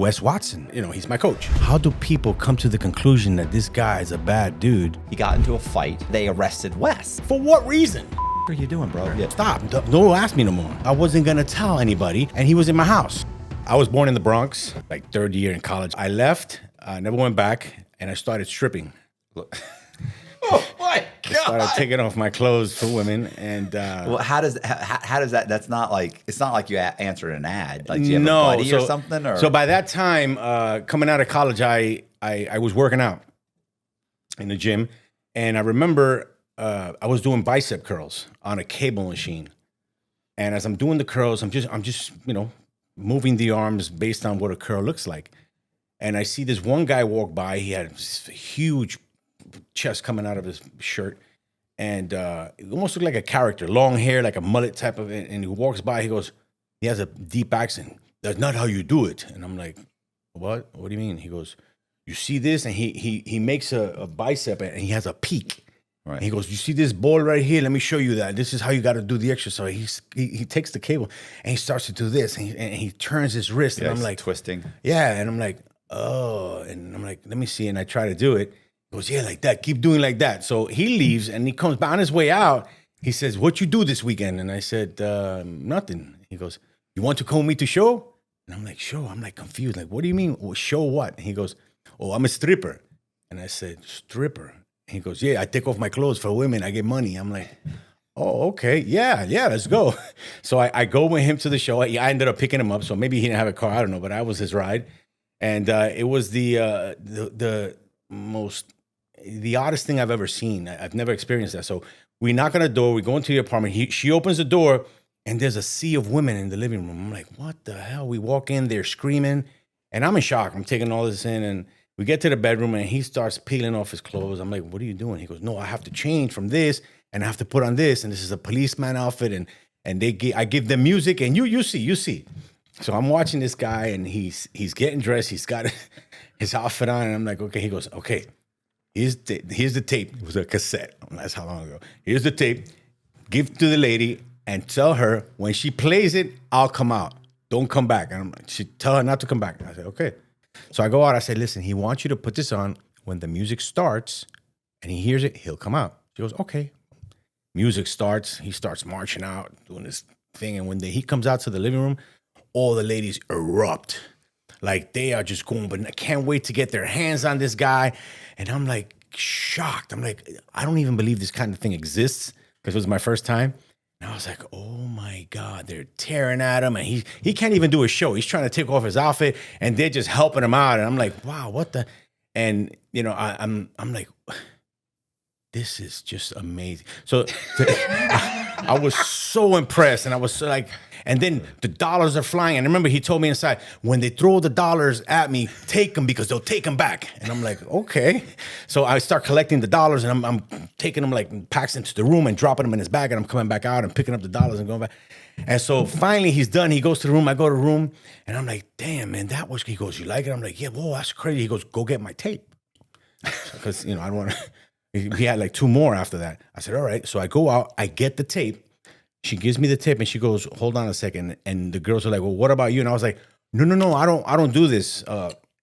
Wes Watson. You know, he's my coach. How do people come to the conclusion that this guy is a bad dude? He got into a fight. They arrested Wes. For what reason? What are you doing, bro? Yeah. Stop. Don't ask me no more. I wasn't going to tell anybody, and he was in my house. I was born in the Bronx, like third year in college. I left, never went back, and I started stripping. Oh my God! I started taking off my clothes for women, and well, how does that? That's not like it's not like you answered an ad. Like, do you have a buddy or something? Or? So by that time, coming out of college, I was working out in the gym, and I remember I was doing bicep curls on a cable machine, and as I'm doing the curls, I'm just moving the arms based on what a curl looks like, and I see this one guy walk by. He had this huge chest coming out of his shirt, and it almost looked like a character, long hair, like a mullet type of it. And he walks by, he has a deep accent. That's not how you do it. And I'm like, what do you mean? He goes, you see this? And he makes a bicep, and he has a peak. Right. And he goes, you see this ball right here? Let me show you that. This is how you got to do the exercise. He takes the cable and he starts to do this, and he turns his wrist, and I'm like twisting. Yeah, and I'm like, oh, and I'm like, let me see, and I try to do it. He goes, yeah, like that. Keep doing like that. So he leaves, and he comes back on his way out. He says, what you do this weekend? And I said, nothing. He goes, you want to come with me to show? And I'm like, show? I'm like confused. Like, what do you mean? Well, show what? And he goes, oh, I'm a stripper. And I said, stripper? And he goes, yeah, I take off my clothes for women. I get money. I'm like, oh, okay. Yeah, let's go. So I go with him to the show. I ended up picking him up. So maybe he didn't have a car. I don't know, but I was his ride. And it was the oddest thing I've ever seen. I've never experienced that. So we knock on the door. We go into the apartment. She opens the door, and there's a sea of women in the living room. I'm like, what the hell? We walk in, they're screaming, and I'm in shock. I'm taking all this in, and we get to the bedroom, and he starts peeling off his clothes. I'm like, what are you doing? He goes, no, I have to change from this, and I have to put on this, and this is a policeman outfit, and I give them music, and you see. So I'm watching this guy, and he's getting dressed. He's got his outfit on, and I'm like, okay. He goes, okay. Here's the tape. It was a cassette. That's how long ago. Here's the tape. Give it to the lady and tell her when she plays it, I'll come out. Don't come back. And I'm like, she tell her not to come back. And I said, okay. So I go out. I said, listen, he wants you to put this on. When the music starts and he hears it, he'll come out. She goes, okay. Music starts. He starts marching out, doing this thing. And when he comes out to the living room, all the ladies erupt. Like, they are just going, but I can't wait to get their hands on this guy. And I'm like shocked. I'm like, I don't even believe this kind of thing exists, because it was my first time. And I was like, oh my God, they're tearing at him. And he can't even do a show. He's trying to take off his outfit, and they're just helping him out. And I'm like, wow, what the? And, I'm like, this is just amazing. So I was so impressed, and I was so like, and then the dollars are flying. And I remember he told me inside, when they throw the dollars at me, take them, because they'll take them back. And I'm like, okay. So I start collecting the dollars, and I'm taking them like packs into the room and dropping them in his bag. And I'm coming back out and picking up the dollars and going back. And so finally he's done. He goes to the room. I go to the room, and I'm like, damn, man, he goes, you like it? I'm like, yeah, whoa, that's crazy. He goes, go get my tape. Because, I don't want to. He had like 2 more after that. I said, all right. So I go out, I get the tape. She gives me the tape, and she goes, hold on a second. And the girls are like, well, what about you? And I was like, no, I don't do this.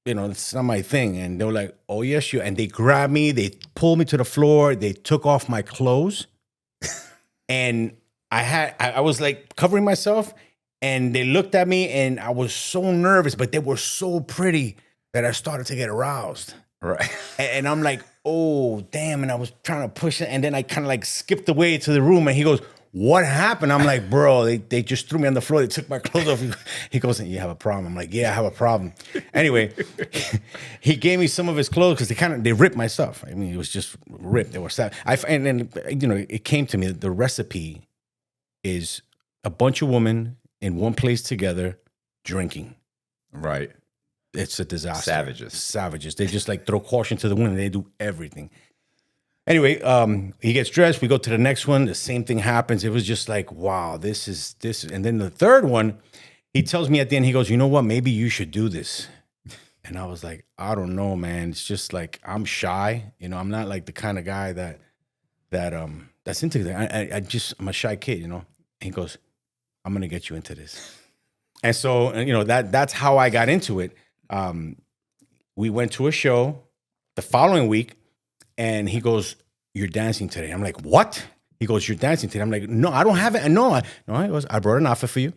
It's not my thing. And they were like, oh, yes, you. And they grabbed me, they pulled me to the floor, they took off my clothes. And I was like covering myself, and they looked at me, and I was so nervous, but they were so pretty that I started to get aroused. Right. And I'm like, oh, damn. And I was trying to push it. And then I kind of like skipped away to the room, and he goes, what happened? I'm like, bro, they just threw me on the floor. They took my clothes off. He goes, you have a problem? I'm like, yeah, I have a problem. Anyway, he gave me some of his clothes, because they ripped my stuff. I mean, it was just ripped. They were sad. And then, it came to me that the recipe is a bunch of women in one place together drinking. Right. It's a disaster. Savages. They just like throw caution to the wind, and they do everything. Anyway, he gets dressed. We go to the next one. The same thing happens. It was just like, wow, this is. And then the third one, he tells me at the end, he goes, you know what? Maybe you should do this. And I was like, I don't know, man. It's just like, I'm shy. I'm not like the kind of guy that's into that. I'm a shy kid, And he goes, I'm going to get you into this. And so, that's how I got into it. We went to a show the following week, and he goes, "You're dancing today." I'm like, "What?" He goes, "You're dancing today." I'm like, "No, I don't have it." No, He goes, "I brought an outfit for you.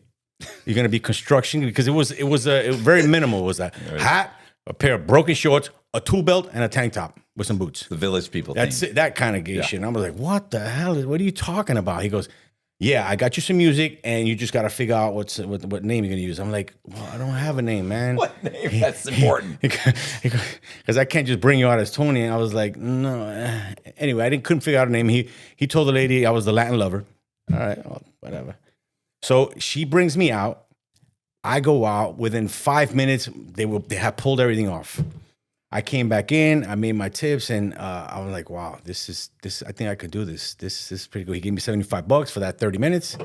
You're gonna be construction because it was very minimal. It was a hat, a pair of broken shorts, a tool belt, and a tank top with some boots. The village people. That's it, that kind of gay shit. And I was like, "What the hell? What are you talking about?" He goes, "Yeah, I got you some music, and you just got to figure out what name you're gonna use." I'm like, "Well, I don't have a name, man. What name? That's important. Because I can't just bring you out as Tony." And I was like, "No." Anyway, couldn't figure out a name. He told the lady I was the Latin lover. All right, well, whatever. So she brings me out. I go out. Within 5 minutes, they had pulled everything off. I came back in. I made my tips, and I was like, "Wow, this. I think I could do this. This is pretty good." He gave me $75 for that 30 minutes.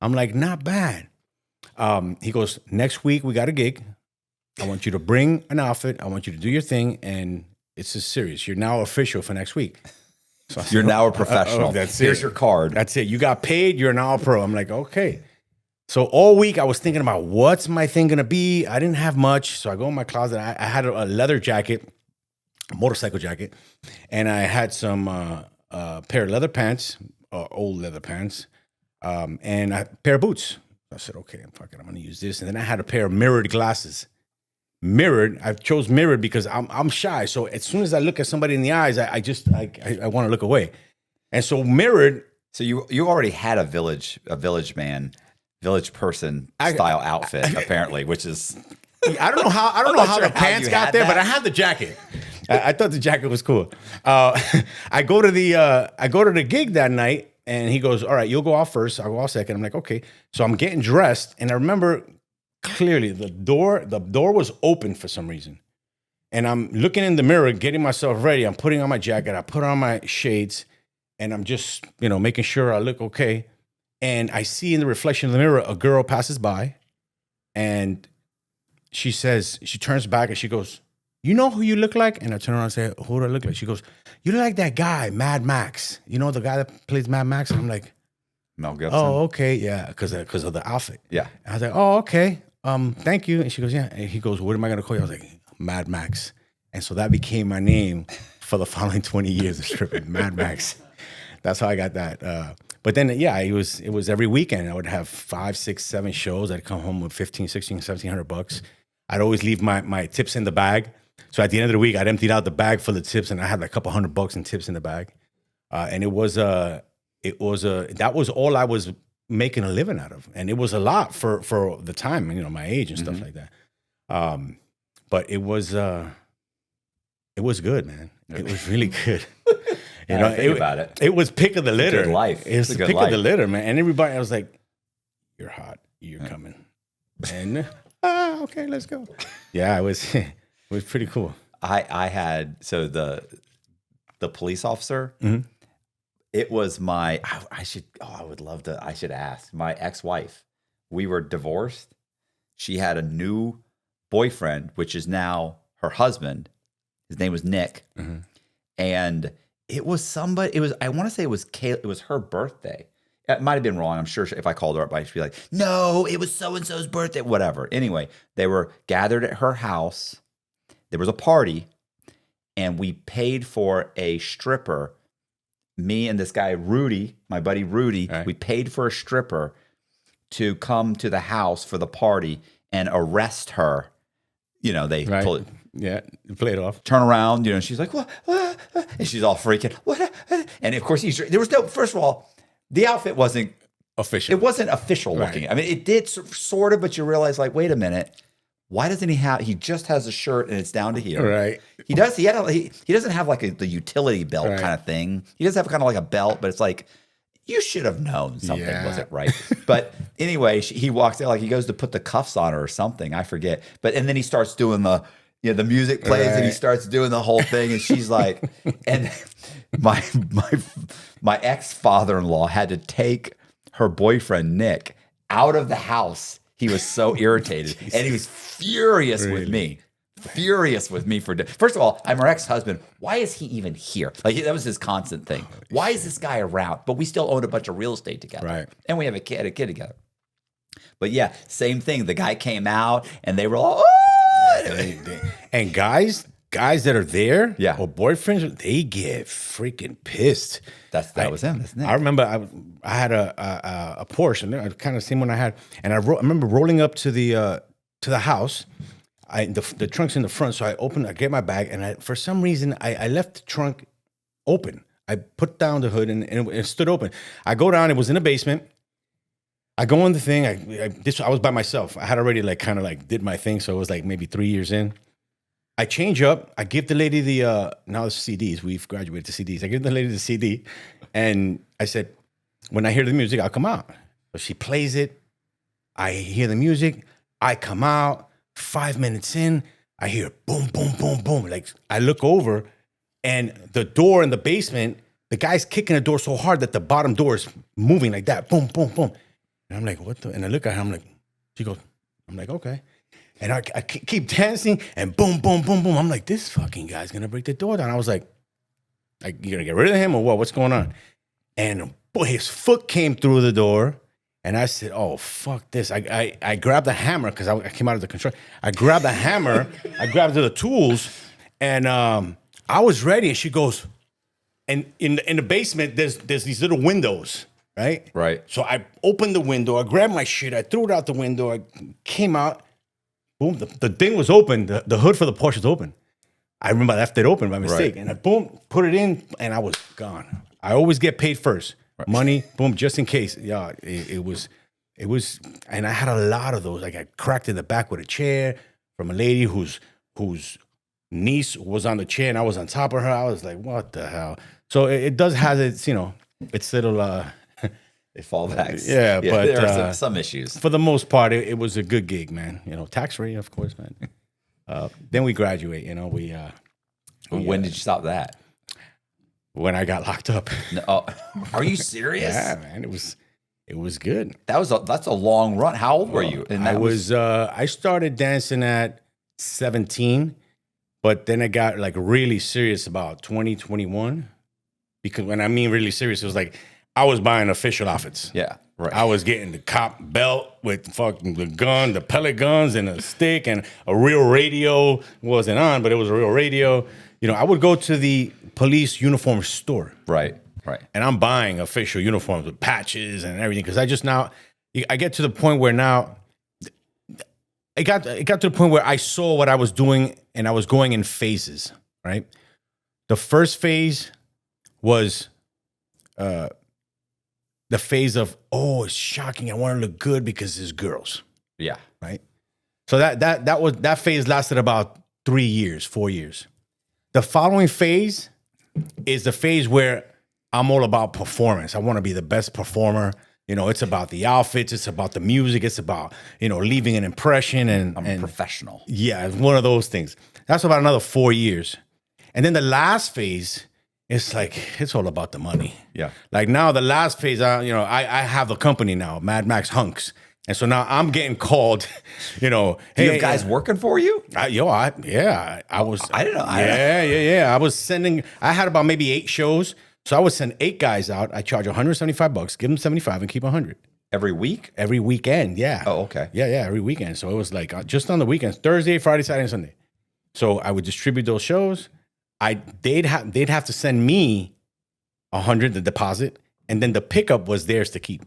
I'm like, "Not bad." He goes, "Next week we got a gig. I want you to bring an outfit. I want you to do your thing, and it's just serious. You're now official for next week." So You're now a professional. That's Here's it. your card. That's it. You got paid. You're now a pro. I'm like, okay. So all week I was thinking about what's my thing gonna be. I didn't have much, so I go in my closet. I had a leather jacket, a motorcycle jacket, and I had some pair of leather pants, old leather pants, and a pair of boots. I said, okay, fuck it, I'm gonna use this. And then I had a pair of mirrored glasses. Mirrored. I chose mirrored because I'm shy. So as soon as I look at somebody in the eyes, I want to look away. And so mirrored. So you already had a village person style outfit apparently, which is I don't know how the pants got there, but I had the jacket. I thought the jacket was cool. I go to the gig that night, and he goes, "All right, you'll go out first. I'll go out second." I'm like, "Okay." So I'm getting dressed, and I remember clearly the door was open for some reason, and I'm looking in the mirror, getting myself ready. I'm putting on my jacket. I put on my shades, and I'm just making sure I look okay. And I see in the reflection of the mirror, a girl passes by, and she turns back and she goes, "You know who you look like?" And I turn around and say, "Who do I look like?" She goes, "You look like that guy, Mad Max. You know the guy that plays Mad Max?" And I'm like, Mel Gibson. "Oh, okay, yeah, because of the outfit." Yeah. And I was like, "Oh, okay, thank you." And she goes, "Yeah." And he goes, "What am I gonna call you?" I was like, "Mad Max." And so that became my name for the following 20 years of stripping, Mad Max. That's how I got that. But then, yeah, it was every weekend. I would have 5, 6, 7 shows. I'd come home with 15, 16, 1,700 bucks. I'd always leave my tips in the bag. So at the end of the week, I'd emptied out the bag full of tips, and I had like a couple $100 in tips in the bag. And that was all I was making a living out of, and it was a lot for the time, my age and stuff like that. But it was good, man. It was really good. Think about it. It was pick of the litter. Good life. It was the pick of the litter, man. And everybody, I was like, "You're hot. You're coming." And okay, let's go. Yeah, it was pretty cool. I had the police officer. Mm-hmm. It was I should ask my ex-wife. We were divorced. She had a new boyfriend, which is now her husband. His name was Nick. Mm-hmm. And it was somebody, I want to say it was her birthday. It might have been wrong. I'm sure if I called her up, I'd be like, "No, it was so-and-so's birthday," whatever. Anyway, they were gathered at her house. There was a party, and we paid for a stripper. Me and this guy, Rudy, my buddy Rudy, right. We paid for a stripper to come to the house for the party and arrest her. They Right. pull it. Yeah, play it off. Turn around, she's like, "What?" And she's all freaking, "What?" And of course, there was no, first of all, the outfit wasn't official. It wasn't official looking. I mean, it did sort of, but you realize, like, wait a minute, why doesn't he just has a shirt and it's down to here. Right. He doesn't have like the utility belt kind of thing. He does have kind of like a belt, but it's like, you should have known something wasn't right. But anyway, he walks out, like he goes to put the cuffs on her or something. I forget. And then he starts doing the music plays and he starts doing the whole thing. And she's like, and my ex-father-in-law had to take her boyfriend, Nick, out of the house. He was so irritated and he was furious with me. Furious with me first of all, I'm her ex-husband. Why is he even here? Like, that was his constant thing. Why is this guy around? But we still own a bunch of real estate together. Right. And we have a kid together. But yeah, same thing. The guy came out and they were all, And guys that are there, Yeah. or boyfriends, they get freaking pissed. That was him. That's Nick. I remember I had a Porsche, and kind of the same one I had, and I remember rolling up to the house. The trunk's in the front, so I get my bag, and for some reason I left the trunk open. I put down the hood and it stood open. I go down. It was in the basement. I go on the thing. I was by myself. I had already kind of did my thing, so it was maybe 3 years in. I change up. I give the lady now the CDs. We've graduated to CDs. I give the lady the CD, and I said, when I hear the music, I'll come out. So she plays it. I hear the music. I come out. 5 minutes in, I hear boom, boom, boom, boom. I look over, and the door in the basement, the guy's kicking the door so hard that the bottom door is moving like that. Boom, boom, boom. And I'm like, what the? And I look at her, I'm like, she goes, I'm like, okay. And I keep dancing, and boom, boom, boom, boom. I'm like, this fucking guy's gonna break the door down. I was like, you gonna get rid of him or what? What's going on? And boy, his foot came through the door. And I said, oh, fuck this. I grabbed the hammer because I came out of the construction. I grabbed the hammer. I grabbed the tools. And I was ready. And she goes, and in the basement, there's these little windows, right? Right. So I opened the window. I grabbed my shit. I threw it out the window. I came out. Boom. The thing was open. The hood for the Porsche was open. I remember I left it open by mistake. Right. And I, boom, put it in. And I was gone. I always get paid first. Right. Money, boom, just in case. Yeah, it was, and I had a lot of those. I got cracked in the back with a chair from a lady whose niece was on the chair and I was on top of her. I was like, what the hell? So it does have its, its little it fallbacks. Yeah, but there are some issues. For the most part, it was a good gig, man. Tax rate, of course, man. Then we graduate. When did you stop that? When I got locked up. No, are you serious? Yeah, man, it was good. That's a long run. How old were you? And I started dancing at 17, but then I got really serious about 2021. Because when I mean really serious, it was I was buying official outfits. Yeah, right. I was getting the cop belt with fucking the gun, the pellet guns, and a stick, and a real radio. Wasn't on, but it was a real radio. I would go to the police uniform store. Right. And I'm buying official uniforms with patches and everything because I get to the point where now it got to the point where I saw what I was doing and I was going in phases, right? The first phase was the phase of, oh, it's shocking. I want to look good because there's girls. Yeah. Right. So that phase lasted about 3 years, 4 years. The following phase is the phase where I'm all about performance. I want to be the best performer. It's about the outfits. It's about the music. It's about, leaving an impression. And I'm professional. Yeah, it's one of those things. That's about another 4 years. And then the last phase, it's all about the money. Yeah. Now the last phase, I have a company now, Mad Max Hunks. And so now I'm getting called, hey, Do you have guys working for you? I was. I didn't know. Yeah. I was sending. I had about maybe 8 shows, so I would send 8 guys out. I charge $175, give them 75, and keep 100 every week. Every weekend, yeah. Oh, okay. Yeah, every weekend. So it was just on the weekends, Thursday, Friday, Saturday, and Sunday. So I would distribute those shows. They'd have to send me 100, the deposit, and then the pickup was theirs to keep.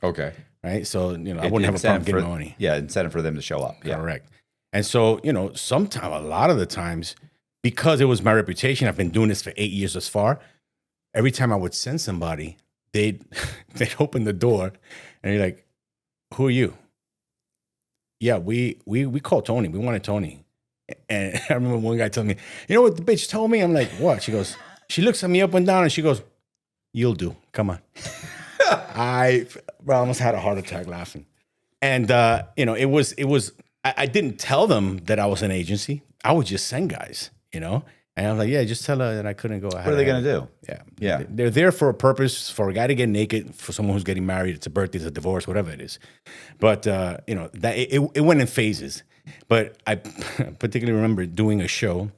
Okay. Right. So, I wouldn't have a problem getting my money. Yeah. Incentive for them to show up. Yeah. Correct. And so, a lot of the times, because it was my reputation, I've been doing this for 8 years thus far. Every time I would send somebody, they'd open the door and you're like, who are you? Yeah, we called Tony. We wanted Tony. And I remember one guy telling me, you know what the bitch told me? I'm like, what? She goes, she looks at me up and down and she goes, you'll do. Come on. I almost had a heart attack laughing. And, it was, I didn't tell them that I was an agency. I would just send guys, And I was like, yeah, just tell her that I couldn't go. What are they going to do? Yeah. They're there for a purpose, for a guy to get naked, for someone who's getting married. It's a birthday, it's a divorce, whatever it is. But, that it went in phases. But I particularly remember doing a show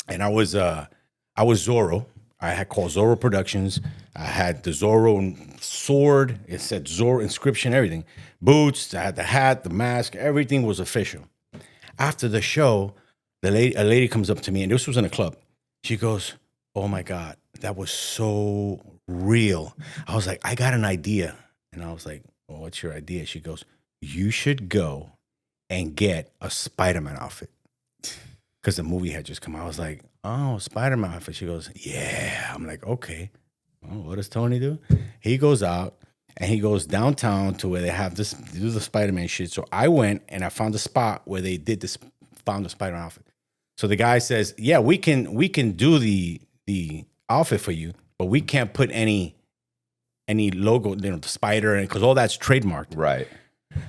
and I was Zorro. I had called Zorro Productions. I had the Zorro sword. It said Zorro inscription, everything. Boots, I had the hat, the mask, everything was official. after the show, a lady comes up to me, and this was in a club. She goes, "Oh my God, that was so real." I was like, "I got an idea." And I was like, "Well, what's your idea?" She goes, "You should go and get a Spider-Man outfit." Because the movie had just come out. I was like, "Oh, Spider-Man outfit." She goes, "Yeah." I'm like, "Okay." Oh, what does Tony do? He goes out and he goes downtown to where they have this, do the Spider-Man shit. So I went and I found a spot where they did this, found the Spider-Man outfit. So the guy says, "Yeah, we can do the outfit for you, but we can't put any logo, the spider, and because all that's trademarked." Right.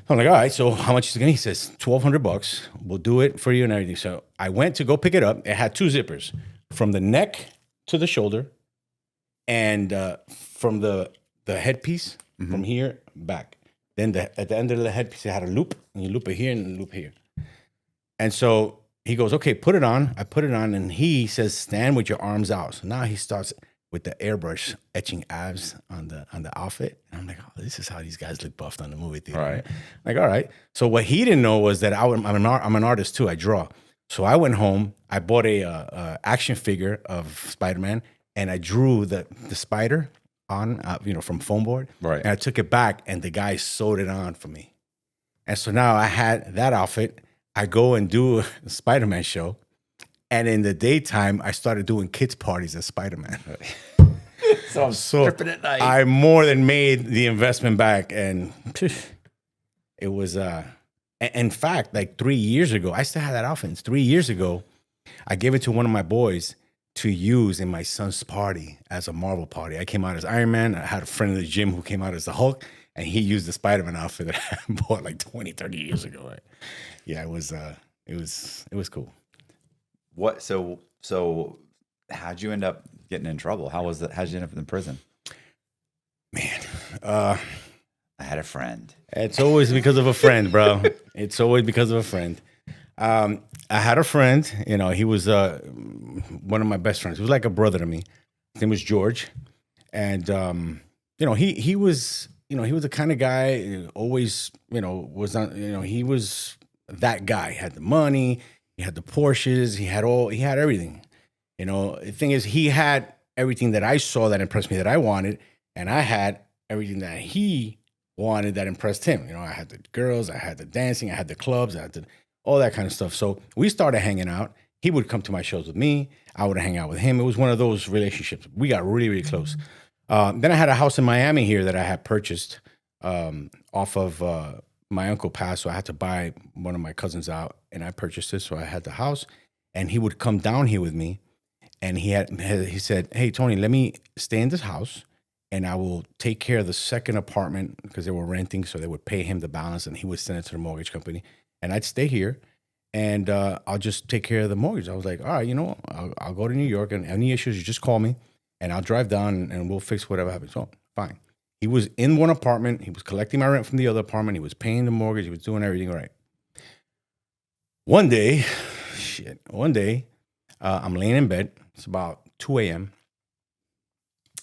I'm like, "All right, so how much is it gonna?" He says, $1,200. We'll do it for you and everything. So I went to go pick it up. It had 2 zippers from the neck to the shoulder, and from the headpiece from here back. Then at the end of the headpiece, it had a loop, and you loop it here and loop here. And so he goes, "Okay, put it on." I put it on, and he says, "Stand with your arms out." So now he starts with the airbrush etching abs on the outfit. And I'm like, "Oh, this is how these guys look buffed on the movie theater." Right. Like, all right. So what he didn't know was that I'm an artist too. I draw. So I went home. I bought a action figure of Spider-Man, and I drew the spider on, from foam board. Right. And I took it back, and the guy sewed it on for me. And so now I had that outfit. I go and do a Spider-Man show. And in the daytime, I started doing kids' parties as Spider-Man. So I'm stripping at night. I more than made the investment back. And it was, in fact, like 3 years ago, I still had that outfit. And 3 years ago, I gave it to one of my boys to use in my son's party as a Marvel party. I came out as Iron Man. I had a friend in the gym who came out as the Hulk. And he used the Spider-Man outfit that I bought like 20, 30 years ago. Right? Yeah, it was cool. What? So how'd you end up getting in trouble? How'd you end up in prison? Man, I had a friend. it's always because of a friend, bro. It's always because of a friend. I had a friend, he was one of my best friends. He was like a brother to me. His name was George. And, he was, he was the kind of guy who always, was on, he was that guy. He had the money, he had the Porsches, he had everything. The thing is, he had everything that I saw that impressed me that I wanted, and I had everything that he wanted that impressed him. I had the girls, I had the dancing, I had the clubs, I had all that kind of stuff. So we started hanging out. He would come to my shows with me. I would hang out with him. It was one of those relationships. We got really, really close. Then I had a house in Miami here that I had purchased off of my uncle passed, so I had to buy one of my cousins out, and I purchased it. So I had the house, and he would come down here with me, and he said, "Hey, Tony, let me stay in this house, and I will take care of the second apartment," because they were renting, so they would pay him the balance, and he would send it to the mortgage company, and I'd stay here, and I'll just take care of the mortgage. I was like, "All right, I'll go to New York, and any issues, you just call me, and I'll drive down, and we'll fix whatever happens." So fine. He was in one apartment. He was collecting my rent from the other apartment. He was paying the mortgage. He was doing everything right. One day, I'm laying in bed. It's about 2 a.m.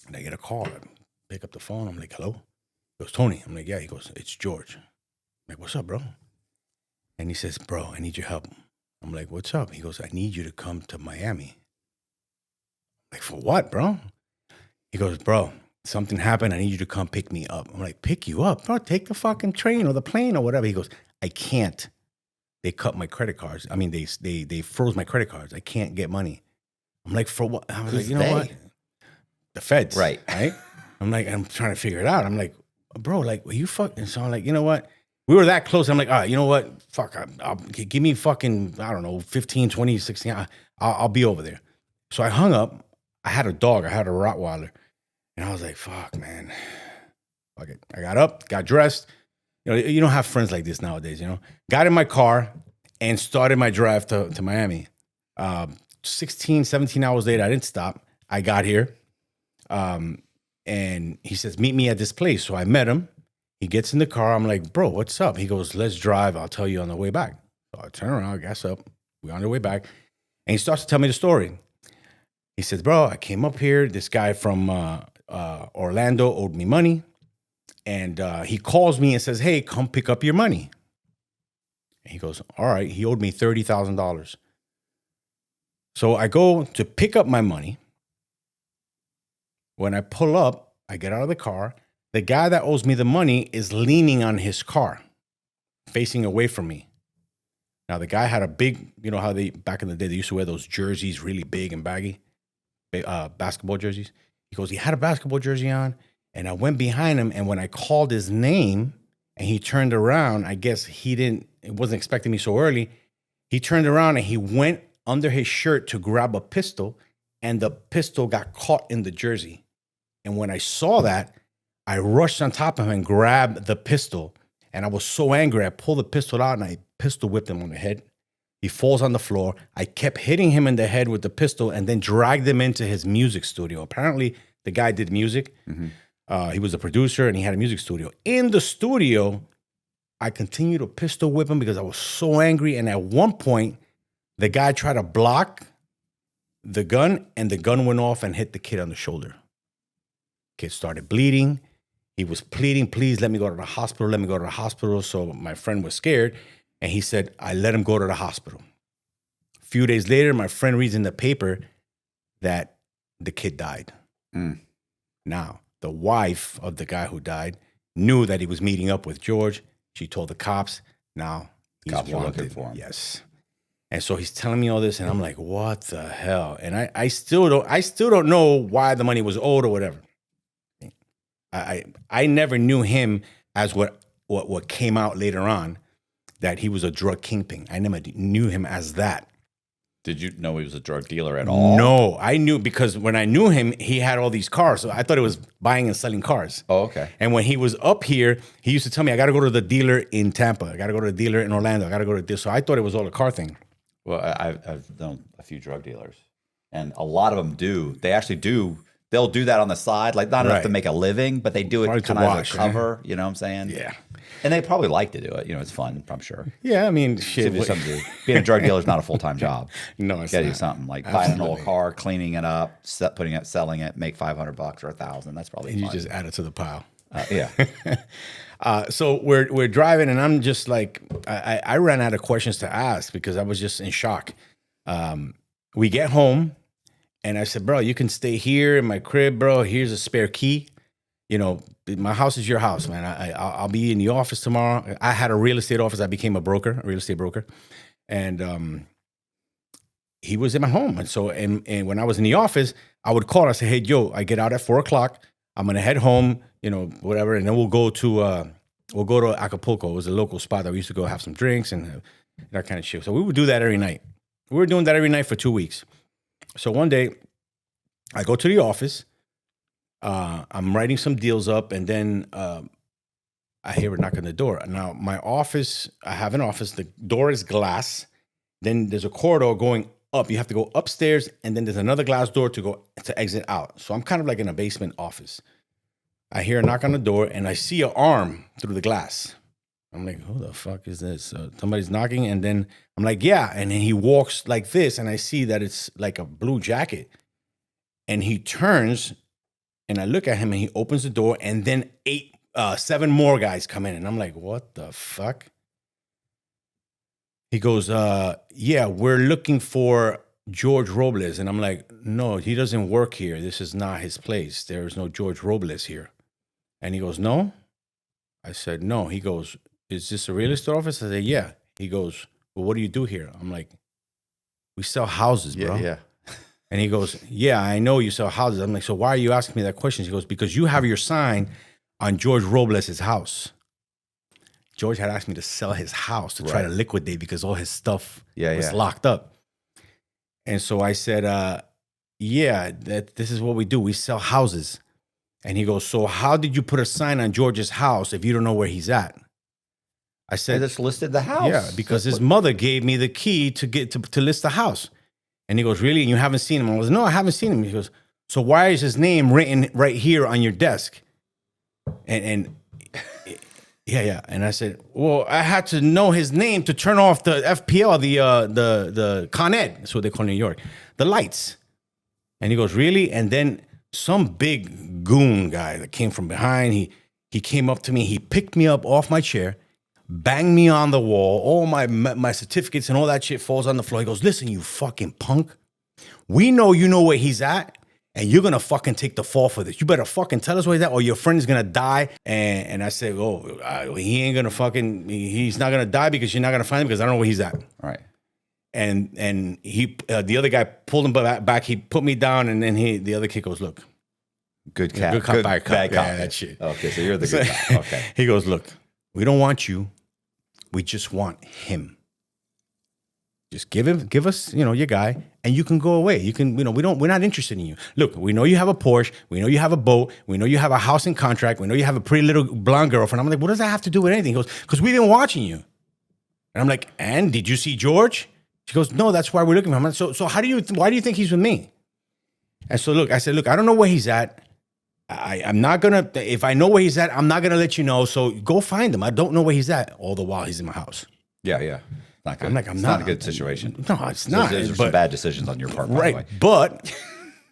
And I get a call. I pick up the phone. I'm like, "Hello?" He goes, "Tony." I'm like, "Yeah." He goes, "It's George." I'm like, "What's up, bro?" And he says, "Bro, I need your help." I'm like, "What's up?" He goes, "I need you to come to Miami." I'm like, "For what, bro?" He goes, "Bro, something happened. I need you to come pick me up." I'm like, "Pick you up? Bro, take the fucking train or the plane or whatever." He goes, "I can't. They cut my credit cards. I mean, they froze my credit cards. I can't get money." I'm like, "For what?" I was like, "You know what? The feds." Right. I'm like, I'm trying to figure it out. I'm like, "Bro, like, are you fucking?" So I'm like, "You know what?" We were that close. I'm like, "All right, you know what? Fuck, I'll give me fucking, I don't know, 15, 20, 16. I'll be over there." So I hung up. I had a dog. I had a Rottweiler. And I was like, "Fuck, man. Fuck it." I got up, got dressed. You don't have friends like this nowadays, Got in my car and started my drive to Miami. 16, 17 hours later, I didn't stop. I got here. And he says, "Meet me at this place." So I met him. He gets in the car. I'm like, "Bro, what's up?" He goes, "Let's drive. I'll tell you on the way back." So I turn around, gas up. We're on the way back. And he starts to tell me the story. He says, "Bro, I came up here. This guy from Orlando owed me money. And he calls me and says, 'Hey, come pick up your money.' And he goes, all right. He owed me $30,000. So I go to pick up my money. When I pull up, I get out of the car. The guy that owes me the money is leaning on his car, facing away from me. Now, the guy had a big, you know how back in the day, they used to wear those jerseys really big and baggy, basketball jerseys. He goes, he had a basketball jersey on, and I went behind him, and when I called his name and he turned around, I guess it wasn't expecting me so early. He turned around and he went under his shirt to grab a pistol, and the pistol got caught in the jersey. And when I saw that, I rushed on top of him and grabbed the pistol. And I was so angry, I pulled the pistol out and I pistol whipped him on the head. He falls on the floor. I kept hitting him in the head with the pistol and then dragged him into his music studio. Apparently, the guy did music. Mm-hmm. He was a producer and he had a music studio. In the studio, I continued to pistol whip him because I was so angry. And at one point, the guy tried to block the gun and the gun went off and hit the kid on the shoulder. Kid started bleeding. He was pleading, please let me go to the hospital. Let me go to the hospital. So my friend was scared. And he said, I let him go to the hospital. A few days later, my friend reads in the paper that the kid died. Now, the wife of the guy who died knew that he was meeting up with George. She told the cops. Now, he's Cops are wanted. looking for him. Yes. And so he's telling me all this, and I'm like, what the hell? And I still don't know why the money was owed or whatever. I never knew him as what came out later on, that he was a drug kingpin. I never knew him as that. Did you know he was a drug dealer at all? No, I knew because when I knew him, he had all these cars. So I thought it was buying and selling cars. Oh, okay. And when he was up here, he used to tell me, I got to go to the dealer in Tampa. I got to go to the dealer in Orlando. I got to go to this. So I thought it was all a car thing. Well, I've known a few drug dealers, and a lot of them do. They actually do. They'll do that on the side, like not enough to make a living, but they do it kind of as a cover. You know what I'm saying? Yeah. And they probably like to do it. You know, it's fun, I'm sure. Yeah, I mean, shit. Being a drug dealer is not a full-time job. No, it's you gotta not. do something like buying an old car, cleaning it up, putting it, selling it, make $500 or $1,000. That's probably and fun. you just add it to the pile. Yeah. So we're driving, and I'm just like, I ran out of questions to ask because I was just in shock. We get home, and I said, bro, you can stay here in my crib, bro. Here's a spare key. You know, my house is your house, man. I'll be in the office tomorrow. I had a real estate office. I became a real estate broker. And he was in my home. And so, and when I was in the office, I would call. I say, hey, Joe, I get out at 4:00. I'm going to head home, you know, whatever. And then we'll go to Acapulco. It was a local spot that we used to go have some drinks and that kind of shit. So we would do that every night. We were doing that every night for 2 weeks. So one day, I go to the office. I'm writing some deals up, and then I hear a knock on the door. Now, my office, I have an office. The door is glass. Then there's a corridor going up. You have to go upstairs, and then there's another glass door to exit out. So I'm kind of like in a basement office. I hear a knock on the door, and I see an arm through the glass. I'm like, who the fuck is this? Somebody's knocking, and then I'm like, yeah. And then he walks like this, and I see that it's like a blue jacket. And he turns, and I look at him, and he opens the door, and then 7 more guys come in. And I'm like, what the fuck? He goes, yeah, we're looking for George Robles. And I'm like, no, he doesn't work here. This is not his place. There's no George Robles here. And he goes, no? I said, no. He goes, is this a real estate office? I said, yeah. He goes, well, what do you do here? I'm like, we sell houses, bro. Yeah. And he goes, yeah, I know you sell houses. I'm like, so why are you asking me that question? He goes, because you have your sign on George Robles' house. George had asked me to sell his house to try to liquidate because all his stuff was locked up. And so I said, yeah, this is what we do. We sell houses. And he goes, so how did you put a sign on George's house if you don't know where he's at? I said, I just listed the house. Yeah, because his mother gave me the key to list the house. And he goes, really? And you haven't seen him? I was, no, I haven't seen him. He goes, so why is his name written right here on your desk? And yeah. And I said, well, I had to know his name to turn off the FPL, the Con Ed, that's what they call New York, the lights. And he goes, really? And then some big goon guy that came from behind, he came up to me, he picked me up off my chair, bang me on the wall. All my certificates and all that shit falls on the floor. He goes, listen, you fucking punk. We know you know where he's at, and you're going to fucking take the fall for this. You better fucking tell us where he's at, or your friend is going to die. And I said, he ain't going to fucking, he's not going to die because you're not going to find him because I don't know where he's at. Right. And he, the other guy pulled him back. He put me down, and then the other kid goes, look. Good cop, bad cop. Bad cop. Yeah, that shit. Okay, so you're the good cop. Okay. He goes, look, we don't want you. We just want him. Just give us, your guy, and you can go away. You can, we're not interested in you. Look, we know you have a Porsche. We know you have a boat. We know you have a house in contract. We know you have a pretty little blonde girlfriend. I'm like, what does that have to do with anything? He goes, because we've been watching you. And I'm like, and did you see George? She goes, no, that's why we're looking for him. I'm like, so why do you think he's with me? And so I said, I don't know where he's at. I'm not going to, if I know where he's at, I'm not going to let you know. So go find him. I don't know where he's at. All the while he's in my house. Yeah. Not good. I'm like, it's not a good situation. No, it's not. Those are some bad decisions on your part, by the way. But,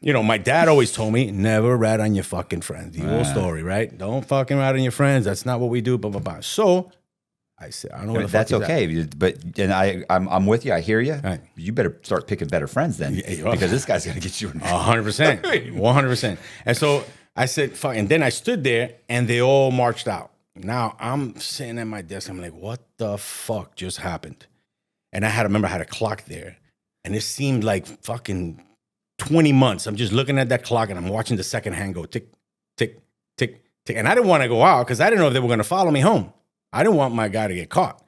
my dad always told me, never rat on your fucking friends. The old story, right? Don't fucking rat on your friends. That's not what we do, blah, blah, blah. So I said, I don't know what the fuck that's okay. But I'm with you. I hear you. Right. You better start picking better friends then, because this guy's going to get you in 100%. 100%. And so I said, fuck. And then I stood there, and they all marched out. Now I'm sitting at my desk. I'm like, what the fuck just happened? And I had a clock there, and it seemed like fucking 20 months. I'm just looking at that clock, and I'm watching the second hand go tick, tick, tick, tick. And I didn't want to go out because I didn't know if they were going to follow me home. I didn't want my guy to get caught.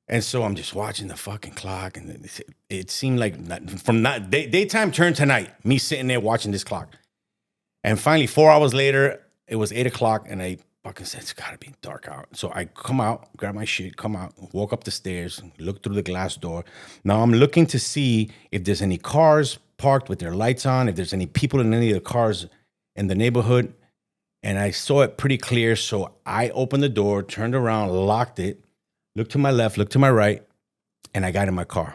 And so I'm just watching the fucking clock, and it seemed like from daytime turned to night, me sitting there watching this clock. And finally, 4 hours later, it was 8 o'clock, and I fucking said, it's got to be dark out. So I come out, grab my shit, come out, walk up the stairs, look through the glass door. Now I'm looking to see if there's any cars parked with their lights on, if there's any people in any of the cars in the neighborhood. And I saw it pretty clear. So I opened the door, turned around, locked it, looked to my left, looked to my right, and I got in my car.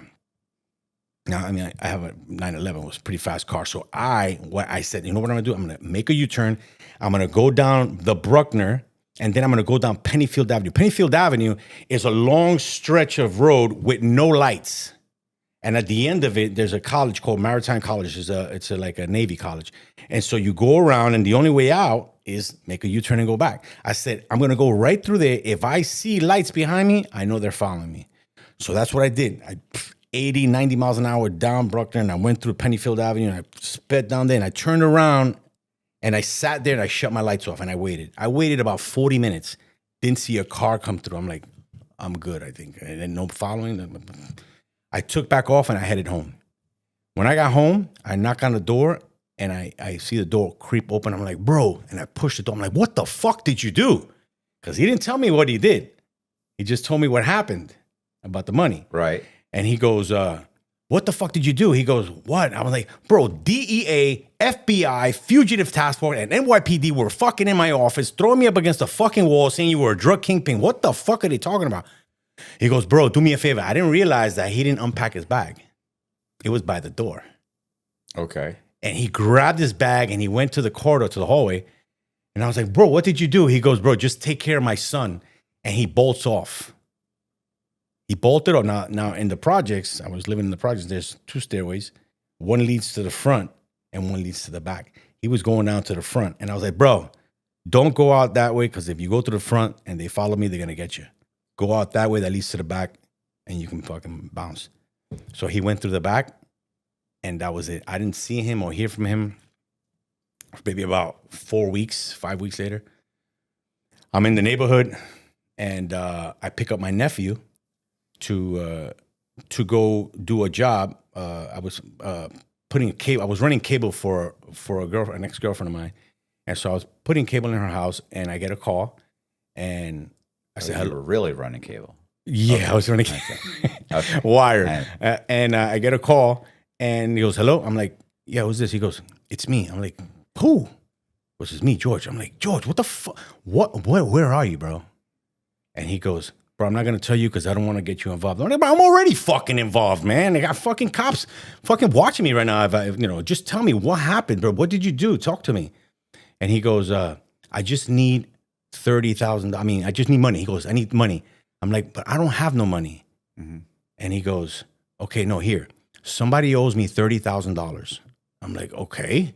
Now, I have a 911. It was a pretty fast car. So I said, you know what I'm going to do? I'm going to make a U-turn. I'm going to go down the Bruckner, and then I'm going to go down Pennyfield Avenue. Pennyfield Avenue is a long stretch of road with no lights. And at the end of it, there's a college called Maritime College. It's like a Navy college. And so you go around, and the only way out is make a U-turn and go back. I said, I'm going to go right through there. If I see lights behind me, I know they're following me. So that's what I did. 80, 90 miles an hour down Bruckner, and I went through Pennyfield Avenue, and I sped down there, and I turned around, and I sat there, and I shut my lights off, and I waited. I waited about 40 minutes. Didn't see a car come through. I'm like, I'm good, I think. And then no following. I took back off, and I headed home. When I got home, I knock on the door, and I see the door creep open. I'm like, bro, and I push the door. I'm like, what the fuck did you do? Because he didn't tell me what he did. He just told me what happened about the money. Right. And he goes, what the fuck did you do? He goes, what? I was like, bro, DEA, FBI, Fugitive Task Force, and NYPD were fucking in my office, throwing me up against the fucking wall, saying you were a drug kingpin. What the fuck are they talking about? He goes, bro, do me a favor. I didn't realize that he didn't unpack his bag. It was by the door. Okay. And he grabbed his bag, and he went to the corridor, to the hallway. And I was like, bro, what did you do? He goes, bro, just take care of my son. And he bolts off. He bolted off. Now in the projects, I was living in the projects, there's 2 stairways. One leads to the front and one leads to the back. He was going down to the front. And I was like, bro, don't go out that way, because if you go to the front and they follow me, they're going to get you. Go out that way that leads to the back, and you can fucking bounce. So he went through the back, and that was it. I didn't see him or hear from him maybe about 4 weeks, 5 weeks later. I'm in the neighborhood, and I pick up my nephew to go do a job. I was putting cable. I was running cable for an ex-girlfriend of mine, and so I was putting cable in her house, and I get a call, and I said, "You were really running cable?" Yeah, okay. I was running okay. Wired, and I get a call, and he goes, "Hello." I'm like, "Yeah, who's this?" He goes, "It's me." I'm like, "Who?" Which is me, George. I'm like, "George, what the fuck? Where are you, bro?" And he goes, "Bro, I'm not going to tell you because I don't want to get you involved." I'm like, "I'm already fucking involved, man. They got fucking cops fucking watching me right now. Just tell me what happened, bro. What did you do? Talk to me." And he goes, "I just need $30,000. I just need money." He goes, "I need money. I'm like, but I don't have no money. Mhm. And he goes, okay, no, here. Somebody owes me $30,000. I'm like, okay.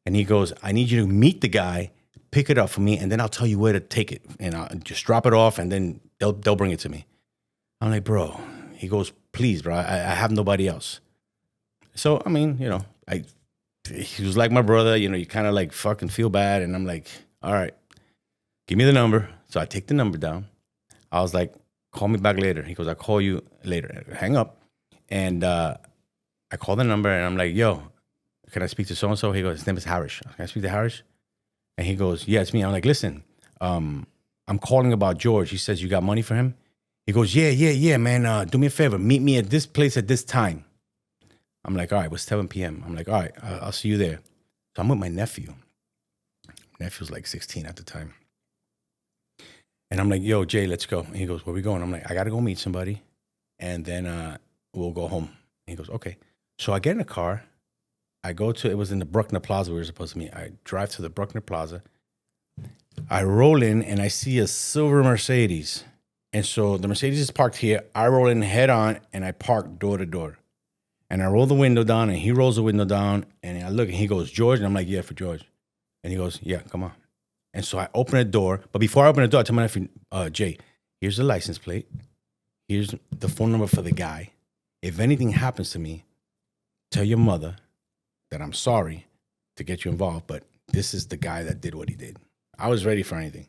And he goes, I need you to meet the guy, pick it up for me, and then I'll tell you where to take it. And I'll just drop it off, and then they'll bring it to me. I'm like, bro. He goes, please, bro, I have nobody else. So, I mean, he was like my brother, you kind of like fucking feel bad. And I'm like, all right, give me the number. So I take the number down. I was like, call me back later. He goes, I'll call you later. Hang up. And I call the number and I'm like, yo, can I speak to so-and-so? He goes, his name is Harish. Can I speak to Harish? And he goes, yeah, it's me. I'm like, listen, I'm calling about George. He says, you got money for him? He goes, yeah, man. Do me a favor. Meet me at this place at this time. I'm like, all right, it was 7 p.m. I'm like, all right, I'll see you there. So I'm with my nephew. Nephew's like 16 at the time. And I'm like, yo, Jay, let's go. And he goes, where we going? I'm like, I got to go meet somebody. And then we'll go home. And he goes, okay. So I get in a car. I go to, it was in the Bruckner Plaza we were supposed to meet. I drive to the Bruckner Plaza. I roll in and I see a silver Mercedes. And so the Mercedes is parked here. I roll in head on and I park door to door. And I roll the window down and he rolls the window down. And I look and he goes, George? And I'm like, yeah, for George. And he goes, yeah, come on. And so I open the door. But before I open the door, I tell my nephew, Jay, here's the license plate. Here's the phone number for the guy. If anything happens to me, tell your mother that I'm sorry to get you involved, but this is the guy that did what he did. I was ready for anything.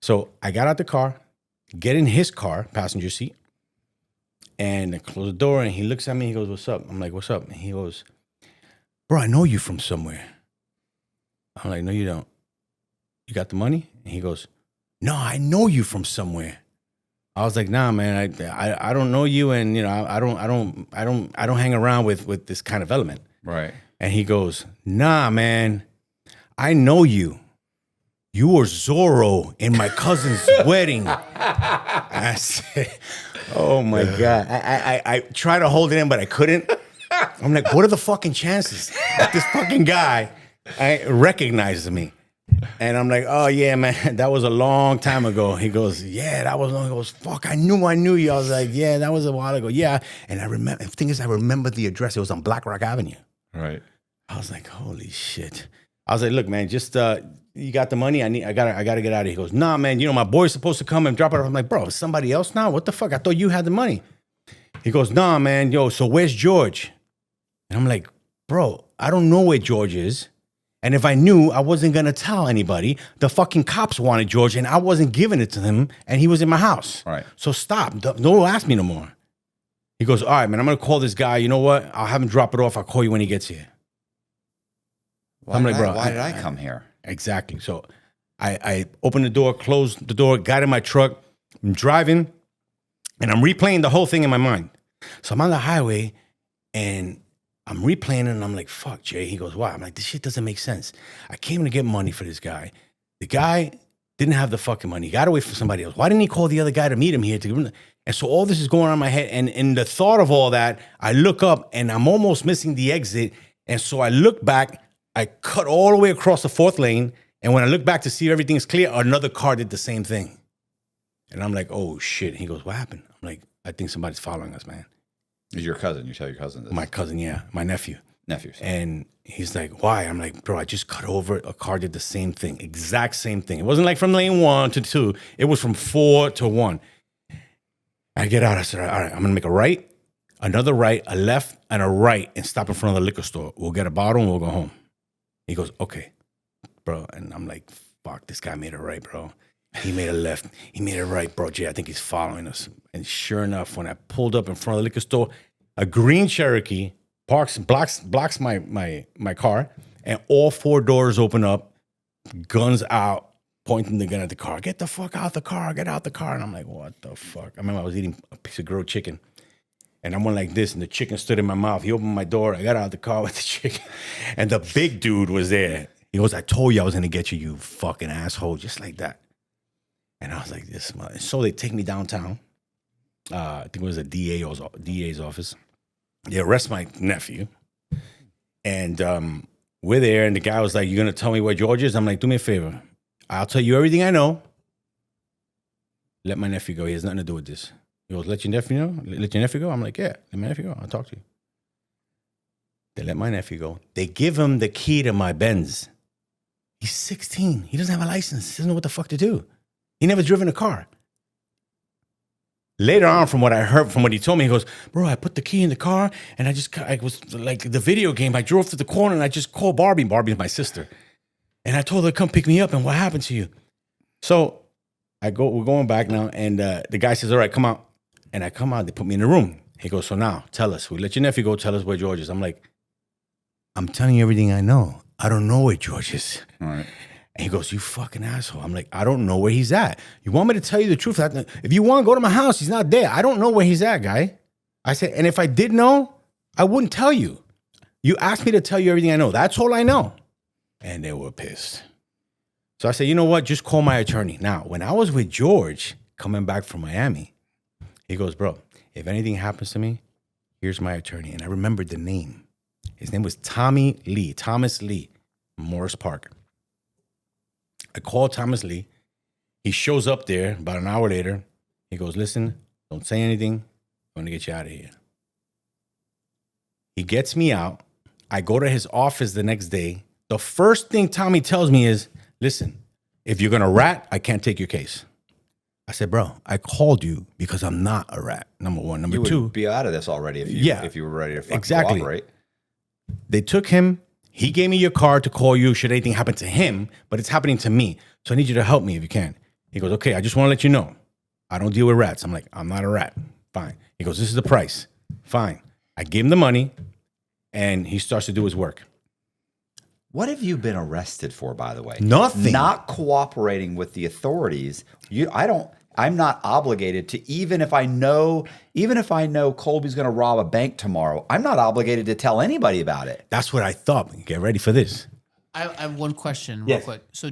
So I got out the car, get in his car, passenger seat, and I close the door, and he looks at me, he goes, what's up? I'm like, what's up? And he goes, bro, I know you from somewhere. I'm like, no, you don't. You got the money? And he goes, no, I know you from somewhere. I was like, nah, man, I don't know you, and I don't hang around with this kind of element. Right. And he goes, nah, man, I know you. You were Zorro in my cousin's wedding. I said, oh my God. I tried to hold it in, but I couldn't. I'm like, what are the fucking chances that this fucking guy recognizes me? And I'm like, oh yeah, man, that was a long time ago. He goes, yeah, that was long. He goes, fuck, I knew you. I was like, yeah, that was a while ago. Yeah. And I remember, the thing is, I remember the address. It was on Black Rock Avenue. Right. I was like, holy shit. I was like, look, man, just you got the money. I gotta get out of here. He goes, nah, man, my boy's supposed to come and drop it off. I'm like, bro, is somebody else now? What the fuck? I thought you had the money. He goes, nah, man, yo, so where's George? And I'm like, bro, I don't know where George is. And if I knew, I wasn't gonna tell anybody. The fucking cops wanted George, and I wasn't giving it to him, and he was in my house. Right. So stop. Don't ask me no more. He goes, all right, man, I'm gonna call this guy. You know what? I'll have him drop it off. I'll call you when he gets here. Why did I come here? Exactly. So I opened the door, closed the door, got in my truck, I'm driving, and I'm replaying the whole thing in my mind. So I'm on the highway, and I'm replaying it, and I'm like, fuck, Jay. He goes, why? I'm like, this shit doesn't make sense. I came to get money for this guy. The guy didn't have the fucking money. He got away from somebody else. Why didn't he call the other guy to meet him here? And so all this is going on in my head. And in the thought of all that, I look up, and I'm almost missing the exit. And so I look back. I cut all the way across the 4th lane. And when I look back to see if everything is clear, another car did the same thing. And I'm like, oh, shit. He goes, what happened? I'm like, I think somebody's following us, man. Is your cousin? You tell your cousin this? My cousin, yeah. My nephew. Nephews. And he's like, why? I'm like, bro, I just cut over. A car did the same thing. Exact same thing. It wasn't like from lane 1 to 2. It was from 4 to 1. I get out. I said, all right, I'm going to make a right, another right, a left, and a right, and stop in front of the liquor store. We'll get a bottle, and we'll go home. He goes, okay, bro. And I'm like, fuck, this guy made a right, bro. He made a left. He made a right, bro. Jay, I think he's following us. And sure enough, when I pulled up in front of the liquor store, a green Cherokee blocks my car, and all 4 doors open up, guns out, pointing the gun at the car. Get the fuck out the car. Get out the car. And I'm like, what the fuck? I remember I was eating a piece of grilled chicken. And I went like this, and the chicken stood in my mouth. He opened my door. I got out of the car with the chicken. And the big dude was there. He goes, I told you I was going to get you, you fucking asshole, just like that. And I was like, this mother. So they take me downtown. I think it was a DA's office. They arrest my nephew. And we're there, and the guy was like, you're going to tell me where George is? I'm like, do me a favor. I'll tell you everything I know. let my nephew go. He has nothing to do with this. He goes, let your nephew know? Let your nephew go? I'm like, yeah, let my nephew go. I'll talk to you. They let my nephew go. They give him the key to my Benz. He's 16. He doesn't have a license. He doesn't know what the fuck to do. He never driven a car. Later on, from what I heard, from what he told me, he goes, bro, I put the key in the car and I was like the video game. I drove to the corner and I just called Barbie. Barbie's my sister. And I told her to come pick me up. And what happened to you? So we're going back now. And the guy says, all right, come out. And I come out. They put me in the room. He goes, so now tell us. We let your nephew go. Tell us where George is. I'm like, I'm telling you everything I know. I don't know where George is. All right. And he goes, you fucking asshole. I'm like, I don't know where he's at. You want me to tell you the truth? If you want, go to my house. He's not there. I don't know where he's at, guy. I said, and if I did know, I wouldn't tell you. You asked me to tell you everything I know. That's all I know. And they were pissed. So I said, you know what? Just call my attorney. Now, when I was with George coming back from Miami, he goes, bro, if anything happens to me, here's my attorney. And I remembered the name. His name was Thomas Lee, Morris Park. I called Thomas Lee. He shows up there about an hour later. He goes, listen, don't say anything. I'm going to get you out of here. He gets me out. I go to his office the next day. The first thing Tommy tells me is, listen, if you're going to rat, I can't take your case. I said, bro, I called you because I'm not a rat, number one. Number two. Would be out of this already if you were ready to fucking cooperate. They took him. He gave me your card to call you should anything happen to him, but it's happening to me. So I need you to help me if you can. He goes, okay, I just want to let you know. I don't deal with rats. I'm like, I'm not a rat. Fine. He goes, this is the price. Fine. I give him the money, and he starts to do his work. What have you been arrested for, by the way? Nothing. Not cooperating with the authorities. I'm not obligated to, even if I know Colby's going to rob a bank tomorrow, I'm not obligated to tell anybody about it. That's what I thought. Get ready for this. I have one question real quick. So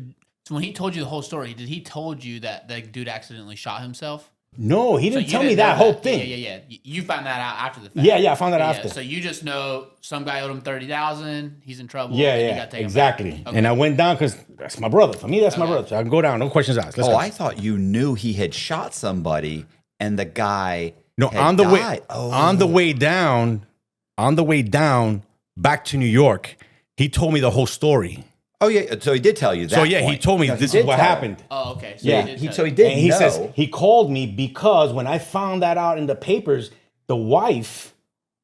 when he told you the whole story, did he told you that the dude accidentally shot himself? No, he didn't tell me that whole thing. Yeah. You found that out after the fact. Yeah, I found that after. So you just know some guy owed him $30,000. He's in trouble. Yeah, exactly. Okay. And I went down because that's my brother. For me, that's my brother. So I can go down. No questions asked. Let's go. I thought you knew he had shot somebody and the guy. No, on the way down back to New York, he told me the whole story. Oh yeah, so he did tell you that. So yeah, he told me this is what happened. Oh, okay. So yeah, he did. And he says he called me because when I found that out in the papers, the wife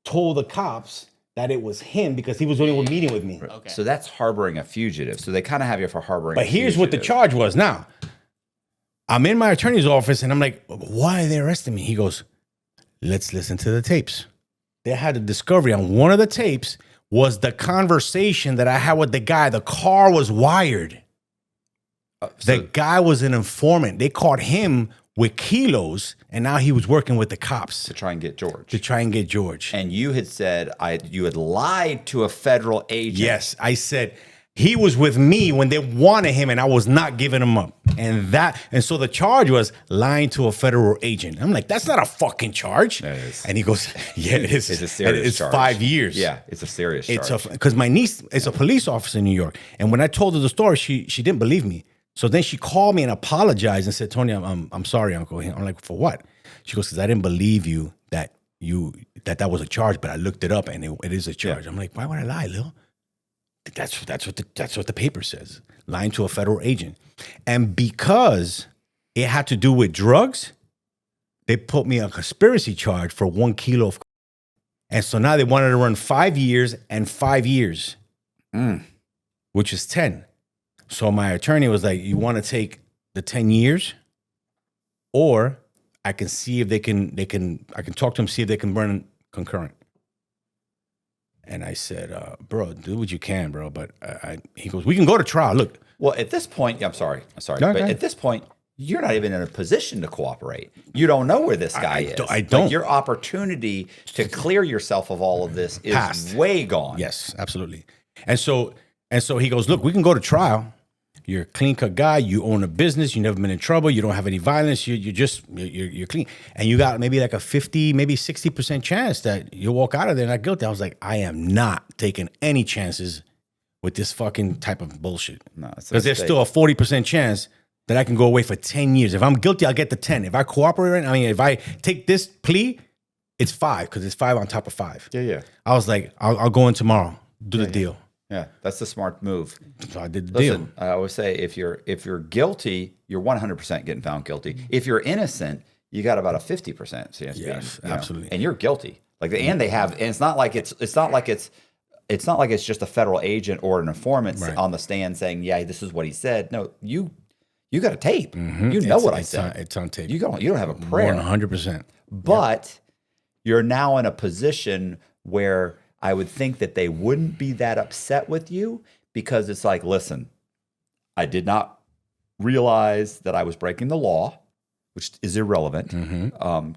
told the cops that it was him because he was only meeting with me. Okay. So that's harboring a fugitive. So they kind of have you for harboring. But here's what the charge was. Now, I'm in my attorney's office and I'm like, why are they arresting me? He goes, let's listen to the tapes. They had a discovery on one of the tapes. Was the conversation that I had with the guy. The car was wired. The guy was an informant. They caught him with kilos, and now he was working with the cops. To try and get George. And you had said you had lied to a federal agent. Yes, I said he was with me when they wanted him, and I was not giving him up. And so the charge was lying to a federal agent. I'm like, that's not a fucking charge. It is. And he goes, yeah, it is. It's a serious charge. 5 years. Yeah, it's a serious charge. Because my niece is a police officer in New York. And when I told her the story, she didn't believe me. So then she called me and apologized and said, Tony, I'm sorry, Uncle. I'm like, for what? She goes, because I didn't believe you that was a charge, but I looked it up and it is a charge. Yeah. I'm like, why would I lie, Lil? That's what the paper says. Lying to a federal agent. And because it had to do with drugs, they put me on a conspiracy charge for 1 kilo of. And so now they wanted to run 5 years and 5 years, which is 10. So my attorney was like, you want to take the 10 years? Or I can see if I can talk to them, see if they can run concurrent. And I said, bro, do what you can, bro. But he goes, we can go to trial. Look. Well, at this point, I'm sorry. No, but at this point, you're not even in a position to cooperate. You don't know where this guy is. I don't. Like, your opportunity to clear yourself of all of this is way gone. Yes, absolutely. And so he goes, look, we can go to trial. You're a clean-cut guy. You own a business. You've never been in trouble. You don't have any violence. You're clean. And you got maybe like a 50, maybe 60% chance that you'll walk out of there not guilty. I was like, I am not taking any chances with this fucking type of bullshit. No, because there's still a 40% chance that I can go away for 10 years. If I'm guilty, I'll get the 10. If I cooperate, if I take this plea, it's 5 because it's 5 on top of 5. Yeah. I was like, I'll go in tomorrow, do the deal. Yeah, that's the smart move. So I did the deal. I always say if you're guilty, you're 100% getting found guilty. If you're innocent, you got about a 50% chance. Yes, being, absolutely. And you're guilty. And it's not like it's just a federal agent or an informant on the stand saying, yeah, this is what he said. No, you got a tape. You know what I said. It's on tape. You don't have a prayer. 100%. But you're now in a position where I would think that they wouldn't be that upset with you because it's like, listen, I did not realize that I was breaking the law, which is irrelevant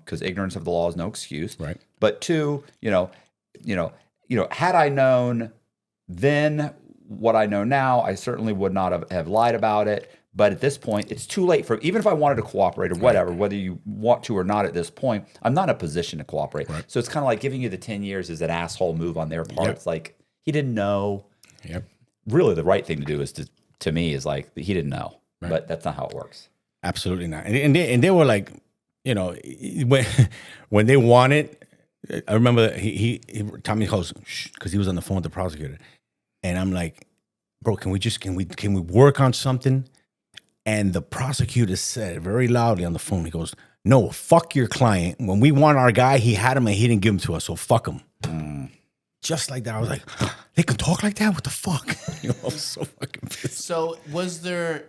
because ignorance of the law is no excuse. Right. But 2, had I known then what I know now, I certainly would not have lied about it. But at this point, it's too late for, even if I wanted to cooperate or whatever, whether you want to or not at this point, I'm not in a position to cooperate. Right. So it's kind of like giving you the 10 years is an asshole move on their part. Yep. It's like, he didn't know. Yep. Really, the right thing to do is to me is like, he didn't know. Right. But that's not how it works. Absolutely not. And they were like, when they wanted, I remember Tommy goes, shh, because he was on the phone with the prosecutor. And I'm like, bro, can we work on something? And the prosecutor said very loudly on the phone, he goes, no, fuck your client. When we want our guy, he had him and he didn't give him to us, so fuck him. Just like that. I was like, they can talk like that? What the fuck? I was so fucking pissed. So was there,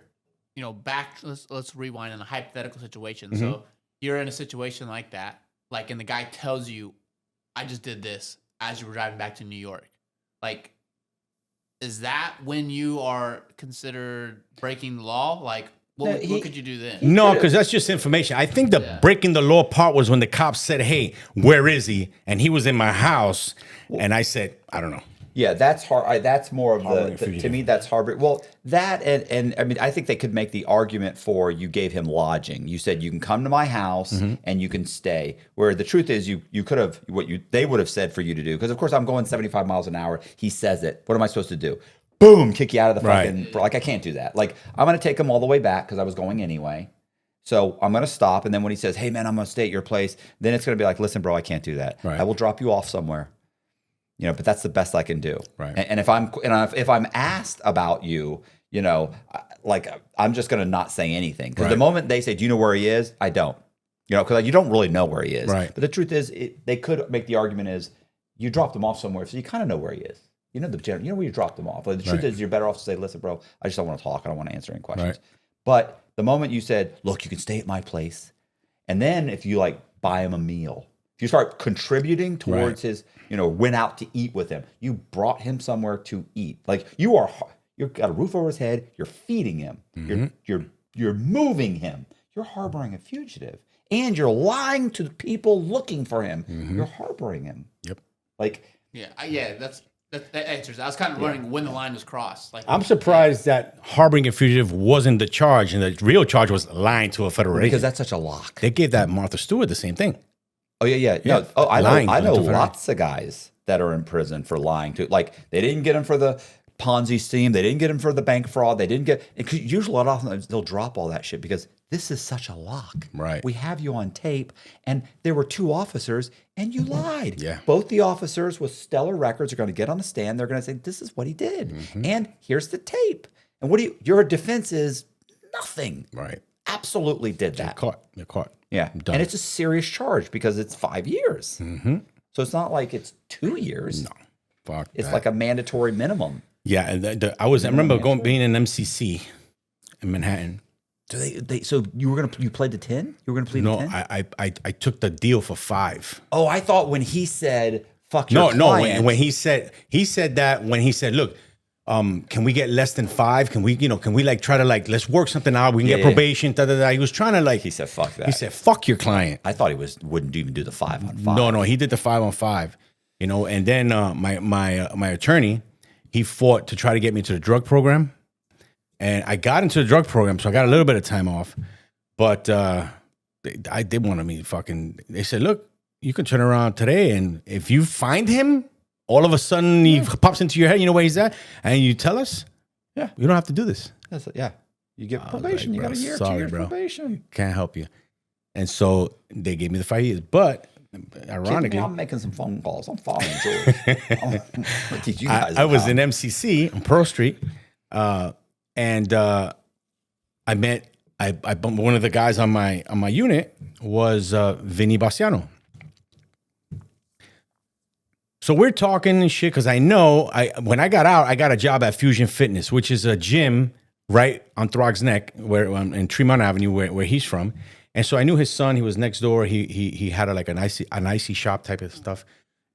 let's rewind in a hypothetical situation. So you're in a situation like that, and the guy tells you, I just did this as you were driving back to New York. Like, is that when you are considered breaking the law? Like, what could you do then? No, because that's just information. I think the breaking the law part was when the cops said, hey, where is he? And he was in my house. And I said, I don't know. Yeah, that's hard. That's more of to me, that's hard. Well, that and I mean, I think they could make the argument for you gave him lodging. You said you can come to my house and you can stay. Where the truth is, you could have they would have said for you to do. Because of course, I'm going 75 miles an hour. He says it. What am I supposed to do? Boom, kick you out of the fucking. Like, I can't do that. Like, I'm gonna take him all the way back because I was going anyway. So I'm gonna stop, and then when he says, "Hey man, I'm gonna stay at your place," then it's gonna be like, "Listen, bro, I can't do that. I will drop you off somewhere." But that's the best I can do. Right. And if I'm asked about you, I'm just gonna not say anything because the moment they say, "Do you know where he is?" I don't. Because you don't really know where he is. Right. But the truth is, they could make the argument is you dropped him off somewhere, so you kind of know where he is. You know where you dropped him off. Like, the truth is, you're better off to say, "Listen, bro, I just don't want to talk. I don't want to answer any questions." Right. But the moment you said, "Look, you can stay at my place," and then if you buy him a meal, if you start contributing towards his, went out to eat with him, you brought him somewhere to eat. Like, you've got a roof over his head. You're feeding him. You're moving him. You're harboring a fugitive, and you're lying to the people looking for him. You're harboring him. Yep. That answers. I was kind of wondering when the line was crossed. I'm surprised that harboring a fugitive wasn't the charge, and the real charge was lying to a federal agent. Because that's such a lock. They gave that Martha Stewart the same thing. Oh yeah. No. Oh, I know lots of guys that are in prison for lying to. Like, they didn't get him for the Ponzi scheme. They didn't get him for the bank fraud. They didn't get. Usually, a lot of times they'll drop all that shit because this is such a lock. Right. We have you on tape, and there were 2 officers, and you lied. Yeah. Both the officers with stellar records are going to get on the stand. They're going to say, "This is what he did," and here's the tape. And your defense is nothing. Right. Absolutely did that. You're caught. Yeah. And it's a serious charge because it's 5 years. So it's not like it's 2 years. No. Fuck. It's like a mandatory minimum. Yeah, and I remember being in MCC in Manhattan. So you played to 10? You were gonna plead to 10? No, I took the deal for 5. Oh, I thought when he said fuck your client. No, when he said that when he said, look, can we get less than 5? Can we try to let's work something out? We can get probation. He was trying to he said fuck that. He said fuck your client. I thought he wouldn't even do the 5 on 5. No, he did the 5 on 5. And then my attorney, he fought to try to get me to the drug program. And I got into the drug program, so I got a little bit of time off. But I did want me they said, look, you can turn around today, and if you find him, all of a sudden he pops into your head, you know where he's at, and you tell us, you don't have to do this. Yeah. You get I was probation. like, You got bro, a year, sorry, 2 years bro. probation. Can't help you. And so they gave me the 5 years. But ironically, I'm making some phone calls. I'm following George. I'm gonna teach you guys. I was how. in MCC on Pearl Street, and I met one of the guys on my unit was Vinny Bassiano. So we're talking and shit because I know when I got out, I got a job at Fusion Fitness, which is a gym right on Throg's Neck, where in Tremont Avenue, where he's from. And so I knew his son. He was next door. He had an icy shop type of stuff,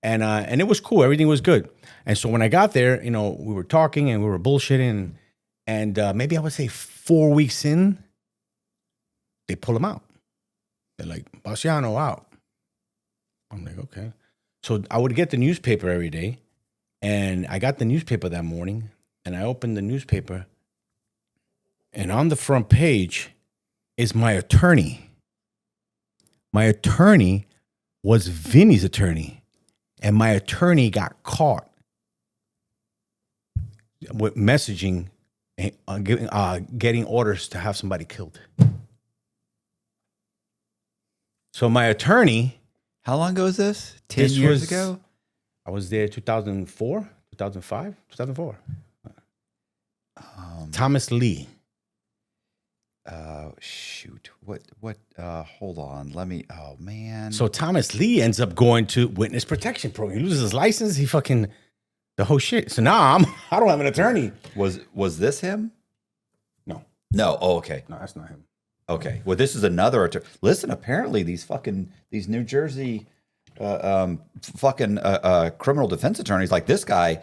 and it was cool. Everything was good. And so when I got there, we were talking and we were bullshitting, and maybe I would say 4 weeks in, they pull him out. They're like, Bassiano out. I'm like, okay. So I would get the newspaper every day, and I got the newspaper that morning, and I opened the newspaper, and on the front page is my attorney. My attorney was Vinny's attorney, and my attorney got caught with messaging, getting orders to have somebody killed. So my attorney... How long ago is this? 10 years ago? I was there 2004, 2005, 2004. Thomas Lee. Shoot. What, hold on. Let me, oh man. So Thomas Lee ends up going to witness protection program. He loses his license. He fucking, the whole shit. So now I don't have an attorney. Was this him? No. No. Oh, okay. No, that's not him. Okay. Well, this is another attorney. Listen, apparently these New Jersey criminal defense attorneys, like this guy,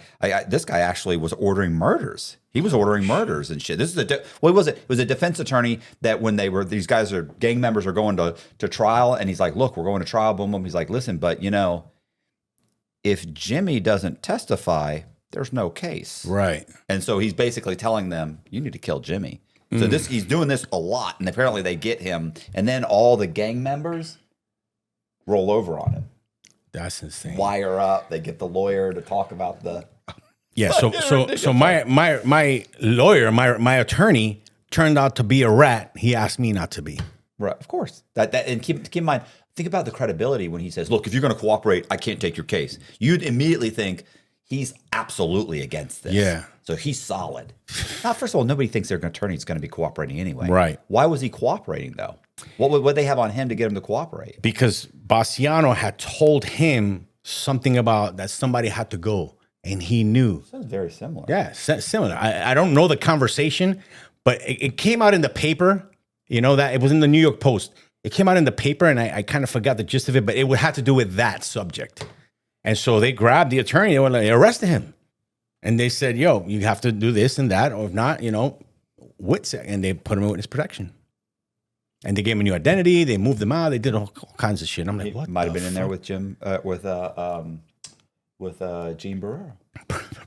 this guy actually was ordering murders. He was ordering murders and shit. This is what was it? It was a defense attorney that when these guys are gang members are going to trial, and he's like, look, we're going to trial, boom, boom. He's like, listen, but if Jimmy doesn't testify, there's no case. Right. And so he's basically telling them, you need to kill Jimmy. So he's doing this a lot, and apparently they get him, and then all the gang members roll over on him. That's insane. Wire up. They get the lawyer to talk about the. Yeah. So my lawyer, my attorney turned out to be a rat. He asked me not to be. Right. Of course. And keep in mind. Think about the credibility when he says, "Look, if you're going to cooperate, I can't take your case." You'd immediately think he's absolutely against this. Yeah. So he's solid. Now, first of all, nobody thinks their attorney's going to be cooperating anyway. Right. Why was he cooperating though? What would they have on him to get him to cooperate? Because Bassiano had told him something about that somebody had to go, and he knew. Sounds very similar. Yeah, similar. I don't know the conversation, but it came out in the paper. That it was in the New York Post. It came out in the paper, and I kind of forgot the gist of it, but it would have to do with that subject. And so they grabbed the attorney, they arrested him. And they said, yo, you have to do this and that, or if not, and they put him in witness protection. And they gave him a new identity. They moved him out. They did all kinds of shit. I'm like, what? Might have been in there with Jim, with Gene Barrera.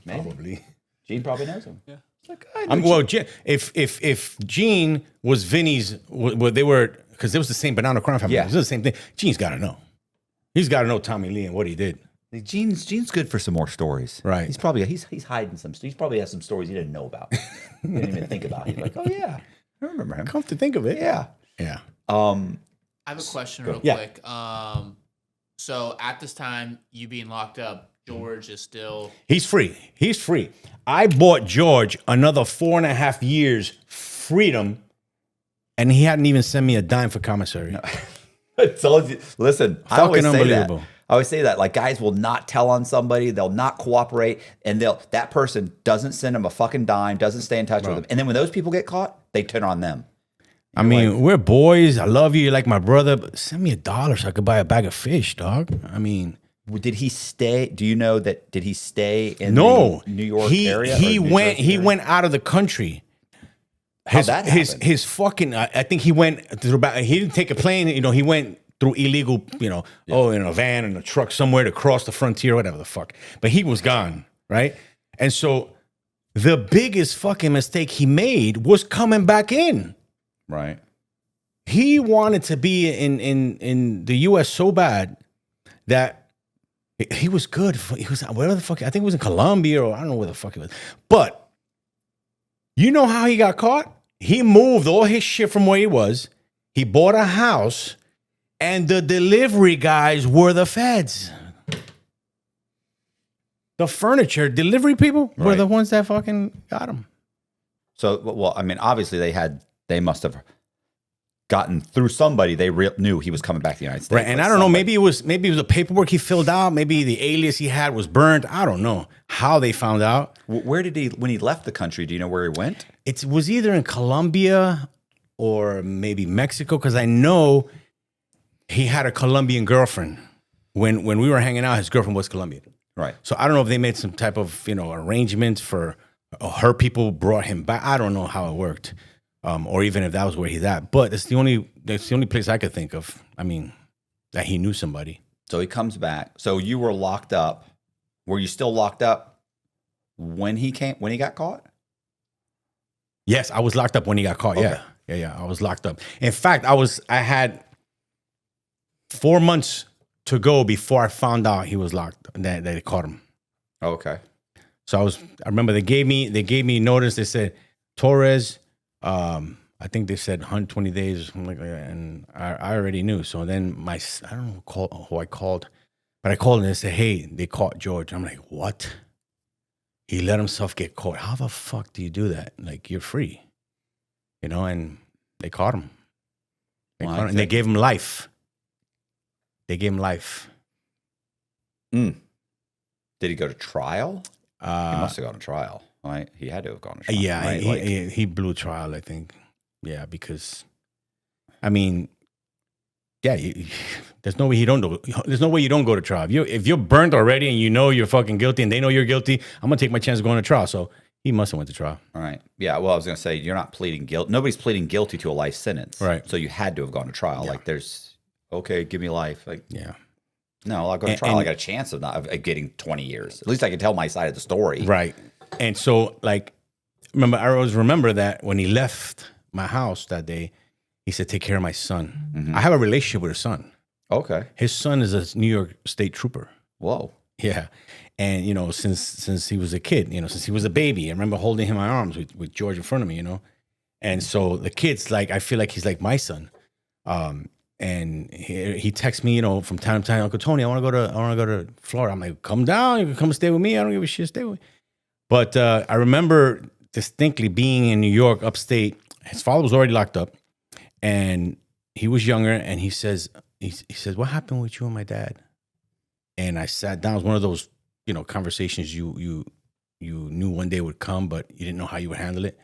Probably. Gene probably knows him. Yeah. It's like, I know well, if Gene was Vinny's, they were, because it was the same Banana Crime family. Yeah. It was the same thing. Gene's got to know. He's got to know Tommy Lee and what he did. Gene's good for some more stories. Right. He's probably he's hiding some. He probably has some stories he didn't know about. He didn't even think about. He's like, oh yeah, I remember him. Come to think of it. Yeah. Yeah. I have a question real Yeah. quick. So at this time, you being locked up, George is still. He's free. He's free. I bought George another 4.5 years freedom, and he hadn't even sent me a dime for commissary. No. Listen, I always say that. I always say that. Like, guys will not tell on somebody, they'll not cooperate, and that person doesn't send them a fucking dime, doesn't stay in touch with them. And then when those people get caught, they turn on them. I mean, we're boys. I love you. You're like my brother. But send me $1 so I could buy a bag of fish, dog. I mean, did he stay? Do you know that? Did he stay in no the New York area? He went out of the country. How'd that happen? His fucking. I think he went through. He didn't take a plane. He went through illegal. In a van and a truck somewhere to cross the frontier, whatever the fuck. But he was gone, right? And so the biggest fucking mistake he made was coming back in. Right. He wanted to be in the U.S. so bad that he was good. He was whatever the fuck. I think it was in Colombia or I don't know where the fuck he was. But you know how he got caught? He moved all his shit from where he was. He bought a house, and the delivery guys were the feds. The furniture delivery people were Right. the ones that fucking got him. So, well, I mean, obviously they must have gotten through somebody. They knew he was coming back to the United States. Right, and like I don't know. somebody. Maybe it was the paperwork he filled out. Maybe the alias he had was burned. I don't know how they found out. Where did he, when he left the country, do you know where he went? It was either in Colombia or maybe Mexico, because I know he had a Colombian girlfriend. When we were hanging out, his girlfriend was Colombian. Right. So I don't know if they made some type of arrangement for her people brought him back. I don't know how it worked, or even if that was where he's at. But that's the only place I could think of. I mean, that he knew somebody. So he comes back. So you were locked up. Were you still locked up when he got caught? Yes, I was locked up when he got caught. Okay. Yeah. I was locked up. In fact, I had 4 months to go before I found out he was locked. That they caught him. Okay. So I remember they gave me notice. They said, Torres, I think they said 120 days or something like that. And I already knew. So then I don't know who I called, but I called and they said, hey, they caught George. I'm like, what? He let himself get caught. How the fuck do you do that? Like, you're free, and they caught him. And they gave him life. Did he go to trial? He Uh, must have gone to trial. Right? He had to have gone to trial. yeah, right? he blew trial, I think. Yeah, because, I mean, yeah, there's no way you don't go to trial. If you're burnt already and you're fucking guilty and they know you're guilty, I'm gonna take my chance of going to trial. So he must have went to trial. All right. Yeah. Well, I was going to say, you're not pleading guilt. Nobody's pleading guilty to a life sentence. Right. So you had to have gone to trial. Yeah. Like, okay, give me life. Like, Yeah. no, I'll go to trial. I got a chance of getting 20 years. At least I can tell my side of the story. Right. And so, like, I always remember that when he left my house that day, he said, take care of my son. Mm-hmm. I have a relationship with his son. Okay. His son is a New York State trooper. Whoa. Yeah. And, since he was a kid, since he was a baby, I remember holding him in my arms with George in front of me, And so the kid's like, I feel like he's like my son. And he texts me, from time to time, Uncle Tony, I want to go to Florida. I'm like, come down, you can come stay with me. I don't give a shit, stay with me. But I remember distinctly being in New York, upstate. His father was already locked up, and he was younger. And he says, what happened with you and my dad? And I sat down. It was one of those, conversations you knew one day would come, but you didn't know how you would handle it.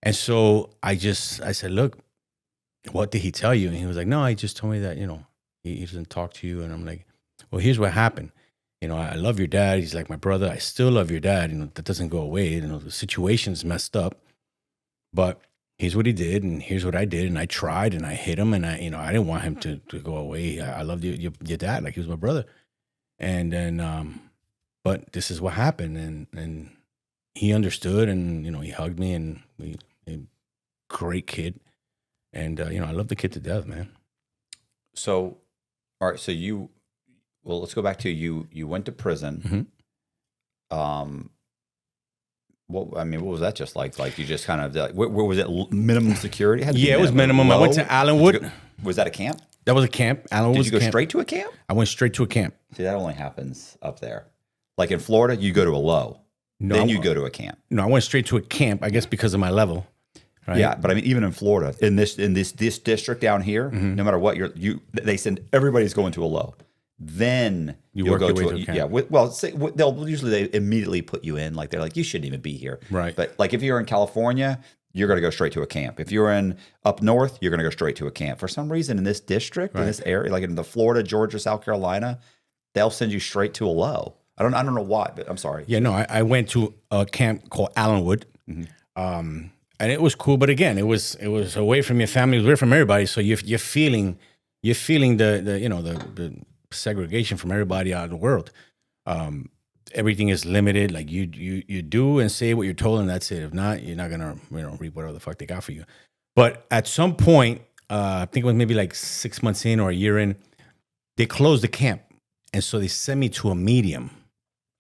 And so I said, look, what did he tell you? And he was like, no, he just told me that, he doesn't talk to you. And I'm like, well, here's what happened. I love your dad. He's like my brother. I still love your dad. That doesn't go away. The situation's messed up, but here's what he did. And here's what I did. And I tried and I hit him. And I didn't want him to go away. I loved your dad. Like, he was my brother. And then, but this is what happened. And he understood, and, he hugged me, and a great kid. And, I love the kid to death, man. So, all right. So let's go back to you. You went to prison. Mm-hmm. What was that just like? Like, you just kind of like, where was it? Minimum security? It had to be Yeah, it was minimum. I went to Allenwood. Was that a camp? That was a camp. Allenwood was Did you a go camp. straight to a camp? I went straight to a camp. See, that only happens up there. Like in Florida, you go to a low. No, Then you go to a camp. No, I went straight to a camp, I guess because of my level. Right? Yeah, but I mean, even in Florida, in this district down here, Mm-hmm. no matter what they send everybody's going to a low. Then You you'll work go your way to to a camp. yeah. They'll usually immediately put you in. Like, they're like, you shouldn't even be here. Right. But like, if you're in California, you're going to go straight to a camp. If you're in up north, you're going to go straight to a camp. For some reason, in this district, in this area, like in the Florida, Georgia, South Carolina, they'll send you straight to a low. I don't know why, but I'm sorry. Yeah, no, I went to a camp called Allenwood. Mm-hmm. And it was cool, but again, it was away from your family, it was away from everybody. So you're feeling the segregation from everybody out of the world. Everything is limited. Like, you do and say what you're told, and that's it. If not, you're not gonna reap whatever the fuck they got for you. But at some point, I think it was maybe like 6 months in or a year in, they closed the camp, and so they sent me to a medium,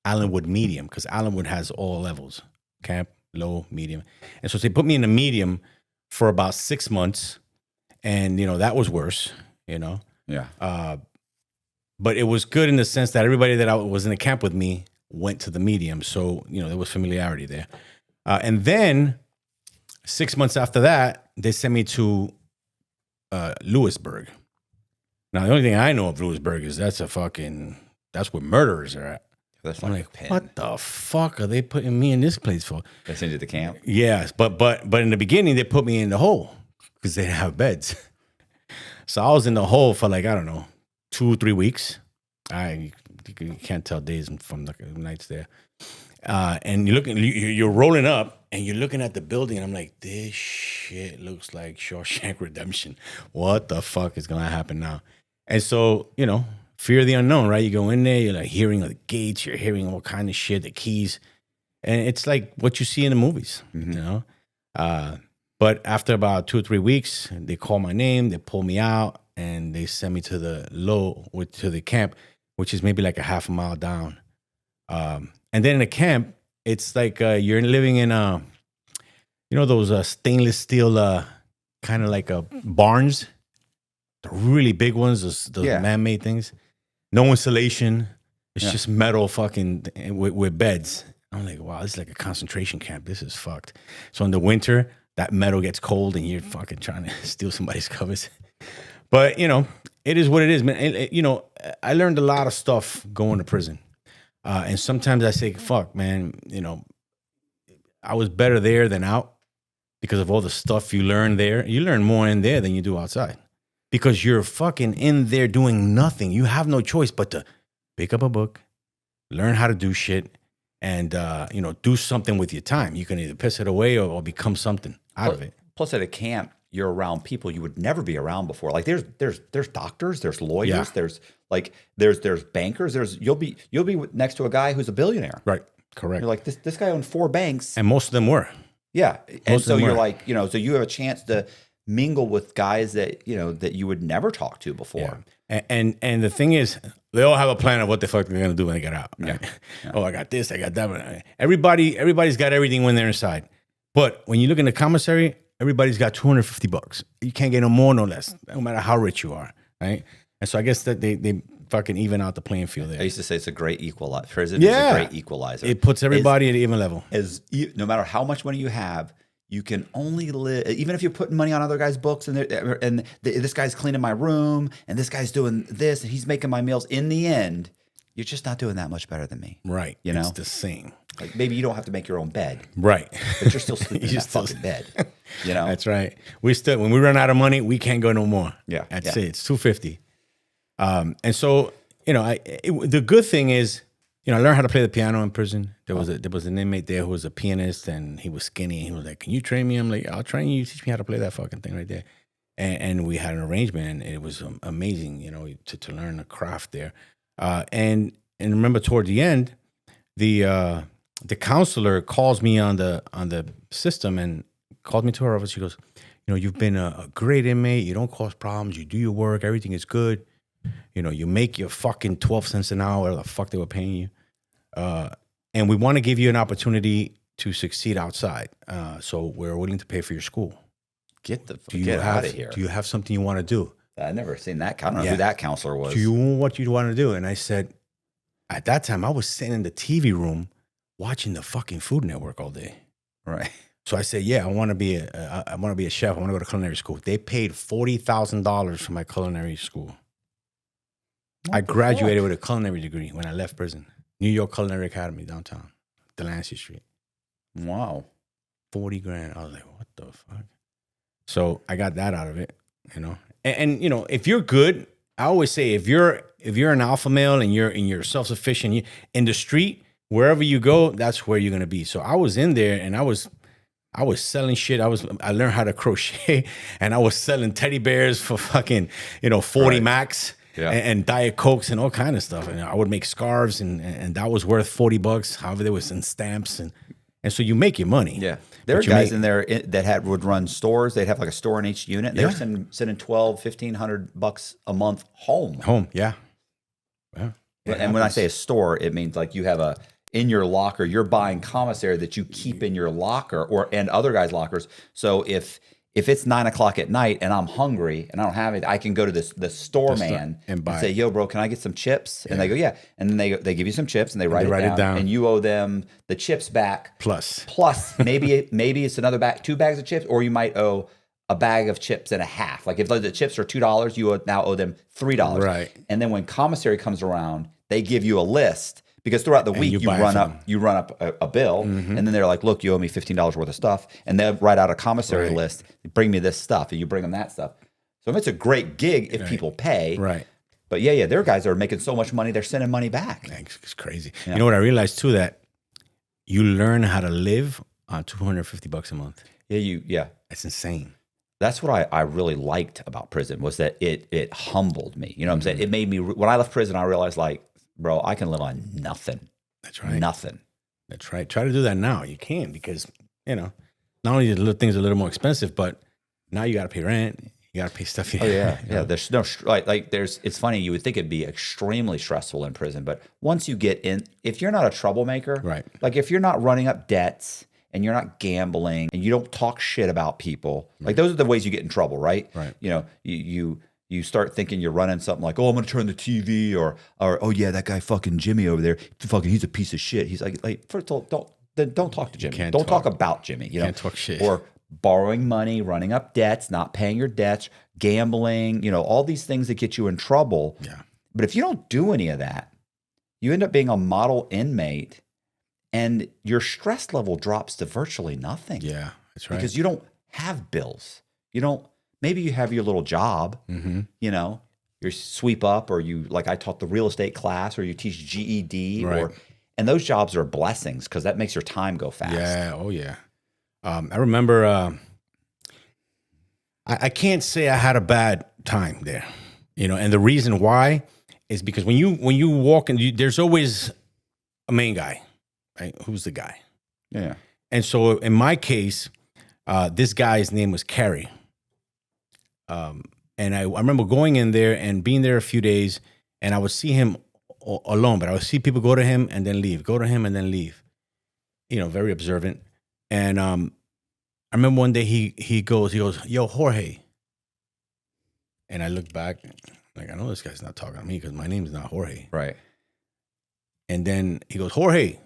Allenwood medium, because Allenwood has all levels: camp, low, medium. And so they put me in a medium for about 6 months, and that was worse. Yeah. But it was good in the sense that everybody that was in the camp with me went to the medium, so there was familiarity there. And then 6 months after that, they sent me to Lewisburg. Now, the only thing I know of Lewisburg is that's where murderers are at. That's I'm like like, a pin. what the fuck are they putting me in this place for? They send you to camp. Yes, but in the beginning they put me in the hole because they didn't have beds. So I was in the hole for like, I don't know, 2-3 weeks. You can't tell days from the nights there. And you're rolling up and you're looking at the building. And I'm like, this shit looks like Shawshank Redemption. What the fuck is gonna happen now? And so, fear of the unknown, right? You go in there, you're like hearing the gates, you're hearing all kind of shit, the keys, and it's like what you see in the movies, But after about 2 or 3 weeks, they call my name, they pull me out, and they send me to the camp, which is maybe like a half a mile down. And then in the camp, it's like you're living in those stainless steel kind of like barns, the really big ones, those man-made things. No insulation. It's just metal fucking with beds. I'm like, wow, this is like a concentration camp. This is fucked. So in the winter, that metal gets cold and you're fucking trying to steal somebody's covers. But, it is what it is, man. I learned a lot of stuff going to prison. And sometimes I say, fuck, man, I was better there than out because of all the stuff you learn there. You learn more in there than you do outside because you're fucking in there doing nothing. You have no choice but to pick up a book, learn how to do shit, and, do something with your time. You can either piss it away or become something out of it. Plus, at a camp, you're around people you would never be around before. Like there's doctors, there's lawyers, there's bankers. You'll be next to a guy who's a billionaire. Right. Correct. You're like this guy owned 4 banks, and most of them were. Yeah, and so you're like so you have a chance to mingle with guys that that you would never talk to before. Yeah. And the thing is, they all have a plan of what the fuck they're gonna do when they get out. Right? Yeah. Oh, I got this, I got that. Everybody's got everything when they're inside. But when you look in the commissary, everybody's got $250. You can't get no more, no less, no matter how rich you are, right? And so I guess that they fucking even out the playing field there. I used to say it's a great equalizer. Prison is a great equalizer. It puts everybody at an even level. No matter how much money you have, you can only live. Even if you're putting money on other guys' books, and this guy's cleaning my room, and this guy's doing this, and he's making my meals. In the end, you're just not doing that much better than me, right? It's the same. Like maybe you don't have to make your own bed, right? But you're still sleeping in that fucking bed. That's right. When we run out of money, we can't go no more. Yeah, that's it. It's $250. And so the good thing is, I learned how to play the piano in prison. There was an inmate there who was a pianist, and he was skinny. And he was like, "Can you train me?" I'm like, "I'll train you. Teach me how to play that fucking thing right there." And we had an arrangement, and it was amazing, to learn the craft there. And remember, toward the end, the counselor calls me on the system and called me to her office. She goes, "You've been a great inmate. You don't cause problems. You do your work. Everything is good. You make your fucking 12 cents an hour, whatever the fuck they were paying you. And we want to give you an opportunity to succeed outside. So we're willing to pay for your school. Get out of here. Do you have something you want to do?" I've never seen that. I don't know who that counselor was. Do you know what you want to do? And I said, at that time, I was sitting in the TV room watching the fucking Food Network all day. Right. So I said, yeah, I want to be a chef. I want to go to culinary school. They paid $40,000 for my culinary school. I graduated with a culinary degree when I left prison. New York Culinary Academy, downtown, Delancey Street. Wow. $40,000. I was like, what the fuck? So I got that out of it, And if you're good, I always say if you're an alpha male and you're self-sufficient, in the street, wherever you go, that's where you're gonna be. So I was in there and I was selling shit. I learned how to crochet, and I was selling teddy bears for fucking 40 max. Yeah. And Diet Cokes and all kind of stuff. And I would make scarves, and that was worth $40. However, there was some stamps, and so you make your money. Yeah, there were guys in there that would run stores. They'd have like a store in each unit. They were sending $1,200-$1,500 a month home. Yeah. And when I say a store, it means like you have in your locker. You're buying commissary that you keep in your locker and other guys' lockers. So if if it's 9 o'clock at night and I'm hungry and I don't have it, I can go to the store man and buy say, "Yo, bro, can I get some chips?" And they go, "Yeah." And then they give you some chips and they write it down, and you owe them the chips back plus maybe it's another bag, 2 bags of chips, or you might owe a bag of chips and a half. Like if the chips are $2, you now owe them $3. Right. And then when commissary comes around, they give you a list. Because throughout the week you run up a bill, and then they're like, "Look, you owe me $15 worth of stuff," and they'll write out a commissary list. Bring me this stuff, and you bring them that stuff. So it's a great gig if people pay. Right. But yeah, there are guys that are making so much money they're sending money back. It's crazy. Yeah. You know what I realized too, that you learn how to live on $250 a month. Yeah. That's insane. That's what I really liked about prison, was that it humbled me. You know what I'm saying? It made me, when I left prison, I realized, like, bro, I can live on nothing. That's right. Nothing. That's right. Try to do that now. You can, because, not only the little things are a little more expensive, but now you got to pay rent. You got to pay stuff. Oh, yeah. Yeah. There's no, it's funny. You would think it'd be extremely stressful in prison, but once you get in, if you're not a troublemaker, right? Like if you're not running up debts and you're not gambling and you don't talk shit about people, like those are the ways you get in trouble, right? Right. You start thinking you're running something like, "Oh, I'm going to turn the TV," or "Oh yeah, that guy fucking Jimmy over there, he's a piece of shit." He's like first of all, don't talk to Jimmy. Don't talk about Jimmy. You can't talk shit. Or borrowing money, running up debts, not paying your debts, gambling. All these things that get you in trouble. Yeah. But if you don't do any of that, you end up being a model inmate, and your stress level drops to virtually nothing. Yeah, that's right. Because you don't have bills. You don't. Maybe you have your little job, you sweep up, or you, like I taught the real estate class, or you teach GED, right. And those jobs are blessings because that makes your time go fast. Yeah. Oh yeah. I remember, I can't say I had a bad time there, and the reason why is because when you walk in, there's always a main guy, right? Who's the guy? Yeah. And so in my case, this guy's name was Carreer. And I remember going in there and being there a few days, and I would see him alone, but I would see people go to him and then leave, go to him and then leave. Very observant. And I remember one day he goes, "Yo, Jorge." And I look back, like, I know this guy's not talking to me because my name's not Jorge. Right. And then he goes, "Jorge."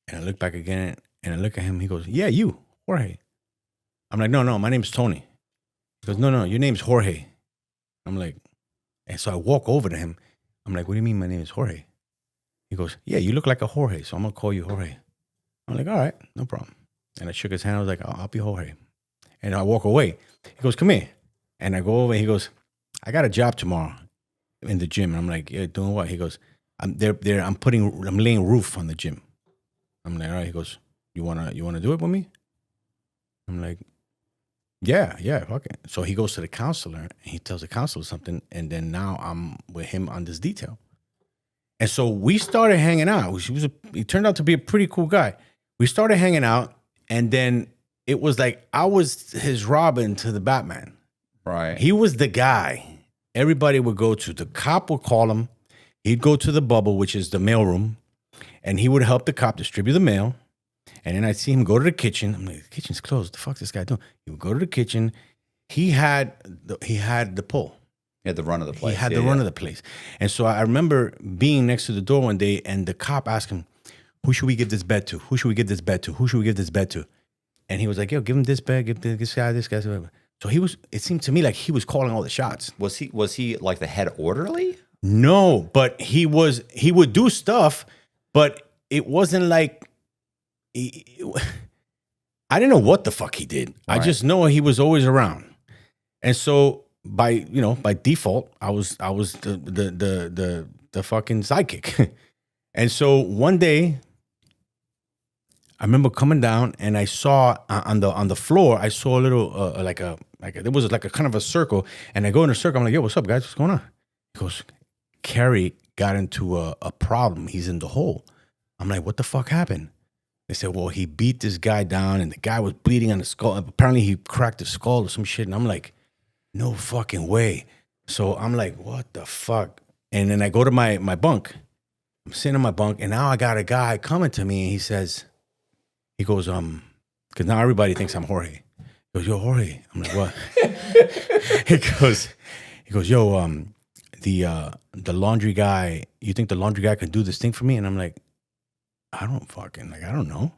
And I look back again and I look at him. He goes, "Yeah, you, Jorge." I'm like, No, my name's Tony." He goes, No, your name's Jorge. I'm like, and so I walk over to him. I'm like, "What do you mean my name is Jorge?" He goes, "Yeah, you look like a Jorge, so I'm going to call you Jorge." I'm like, "All right, no problem." And I shook his hand. I was like, I'll be Jorge. And I walk away. He goes, "Come here." And I go over and he goes, "I got a job tomorrow in the gym." And I'm like, "Yeah, doing what?" He goes, I'm laying roof on the gym." I'm like, "All right." He goes, You wanna do it with me?" I'm like, Yeah, okay. So he goes to the counselor and he tells the counselor something, and then now I'm with him on this detail. And so we started hanging out. He turned out to be a pretty cool guy. We started hanging out, and then it was like I was his Robin to the Batman. Right. He was the guy everybody would go to. The cop would call him. He'd go to the bubble, which is the mailroom, and he would help the cop distribute the mail. And then I'd see him go to the kitchen. I'm like, "The kitchen's closed. What the fuck's this guy doing?" He would go to the kitchen. He had the pull. He had the run of the place. He had the run of the place. And so I remember being next to the door one day, and the cop asked him, "Who should we give this bed to? Who should we give this bed to? Who should we give this bed to?" And he was like, "Yo, give him this bed, give this guy, this guy." So it seemed to me like he was calling all the shots. Was he like the head orderly? No, but he would do stuff, but it wasn't like, I didn't know what the fuck he did. Right. I just know he was always around. And so by default, I was the fucking sidekick. And so one day I remember coming down and I saw on the floor, I saw a little there was like a kind of a circle, and I go in a circle. I'm like, "Yo, what's up, guys? What's going on?" He goes, "Carrie got into a problem. He's in the hole." I'm like, "What the fuck happened?" They said, "Well, he beat this guy down and the guy was bleeding on the skull. Apparently he cracked his skull or some shit." And I'm like, "No fucking way." So I'm like, "What the fuck?" And then I go to my bunk. I'm sitting in my bunk, and now I got a guy coming to me, and he goes, because now everybody thinks I'm Jorge. He goes, yo, Jorge. I'm like, what? he goes, yo, the laundry guy, you think the laundry guy could do this thing for me? And I'm like, I don't know.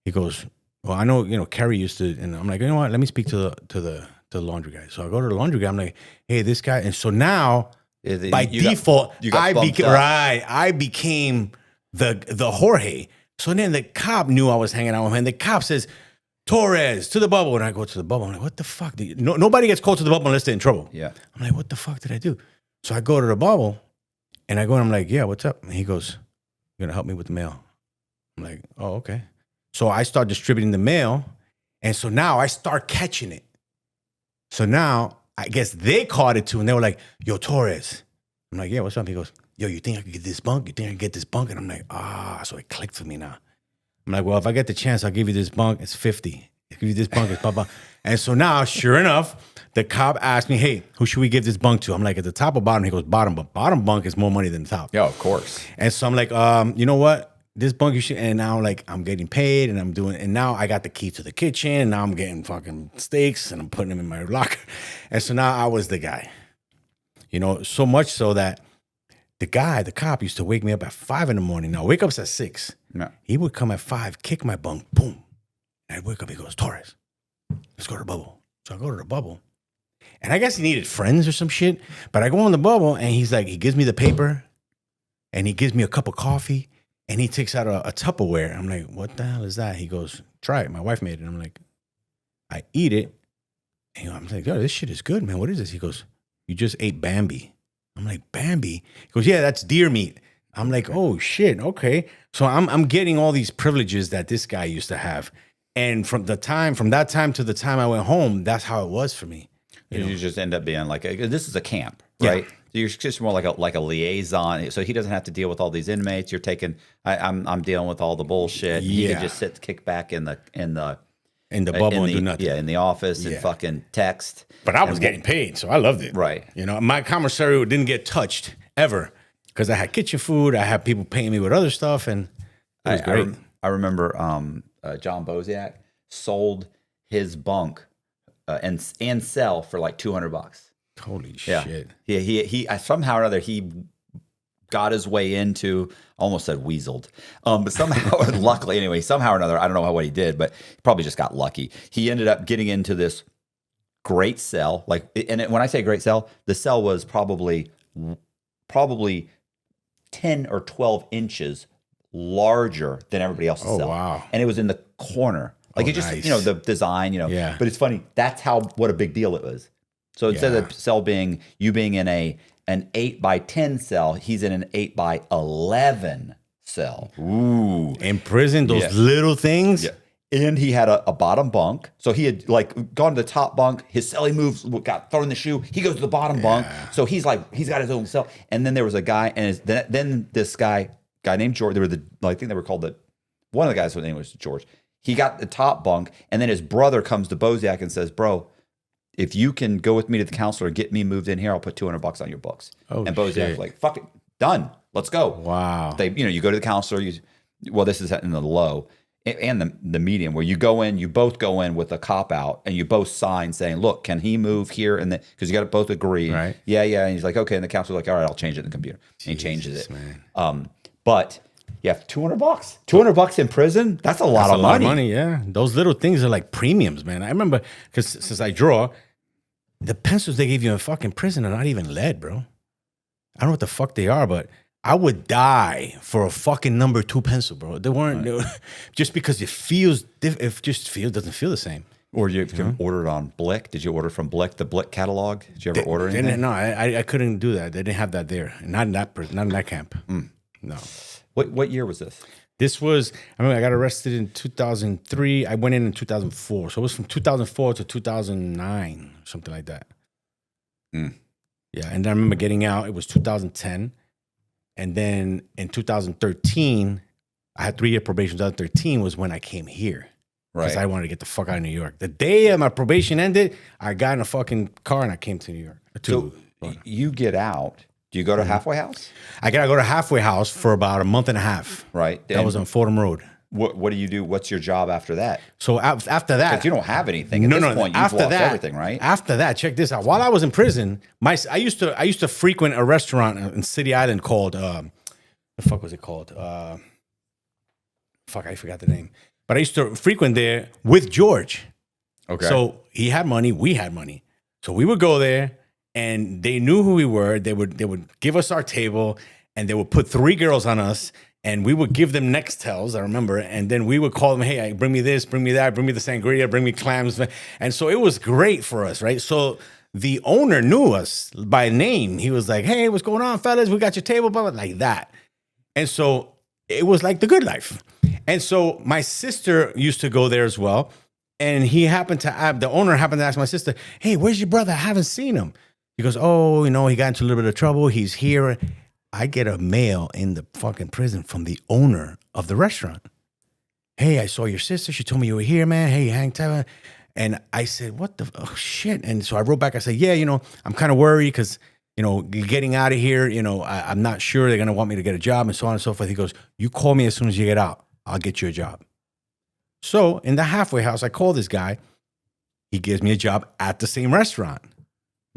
He goes, well, I know, Carrie used to, and I'm like, you know what? Let me speak to the laundry guy. So I go to the laundry guy. I'm like, hey, this guy. And so now, by default, I became the Jorge. So then the cop knew I was hanging out with him. And the cop says, Torres, to the bubble. And I go to the bubble. I'm like, what the fuck? Nobody gets called to the bubble unless they're in trouble. Yeah. I'm like, what the fuck did I do? So I go to the bubble, and I go, and I'm like, yeah, what's up? And he goes, you're going to help me with the mail. I'm like, oh, okay. So I start distributing the mail, and so now I start catching it. So now I guess they caught it too, and they were like, yo, Torres. I'm like, yeah, what's up? He goes, yo, you think I could get this bunk? You think I can get this bunk? And I'm like, so it clicked for me now. I'm like, well, if I get the chance, I'll give you this bunk. It's 50. I'll give you this bunk. It's blah. And so now, sure enough, the cop asked me, hey, who should we give this bunk to? I'm like, at the top or bottom? He goes, bottom. But bottom bunk is more money than the top. Yeah, of course. And so I'm like, you know what? This bunk you should. And now, like, I'm getting paid and I'm doing, and now I got the key to the kitchen. And now I'm getting fucking steaks and I'm putting them in my locker. And so now I was the guy. So much so that the cop used to wake me up at 5 a.m. Now, wake up's at 6. Yeah. He would come at 5, kick my bunk, boom. And I'd wake up, he goes, Torres, let's go to the bubble. So I go to the bubble. And I guess he needed friends or some shit. But I go in the bubble and he's like, he gives me the paper and he gives me a cup of coffee and he takes out a Tupperware. I'm like, what the hell is that? He goes, try it. My wife made it. I'm like, I eat it. And I'm like, yo, this shit is good, man. What is this? He goes, you just ate Bambi. I'm like, Bambi? He goes, yeah, that's deer meat. I'm like, oh shit, okay. So I'm getting all these privileges that this guy used to have. And from that time to the time I went home, that's how it was for me. You just end up being like, this is a camp, right? Yeah. You're just more like a liaison. So he doesn't have to deal with all these inmates. You're taking, I'm dealing with all the bullshit. Yeah. You can just kick back in the bubble and do nothing. Yeah, in the office and fucking text. But I was getting paid, so I loved it. Right. My commissary didn't get touched ever because I had kitchen food. I had people paying me with other stuff, and it was great. I remember John Boziak sold his bunk and cell for like $200. Holy shit! Yeah, he somehow or other he got his way into, almost said weaseled, but somehow, luckily anyway, somehow or another, I don't know what he did, but he probably just got lucky. He ended up getting into this great cell, and when I say great cell, the cell was probably 10 or 12 inches larger than everybody else's cell. Wow. And it was in the corner. Like it just, nice. The design, Yeah. But it's funny. That's what a big deal it was. So instead of the cell being in an 8x10 cell, he's in an 8x11 cell. Ooh. In prison, those little things. Yeah. And he had a bottom bunk. So he had gone to the top bunk. His cellie moves, got thrown in the shoe. He goes to the bottom bunk. So he's got his own cell. And then there was a guy, and then this guy named George. I think they were called one of the guys' name was George. He got the top bunk, and then his brother comes to Boziak and says, "Bro, if you can go with me to the counselor, get me moved in here, I'll put $200 on your books." Oh, and Boziak's shit. like, "Fuck it, done. Let's go." Wow. You go to the counselor. This is in the low and the medium, where you both go in with a cop out, and you both sign saying, "Look, can he move here?" And because you got to both agree. Right. Yeah. And he's like, "Okay." And the counselor's like, "All right, I'll change it in the computer." And he changes it. Man. But yeah, $200. $200 in prison. That's a lot of money. Lot of money, yeah. Those little things are like premiums, man. I remember because since I draw, the pencils they gave you in fucking prison are not even lead, bro. I don't know what the fuck they are, but I would die for a fucking number 2 pencil, bro. They weren't just because it doesn't feel the same. Or you can order it on Blick. Did you order from Blick, the Blick catalog? Did you ever order anything? No, I couldn't do that. They didn't have that there. Not in that prison, not in that camp. No. What year was this? This was, I got arrested in 2003. I went in 2004. So it was from 2004 to 2009, something like that. Yeah, and I remember getting out. It was 2010. And then in 2013, I had 3-year probation. 2013 was when I came here. Right. Because I wanted to get the fuck out of New York. The day my probation ended, I got in a fucking car and I came to New York. So you get out. Do you go to halfway house? I gotta go to halfway house for about a month and a half. Right. That was on Fordham Road. what do you do? What's your job after that? So after that, Because you don't have anything at this point. You've lost everything, right? After that, check this out. While I was in prison, I used to frequent a restaurant in City Island called the fuck was it called? Fuck, I forgot the name. But I used to frequent there with George. Okay. So he had money, we had money. So we would go there, and they knew who we were. They would give us our table, and they would put 3 girls on us, and we would give them Nextels, I remember, and then we would call them, hey, bring me this, bring me that, bring me the sangria, bring me clams. And so it was great for us, right? So the owner knew us by name. He was like, hey, what's going on, fellas? We got your table, blah, blah, like that. And so it was like the good life. And so my sister used to go there as well. And the owner happened to ask my sister, hey, where's your brother? I haven't seen him. He goes, oh, he got into a little bit of trouble. He's here. I get a mail in the fucking prison from the owner of the restaurant. Hey, I saw your sister. She told me you were here, man. Hey, hang tight. And I said, what the shit? And so I wrote back. I said, yeah, I'm kind of worried because, getting out of here, I'm not sure they're going to want me to get a job and so on and so forth. He goes, you call me as soon as you get out. I'll get you a job. So in the halfway house, I call this guy. He gives me a job at the same restaurant.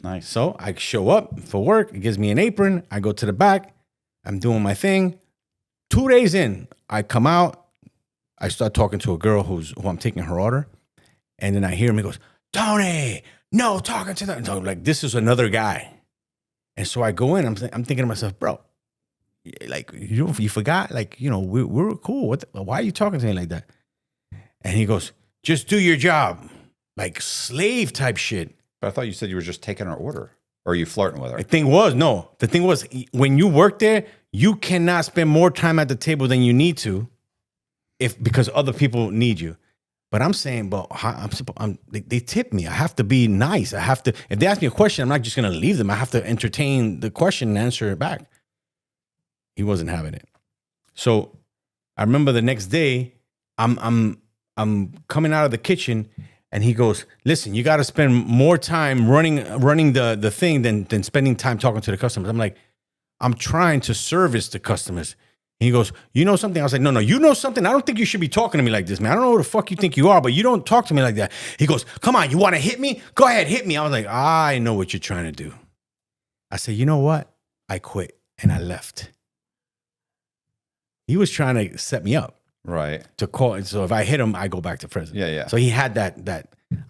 Nice. So I show up for work. He gives me an apron. I go to the back. I'm doing my thing. 2 days in, I come out. I start talking to a girl who I'm taking her order. And then I hear him. He goes, Tony, no talking to them. So like, this is another guy. And so I go in. I'm thinking to myself, bro, like, you forgot? Like, we were cool. Why are you talking to me like that? And he goes, just do your job. Like slave type shit. But I thought you said you were just taking her order. Or are you flirting with her? The thing was, when you work there, you cannot spend more time at the table than you need to because other people need you. But I'm saying, they tip me. I have to be nice. If they ask me a question, I'm not just going to leave them. I have to entertain the question and answer it back. He wasn't having it. So I remember the next day, I'm coming out of the kitchen, and he goes, listen, you got to spend more time running the thing than spending time talking to the customers. I'm like, I'm trying to service the customers. And he goes, you know something? I was like, no, you know something? I don't think you should be talking to me like this, man. I don't know who the fuck you think you are, but you don't talk to me like that. He goes, come on, you want to hit me? Go ahead, hit me. I was like, I know what you're trying to do. I said, you know what? I quit, and I left. He was trying to set me up. Right. To call. So if I hit him, I go back to prison. Yeah. So he had that.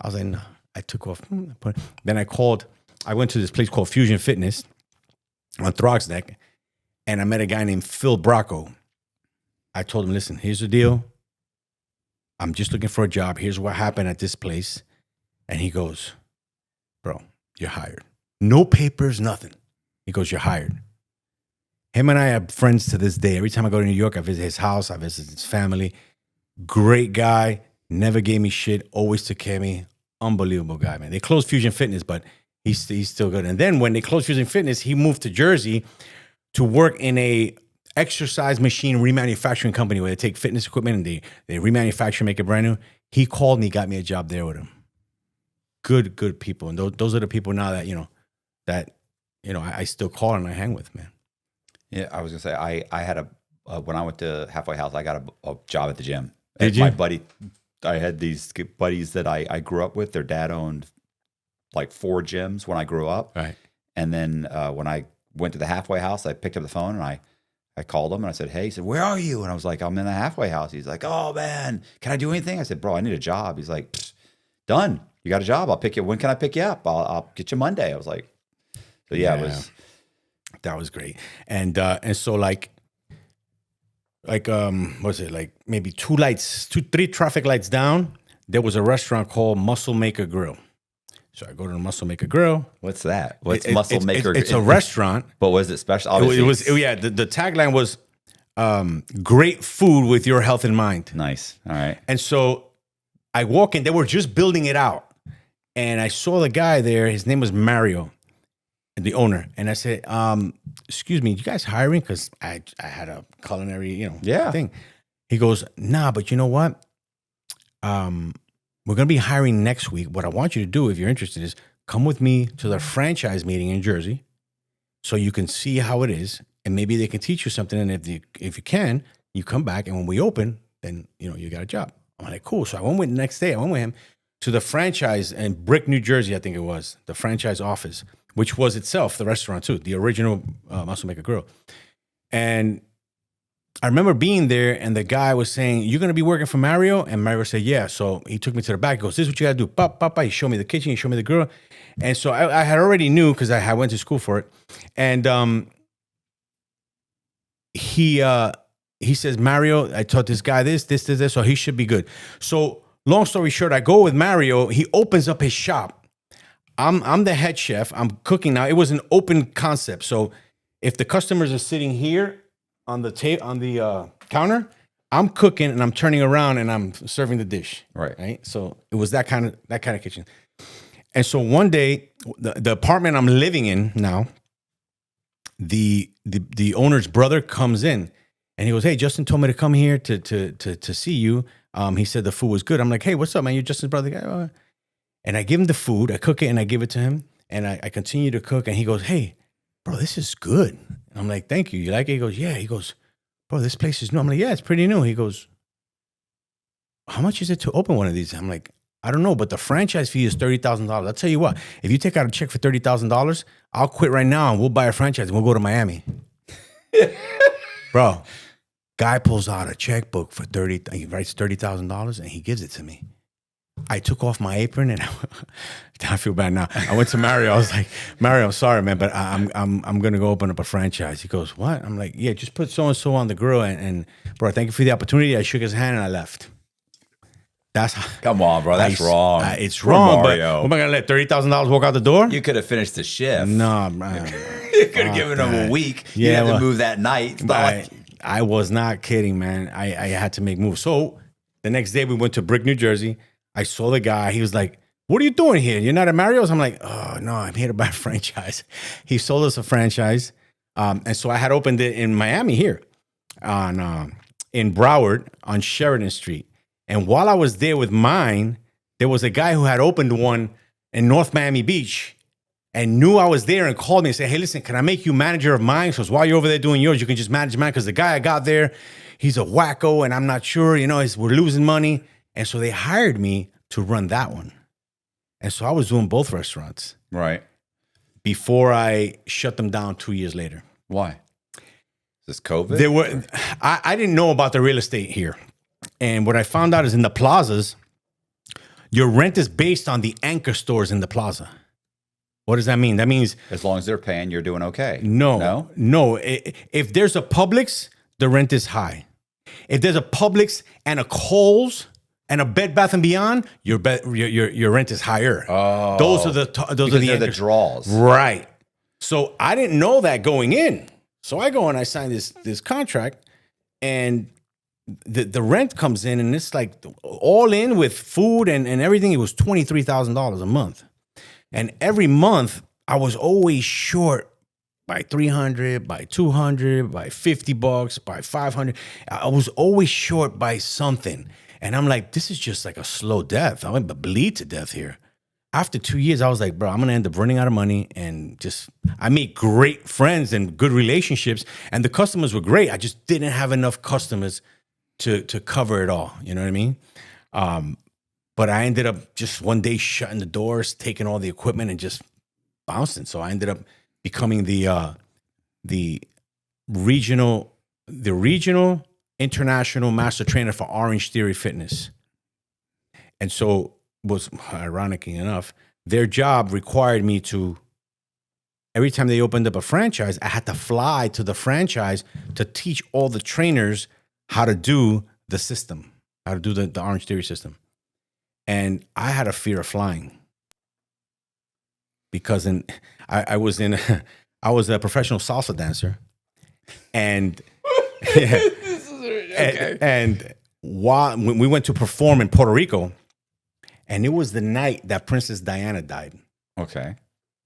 I was like, no. I took off. Then I went to this place called Fusion Fitness on Throgs Neck, and I met a guy named Phil Bracco. I told him, listen, here's the deal. I'm just looking for a job. Here's what happened at this place. And he goes, bro, you're hired. No papers, nothing. He goes, you're hired. Him and I are friends to this day. Every time I go to New York, I visit his house. I visit his family. Great guy. Never gave me shit. Always took care of me. Unbelievable guy, man. They closed Fusion Fitness, but he's still good. And then when they closed Fusion Fitness, he moved to Jersey to work in a exercise machine remanufacturing company where they take fitness equipment and they remanufacture, make it brand new. He called me, got me a job there with him. Good people. And those are the people now that I still call and I hang with, man. Yeah, I was gonna say I had when I went to Halfway House, I got a job at the gym. Did you? My buddy, I had these buddies that I grew up with. Their dad owned like 4 gyms when I grew up. Right. And then when I went to the Halfway House, I picked up the phone and I called him and I said, hey, he said, where are you? And I was like, I'm in the Halfway House. He's like, oh man, can I do anything? I said, bro, I need a job. He's like, done. You got a job. I'll pick you. When can I pick you up? I'll get you Monday. I was like, so yeah. It was. That was great. And so like what was it? Like maybe 3 traffic lights down, there was a restaurant called Muscle Maker Grill. So I go to the Muscle Maker Grill. What's that? What's Muscle Maker? It's a restaurant. But was it special? Obviously, the tagline was great food with your health in mind. Nice. All right. And so I walk in, they were just building it out. And I saw the guy there, his name was Mario, the owner. And I said, excuse me, you guys hiring? Because I had a culinary, thing. He goes, nah, but you know what? We're going to be hiring next week. What I want you to do, if you're interested, is come with me to the franchise meeting in Jersey so you can see how it is. And maybe they can teach you something. And if you can, you come back. And when we open, then you got a job. I'm like, cool. So I went with the next day. I went with him to the franchise in Brick, New Jersey, I think it was, the franchise office, which was itself the restaurant too, the original Muscle Maker Grill. And I remember being there, and the guy was saying, "You're gonna be working for Mario?" And Mario said, "Yeah." So he took me to the back. He goes, "This is what you gotta do." Pop, pop, pop. He showed me the kitchen. He showed me the grill. And so I had already knew because I went to school for it. And he says, "Mario, I taught this guy this, so he should be good." So long story short, I go with Mario. He opens up his shop. I'm the head chef. I'm cooking now. It was an open concept. So if the customers are sitting here on the counter, I'm cooking and I'm turning around and I'm serving the dish. Right. So it was that kind of kitchen. And so one day, the apartment I'm living in now, the owner's brother comes in and he goes, "Hey, Justin told me to come here to see you. He said the food was good." I'm like, "Hey, what's up, man? You're Justin's brother guy?" And I give him the food. I cook it and I give it to him. And I continue to cook. And he goes, "Hey, bro, this is good." And I'm like, "Thank you. You like it?" He goes, "Yeah." He goes, "Bro, this place is new." I'm like, "Yeah, it's pretty new." He goes, "How much is it to open one of these?" I'm like, "I don't know, but the franchise fee is $30,000. I'll tell you what, if you take out a check for $30,000, I'll quit right now and we'll buy a franchise and we'll go to Miami." Bro, guy pulls out a checkbook for he writes $30,000 and he gives it to me. I took off my apron and I feel bad now. I went to Mario. I was like, "Mario, I'm sorry, man, but I'm gonna go open up a franchise." He goes, "What?" I'm like, "Yeah, just put so and so on the grill and bro, thank you for the opportunity." I shook his hand and I left. That's Come on, bro. That's wrong. It's wrong. But Mario. am I gonna let $30,000 walk out the door? You could have finished the shift. No, man. You could have given him a week. You had to move that night. I was not kidding, man. I had to make moves. So the next day we went to Brick, New Jersey. I saw the guy. He was like, "What are you doing here? You're not at Mario's?" I'm like, "Oh, no, I'm here to buy a franchise." He sold us a franchise. And so I had opened it in Miami here in Broward on Sheridan Street. And while I was there with mine, there was a guy who had opened one in North Miami Beach and knew I was there and called me and said, "Hey, listen, can I make you manager of mine? So while you're over there doing yours, you can just manage mine." Because the guy I got there, he's a wacko and I'm not sure, we're losing money. And so they hired me to run that one. And so I was doing both restaurants. Right. Before I shut them down 2 years later. Why? Is this COVID? I didn't know about the real estate here. And what I found out is in the plazas, your rent is based on the anchor stores in the plaza. What does that mean? That means as long as they're paying, you're doing okay. No. If there's a Publix, the rent is high. If there's a Publix and a Kohl's and a Bed Bath & Beyond, your rent is higher. Oh, those are the the draws, right? So I didn't know that going in. So I go and I sign this contract, and the rent comes in, and it's like all in with food and everything. It was $23,000 a month, and every month I was always short by $300, by $200, by $50, by $500. I was always short by something. And I'm like, this is just like a slow death. I'm going to bleed to death here. After 2 years, I was like, bro, I'm going to end up running out of money. And I made great friends and good relationships. And the customers were great. I just didn't have enough customers to cover it all. You know what I mean? But I ended up just one day shutting the doors, taking all the equipment and just bouncing. So I ended up becoming the regional international master trainer for Orange Theory Fitness. And so was ironically enough, their job required me to, every time they opened up a franchise, I had to fly to the franchise to teach all the trainers how to do the system, how to do the Orange Theory system. And I had a fear of flying because I was a professional salsa dancer, and and when we went to perform in Puerto Rico, and it was the night that Princess Diana died. Okay.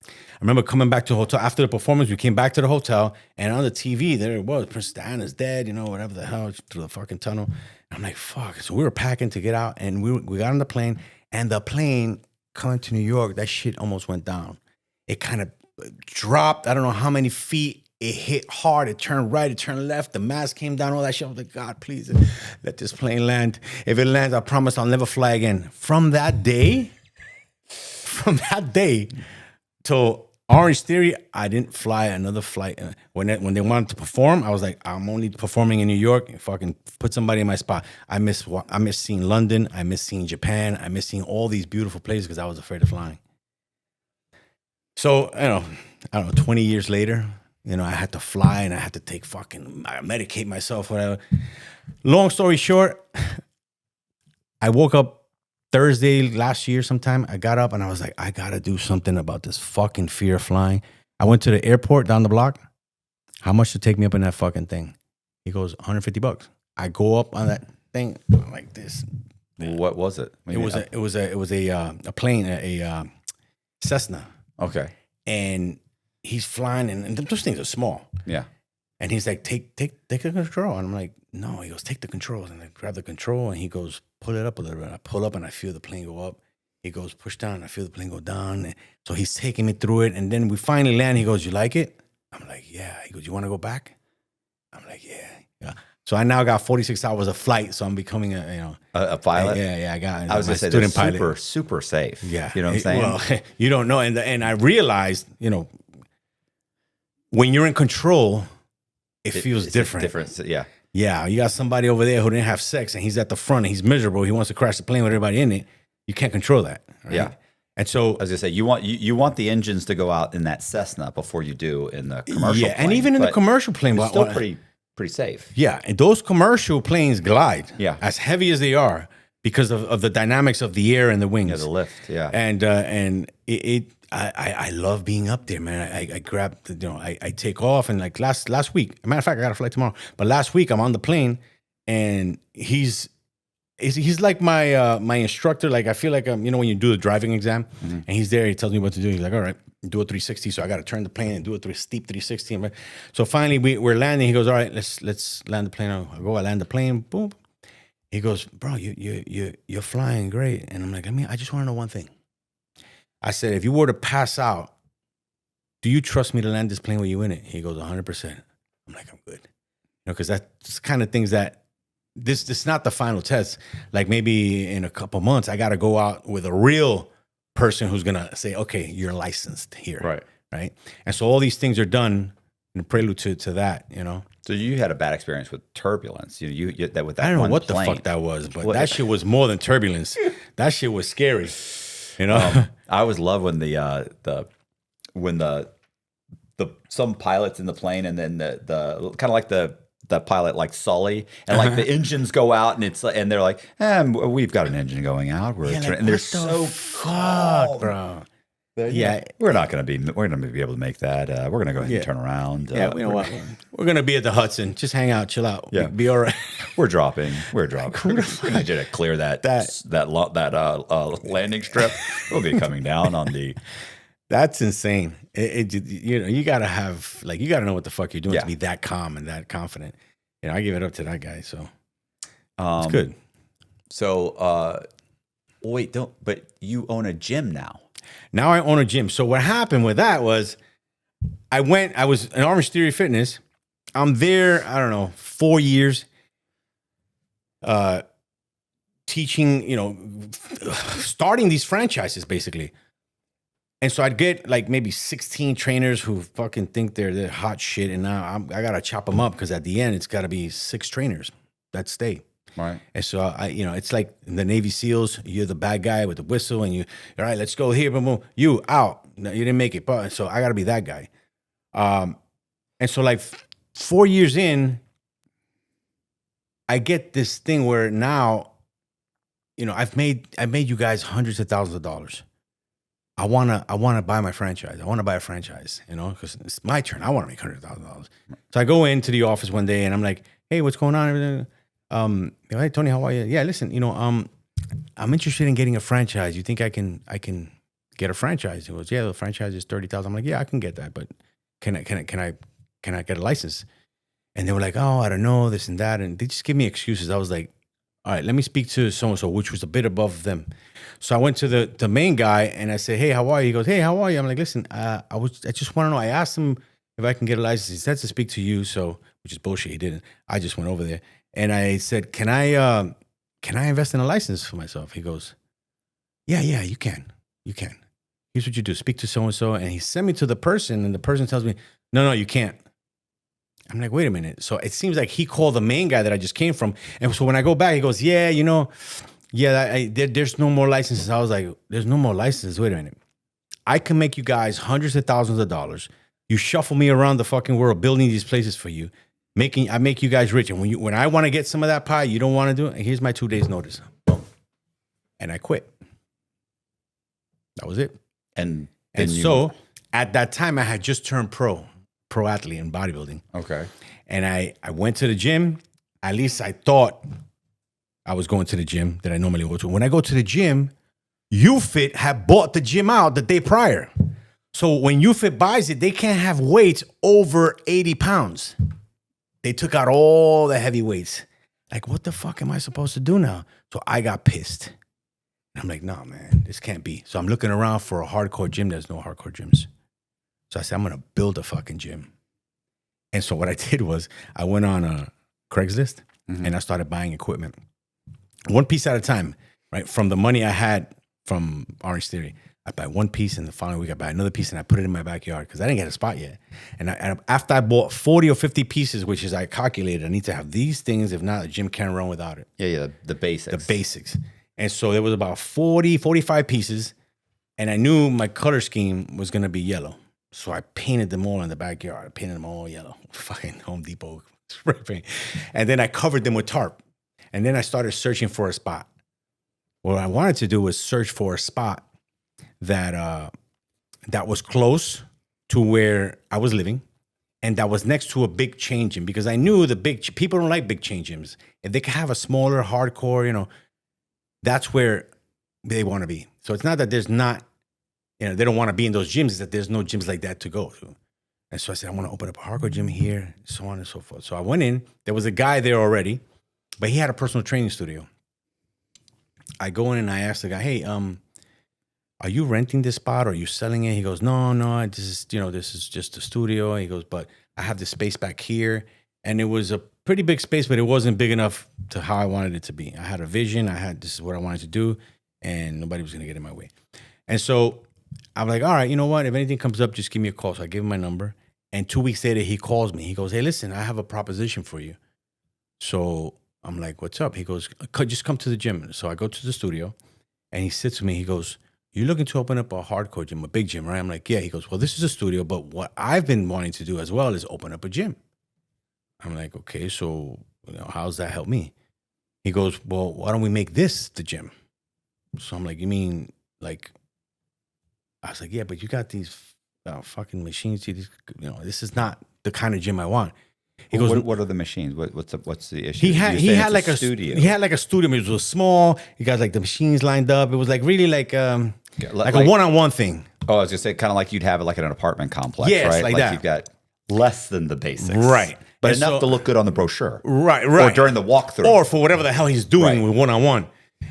I remember coming back to the hotel after the performance. We came back to the hotel, and on the TV there it was, Princess Diana's dead, whatever the hell, through the fucking tunnel. And I'm like, fuck. So we were packing to get out, and we got on the plane, and the plane coming to New York, that shit almost went down. It kind of dropped, I don't know how many feet, It hit hard. It turned right. It turned left. The mask came down. All that shit. I was like, God, please let this plane land. If it lands, I promise I'll never fly again. From that day till Orange Theory, I didn't fly another flight. When they wanted to perform, I was like, I'm only performing in New York. Fucking put somebody in my spot. I miss seeing London. I miss seeing Japan. I miss seeing all these beautiful places because I was afraid of flying. So, I don't know, 20 years later, I had to fly and I had to medicate myself, whatever. Long story short, I woke up Thursday last year sometime. I got up and I was like, I got to do something about this fucking fear of flying. I went to the airport down the block. How much to take me up in that fucking thing? He goes, $150. I go up on that thing like this. What was it? It was a plane, a Cessna. Okay. And he's flying, and those things are small. Yeah. And he's like, take the control. And I'm like, no. He goes, take the controls. And I grab the control, and he goes, pull it up a little bit. I pull up, and I feel the plane go up. He goes, push down, and I feel the plane go down. And so he's taking me through it, and then we finally land. He goes, you like it? I'm like, yeah. He goes, you want to go back? I'm like, yeah. So I now got 46 hours of flight, so I'm becoming a pilot. Yeah. I was going to say student pilot, super safe. Yeah, you know what I'm saying. Well, you don't know, and I realized, when you're in control, it feels different. Yeah. You got somebody over there who didn't have sex, and he's at the front, and he's miserable. He wants to crash the plane with everybody in it. You can't control that. Right? Yeah. And so, as I say, you want the engines to go out in that Cessna before you do in the commercial. Yeah, plane, and even in the commercial plane, it's still pretty safe. Yeah, and those commercial planes glide. Yeah. As heavy as they are because of the dynamics of the air and the wings. Yeah, the lift. Yeah, and I love being up there, man. I grab, I take off, and like last week. As a matter of fact, I got a flight tomorrow. But last week, I'm on the plane, and he's like my instructor. Like I feel like when you do the driving exam, and he's there, he tells me what to do. He's like, all right, do a 360. So I got to turn the plane and do a steep 360. So finally, we're landing. He goes, all right, let's land the plane. I land the plane. Boom. He goes, bro, you're flying great. And I'm like, I just want to know one thing. I said, if you were to pass out, do you trust me to land this plane with you in it? He goes, 100%. I'm like, I'm good. Because that's kind of things that this is not the final test. Like maybe in a couple months, I got to go out with a real person who's going to say, okay, you're licensed here. Right. And so all these things are done in a prelude to that, So you had a bad experience with turbulence. You that with that. I don't know one what plane. the fuck that was, but that shit was more than turbulence. That shit was scary. I always love when some pilots in the plane, and then the kind of like the pilot like Sully, and like the engines go out, and they're like, we've got an engine going out. And they're so calm, bro. Yeah, we're going to be able to make that. We're going to go ahead and turn around. Yeah, you know what? We're going to be at the Hudson. Just hang out, chill out. Yeah, be all right. We're dropping. We need you to clear that landing strip. We'll be coming down on the. That's insane. You gotta have you gotta know what the fuck you're doing to be that calm and that confident. I give it up to that guy. So it's good. So but you own a gym now. Now I own a gym. So what happened with that was I was in Orange Theory Fitness. I'm there, I don't know, 4 years teaching, starting these franchises basically. And so I'd get like maybe 16 trainers who fucking think they're hot shit. And now I got to chop them up because at the end, it's got to be 6 trainers that stay. Right. And so it's like in the Navy SEALs, you're the bad guy with the whistle and all right, let's go here, boom, boom. You out. No, you didn't make it. But so I got to be that guy. And so like 4 years in, I get this thing where now, I've made you guys hundreds of thousands of dollars. I wanna buy my franchise. I want to buy a franchise, because it's my turn. I want to make $100,000. So I go into the office one day and I'm like, hey, what's going on? Hey Tony, how are you? Yeah, listen, I'm interested in getting a franchise. You think I can get a franchise? He goes, yeah, the franchise is $30,000. I'm like, yeah, I can get that, but can I get a license? And they were like, oh, I don't know, this and that, and they just give me excuses. I was like, all right, let me speak to so-and-so, which was a bit above them. So I went to the main guy and I said, hey, how are you? He goes, hey, how are you? I'm like, listen, I just want to know. I asked him if I can get a license. He said to speak to you, so which is bullshit. He didn't. I just went over there and I said, can I invest in a license for myself? He goes, yeah, you can. Here's what you do. Speak to so-and-so. And he sent me to the person and the person tells me, no, you can't. I'm like, wait a minute. So it seems like he called the main guy that I just came from. And so when I go back, he goes, yeah, there's no more licenses. I was like, there's no more licenses. Wait a minute. I can make you guys hundreds of thousands of dollars. You shuffle me around the fucking world, building these places for you. I make you guys rich. And when I want to get some of that pie, you don't want to do it. And here's my 2 days notice. Boom. And I quit. That was it. And so at that time, I had just turned pro athlete in bodybuilding. Okay. And I went to the gym. At least I thought I was going to the gym that I normally go to. When I go to the gym, UFit had bought the gym out the day prior. So when UFit buys it, they can't have weights over 80 pounds. They took out all the heavy weights. Like, what the fuck am I supposed to do now? So I got pissed. I'm like, no, man, this can't be. So I'm looking around for a hardcore gym. There's no hardcore gyms. So I said, I'm going to build a fucking gym. And so what I did was I went on a Craigslist and I started buying equipment. One piece at a time, right? From the money I had from Orange Theory, I buy one piece and the following week I buy another piece and I put it in my backyard because I didn't get a spot yet. And after I bought 40 or 50 pieces, which is I calculated, I need to have these things. If not, the gym can't run without it. Yeah, the basics. The basics. And so there was about 40, 45 pieces. And I knew my color scheme was going to be yellow. So I painted them all in the backyard. I painted them all yellow. Fucking Home Depot spray paint. And then I covered them with tarp. And then I started searching for a spot. What I wanted to do was search for a spot that was close to where I was living. And that was next to a big chain gym. Because I knew people don't like big chain gyms. If they could have a smaller, hardcore, that's where they want to be. So it's not that there's not, they don't want to be in those gyms. It's that there's no gyms like that to go to. And so I said, I want to open up a hardcore gym here, so on and so forth. So I went in. There was a guy there already, but he had a personal training studio. I go in and I ask the guy, hey, are you renting this spot or are you selling it? He goes, no, this is just a studio. He goes, but I have this space back here. And it was a pretty big space, but it wasn't big enough to how I wanted it to be. I had a vision. This is what I wanted to do, and nobody was going to get in my way. And so I'm like, all right, you know what? If anything comes up, just give me a call. So I give him my number. And 2 weeks later, he calls me. He goes, hey, listen, I have a proposition for you. So I'm like, what's up? He goes, just come to the gym. So I go to the studio, and he sits with me. He goes, you're looking to open up a hardcore gym, a big gym, right? I'm like, yeah. He goes, well, this is a studio, but what I've been wanting to do as well is open up a gym. I'm like, okay, so how's that help me? He goes, well, why don't we make this the gym? So I'm like, you mean like, I was like, yeah, but you got these fucking machines. This is not the kind of gym I want. He goes, what are the machines? What's the issue? He had like a studio. He had like a studio. It was small. He got like the machines lined up. It was like really like a one-on-one thing. Oh, I was gonna say kind of like you'd have it like in an apartment complex, yes, right? like that. You've got less than the basics, right? But enough to look good on the brochure, right? Or during the walkthrough, or for whatever the hell he's doing with one-on-one.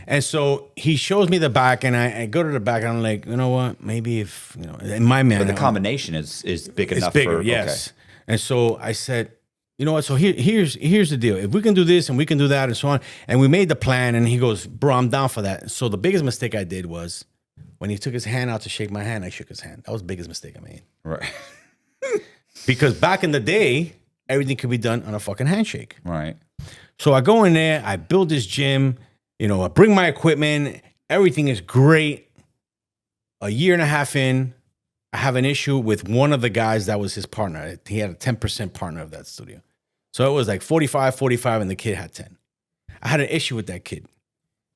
And so he shows me the back, and I go to the back, and I'm like, you know what? Maybe if in my man, but the combination is big enough. It's bigger, yes. Okay. And so I said, you know what? So here's the deal. If we can do this and we can do that and so on, and we made the plan, and he goes, bro, I'm down for that. So the biggest mistake I did was when he took his hand out to shake my hand, I shook his hand. That was the biggest mistake I made. Right. Because back in the day, everything could be done on a fucking handshake. Right. So I go in there, I build this gym, I bring my equipment, everything is great. A year and a half in, I have an issue with one of the guys that was his partner. He had a 10% partner of that studio. So it was like 45, and the kid had 10. I had an issue with that kid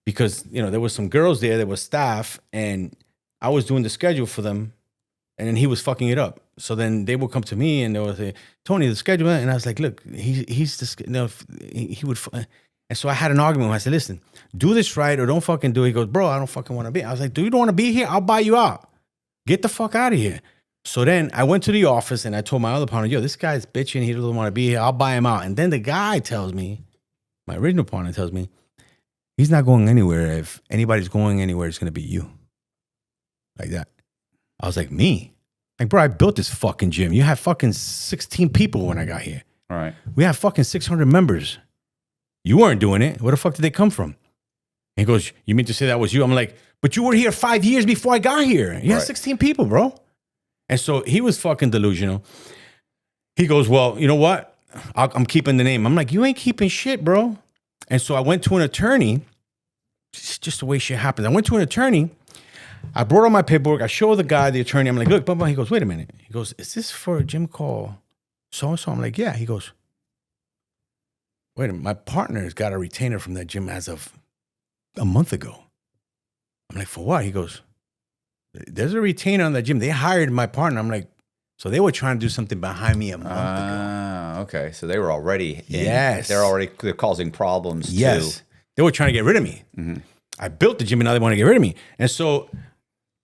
because, there was some girls there was staff, and I was doing the schedule for them, and then he was fucking it up. So then they would come to me and they would say, Tony, the schedule. And I was like, look, he's he would. And so I had an argument with him. I said, listen, do this right or don't fucking do it. He goes, bro, I don't fucking want to be. I was like, do you don't want to be here? I'll buy you out. Get the fuck out of here. So then I went to the office and I told my other partner, yo, this guy's bitching. He doesn't want to be here. I'll buy him out. And then the guy tells me, my original partner tells me, he's not going anywhere. If anybody's going anywhere, it's going to be you. Like that. I was like, me? Like, bro, I built this fucking gym. You had fucking 16 people when I got here. All right. We have fucking 600 members. You weren't doing it. Where the fuck did they come from? And he goes, you mean to say that was you? I'm like, but you were here 5 years before I got here. You had 16 people, bro. And so he was fucking delusional. He goes, well, you know what? I'm keeping the name. I'm like, you ain't keeping shit, bro. And so I went to an attorney. It's just the way shit happens. I went to an attorney. I brought all my paperwork. I show the guy, the attorney. I'm like, look, blah, blah. He goes, wait a minute. He goes, is this for a gym call so-and-so? I'm like, yeah. He goes, wait a minute. My partner's got a retainer from that gym as of a month ago. I'm like, for what? He goes, there's a retainer on that gym. They hired my partner. I'm like, so they were trying to do something behind me a month ago. Okay. So they were already Yes. They're causing problems Yes. too. They were trying to get rid of me. Mm-hmm. I built the gym and now they want to get rid of me. And so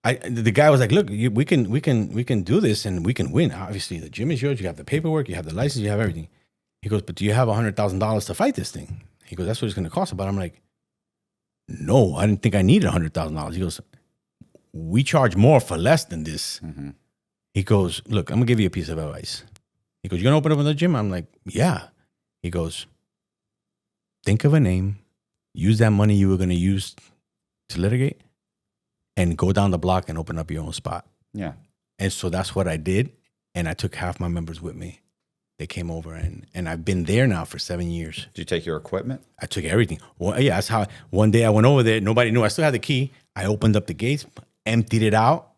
the guy was like, look, we can do this and we can win. Obviously, the gym is yours. You have the paperwork, you have the license, you have everything. He goes, but do you have $100,000 to fight this thing? He goes, that's what it's going to cost. But I'm like, no, I didn't think I needed $100,000. He goes, we charge more for less than this. Mm-hmm. He goes, look, I'm going to give you a piece of advice. He goes, you're going to open up another gym? I'm like, yeah. He goes, think of a name, use that money you were going to use to litigate, and go down the block and open up your own spot. Yeah. And so that's what I did. And I took half my members with me. They came over and I've been there now for 7 years. Did you take your equipment? I took everything. Well, yeah, that's how one day I went over there. Nobody knew. I still had the key. I opened up the gates, emptied it out.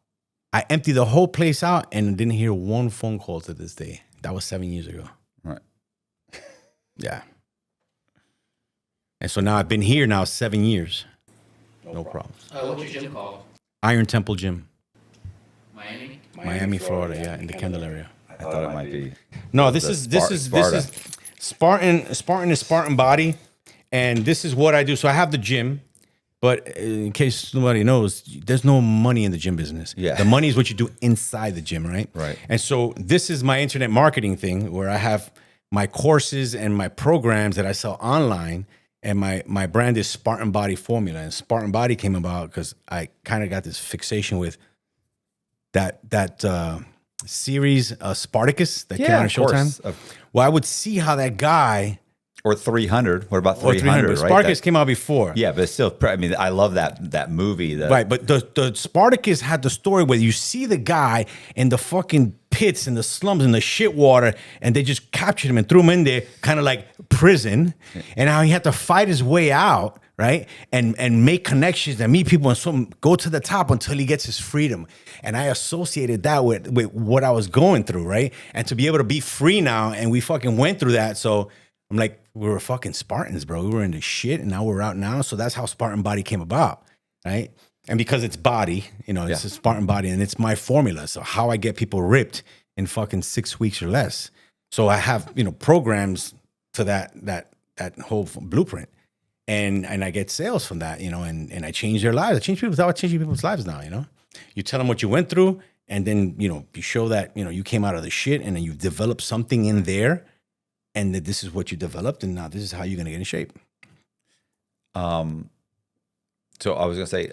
I emptied the whole place out and didn't hear one phone call to this day. That was 7 years ago. Right. Yeah. And so now I've been here now 7 years. No problems. What's your gym called? Iron Temple Gym, Miami? Florida. Yeah, in the Kendall area. I thought it might be. No, this is Spartan is Spartan body, and this is what I do. So I have the gym, but in case nobody knows, there's no money in the gym business. Yeah. The money is what you do inside the gym, right? Right. And so this is my internet marketing thing where I have my courses and my programs that I sell online. And my brand is Spartan Body Formula. And Spartan Body came about because I kind of got this fixation with that series, Spartacus, that came out on Showtime. Well, I would see how that guy... Or 300. What about Or 300? Right? Spartacus came out before. Yeah, but still, I mean, I love that movie. Right, but the Spartacus had the story where you see the guy in the fucking pits and the slums and the shit water, and they just captured him and threw him in there, kind of like prison, and how he had to fight his way out, right, and make connections and meet people and go to the top until he gets his freedom. And I associated that with what I was going through, right, and to be able to be free now, and we fucking went through that, so I'm like, we were fucking Spartans, bro. We were into shit, and now we're out now. So that's how Spartan Body came about, right? And because it's body, it's a Spartan Body, and it's my formula. So how I get people ripped in fucking 6 weeks or less. So I have, programs to that whole blueprint, and I get sales from that, and I change their lives. I change changing people's lives now, You tell them what you went through, and then, you show that, you came out of the shit, and then you've developed something in there. And that this is what you developed, and now this is how you're gonna get in shape. So I was gonna say,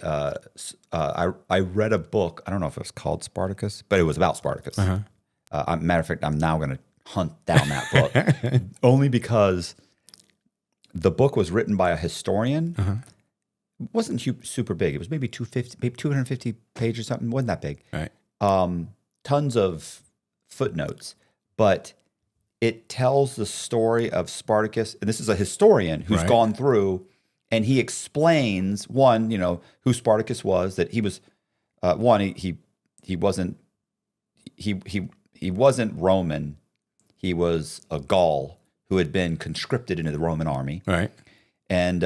I read a book. I don't know if it was called Spartacus, but it was about Spartacus. Matter of fact, I'm now gonna hunt down that book only because the book was written by a historian. It wasn't super big. It was maybe 250 pages or something. It wasn't that big. Right. Tons of footnotes, but it tells the story of Spartacus, and this is a historian who's gone through, and he explains who Spartacus was. That he was he wasn't Roman. He was a Gaul who had been conscripted into the Roman army. Right. And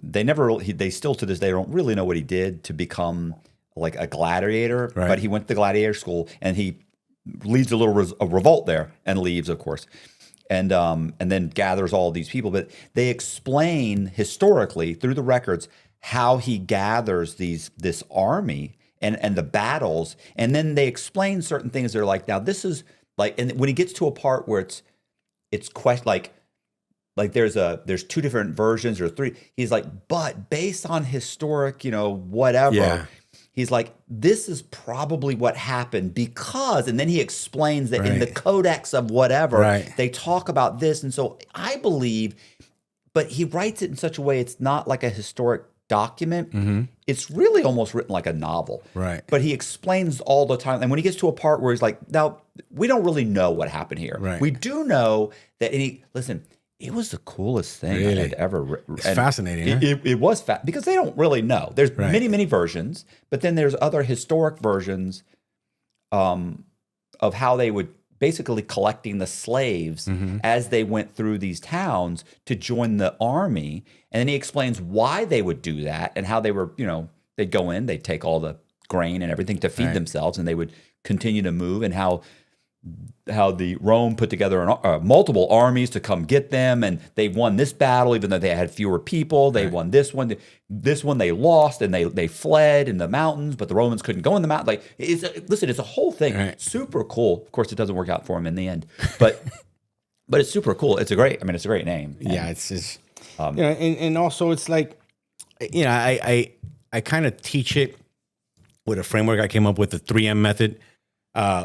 they still to this day don't really know what he did to become like a gladiator. Right. But he went to gladiator school, and he leads a revolt there and leaves, of course, and then gathers all these people. But they explain historically through the records how he gathers this army and the battles, and then they explain certain things. They're like, now this is like, and when he gets to a part where it's like there's two different versions or three. He's like, but based on historic, whatever. Yeah. he's like, this is probably what happened because, and then he explains that in the codex of whatever, they talk about this. And so I believe, but he writes it in such a way it's not like a historic document. It's really almost written like a novel. But he explains all the time. And when he gets to a part where he's like, now, we don't really know what happened here. We do know that, listen, it was the coolest thing I had ever written. It's fascinating. It was because they don't really know. There's many, many versions, but then there's other historic versions of how they would basically collecting the slaves as they went through these towns to join the army. And then he explains why they would do that and how they were, they'd go in, they'd take all the grain and everything to feed themselves, and they would continue to move, and how the Rome put together multiple armies to come get them, and they won this battle even though they had fewer people. They won this one. This one they lost, and they fled in the mountains, but the Romans couldn't go in the mountain. Like, it's a whole thing. Super cool. Of course, it doesn't work out for him in the end, but it's super cool. It's a great name. And, it's just and also it's like, I kind of teach it with a framework I came up with, the 3M method.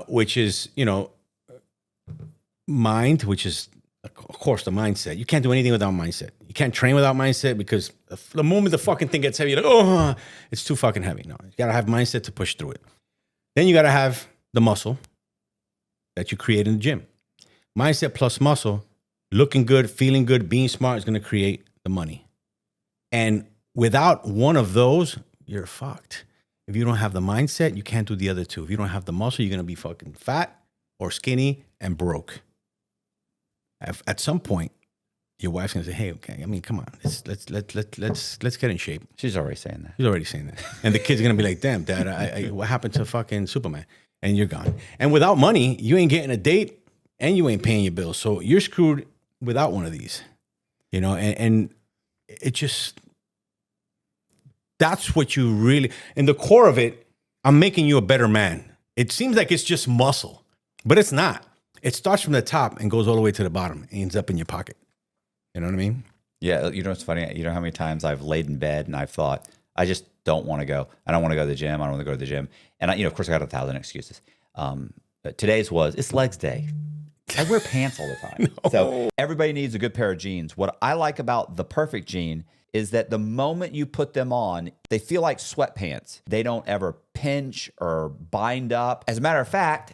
Which is, mind, which is, of course, the mindset. You can't do anything without mindset. You can't train without mindset, because the moment the fucking thing gets heavy, you're like, oh, it's too fucking heavy. No, you got to have mindset to push through it. Then you got to have the muscle that you create in the gym. Mindset plus muscle, looking good, feeling good, being smart is going to create the money. And without one of those, you're fucked. If you don't have the mindset, you can't do the other two. If you don't have the muscle, you're going to be fucking fat or skinny and broke. At some point, your wife's going to say, hey, okay, I mean, come on, let's get in shape. She's already saying that. She's already saying that. And the kid's going to be like, damn, Dad, what happened to fucking Superman? And you're gone. And without money, you ain't getting a date and you ain't paying your bills. So you're screwed without one of these, and it just... That's what you really, in the core of it, I'm making you a better man. It seems like it's just muscle, but it's not. It starts from the top and goes all the way to the bottom and ends up in your pocket. You know what I mean? Yeah. It's funny. You know how many times I've laid in bed and I've thought, I just don't want to go. I don't want to go to the gym. I don't want to go to the gym. And of course I got 1,000 excuses. It's legs day. I wear pants all the time. So everybody needs a good pair of jeans. What I like about the Perfect Jean is that the moment you put them on, they feel like sweatpants. They don't ever pinch or bind up. As a matter of fact,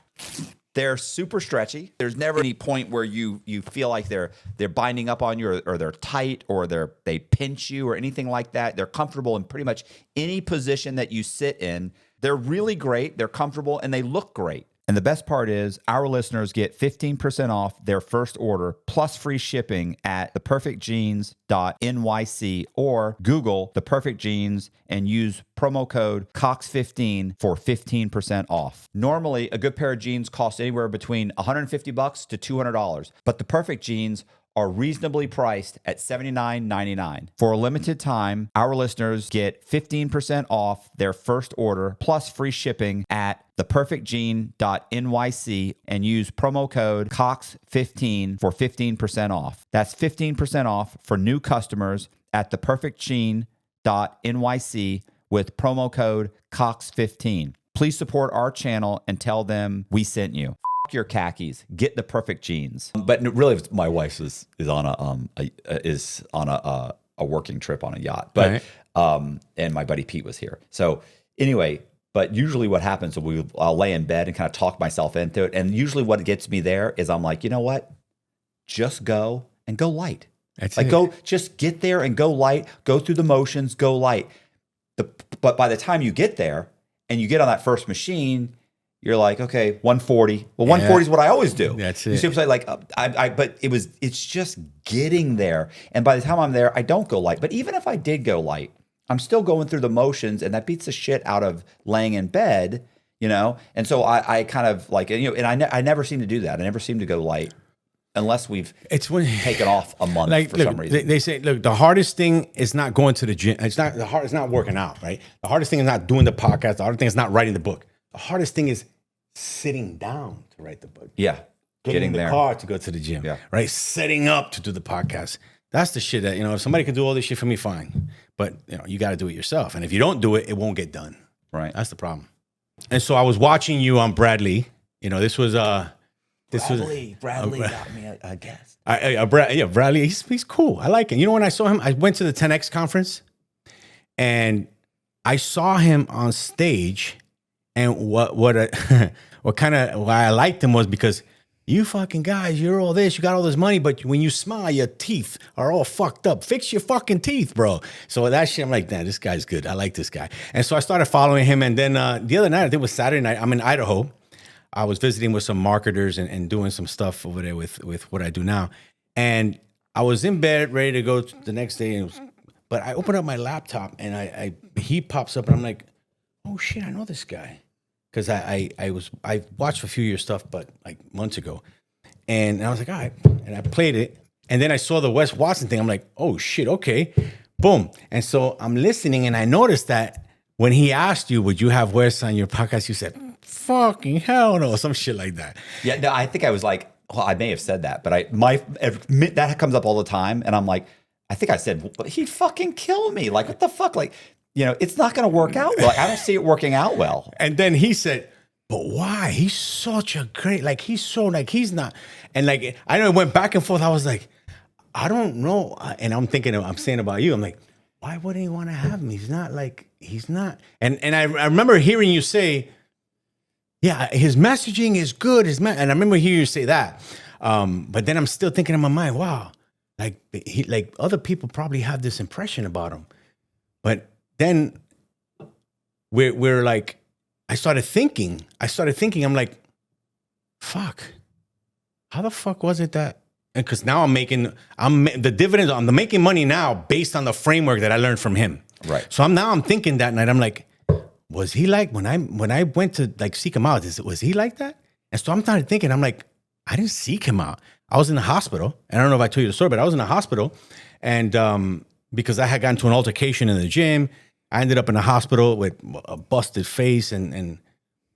they're super stretchy. There's never any point where you feel like they're binding up on you, or they're tight, or they pinch you or anything like that. They're comfortable in pretty much any position that you sit in. They're really great. They're comfortable and they look great. And the best part is our listeners get 15% off their first order plus free shipping at theperfectjeans.nyc, or Google The Perfect Jeans and use promo code COX15 for 15% off. Normally, a good pair of jeans costs anywhere between $150 to $200, but The Perfect Jeans are reasonably priced at $79.99. For a limited time, our listeners get 15% off their first order plus free shipping at theperfectjean.nyc and use promo code COX15 for 15% off. That's 15% off for new customers at theperfectjean.nyc with promo code COX15. Please support our channel and tell them we sent you. Your khakis, get the Perfect Jeans. But really, my wife is on a working trip on a yacht. But and my buddy Pete was here. So anyway, but usually what happens is I'll lay in bed and kind of talk myself into it. And usually what gets me there is I'm like, you know what? Just go and go light. Just get there and go light. Go through the motions. Go light. But by the time you get there and you get on that first machine, you're like, okay, 140. Well, 140 is what I always do. That's it. You see what I'm saying? But it's just getting there. And by the time I'm there, I don't go light. But even if I did go light, I'm still going through the motions, and that beats the shit out of laying in bed, And so I kind of like, and I never seem to do that. I never seem to go light unless we've taken off a month for some reason. They say, look, the hardest thing is not going to the gym. It's not working out, right? The hardest thing is not doing the podcast. The hardest thing is not writing the book. The hardest thing is sitting down to write the book. Yeah. Getting in the car to go to the gym. Yeah. Right? Setting up to do the podcast. That's the shit that, if somebody can do all this shit for me, fine. But, you got to do it yourself. And if you don't do it, it won't get done. Right. That's the problem. And so I was watching you on Bradley. You know, this was Bradley got me a guest. Bradley. He's cool. I like him. You know, when I saw him, I went to the 10X conference, and I saw him on stage. And why I liked him was because you fucking guys, you're all this, you got all this money, but when you smile, your teeth are all fucked up. Fix your fucking teeth, bro. So that shit, I'm like, nah, this guy's good. I like this guy. And so I started following him. And then the other night, I think it was Saturday night, I'm in Idaho. I was visiting with some marketers and doing some stuff over there with what I do now. And I was in bed, ready to go the next day. But I opened up my laptop and he pops up and I'm like, oh shit, I know this guy. Because I watched a few of your stuff, but like months ago. And I was like, all right. And I played it. And then I saw the Wes Watson thing. I'm like, oh shit, okay. Boom. And so I'm listening and I noticed that when he asked you, would you have Wes on your podcast? You said, fucking hell no, some shit like that. Yeah, no, I think I was like, well, I may have said that, but that comes up all the time. And I'm like, I think I said, he'd fucking kill me. Like, what the fuck? Like, you know, it's not going to work out well. Like, I don't see it working out well. And then he said, but why? He's such a great, like, he's so, like, he's not. And like, I know it went back and forth. I was like, I don't know. And I'm thinking, I'm saying about you, I'm like, why wouldn't he want to have him? He's not like, he's not. And I remember hearing you say, yeah, his messaging is good. And I remember hearing you say that. But then I'm still thinking in my mind, wow, like other people probably have this impression about him. But then we're like, I started thinking, I'm like, fuck, how the fuck was it that? And because now I'm making money now based on the framework that I learned from him. Right. So I'm thinking that night, I'm like, was he like, when I went to like seek him out, was he like that? And so I'm started thinking, I'm like, I didn't seek him out. I was in the hospital. And I don't know if I told you the story, but I was in the hospital. And because I had gotten to an altercation in the gym, I ended up in the hospital with a busted face. And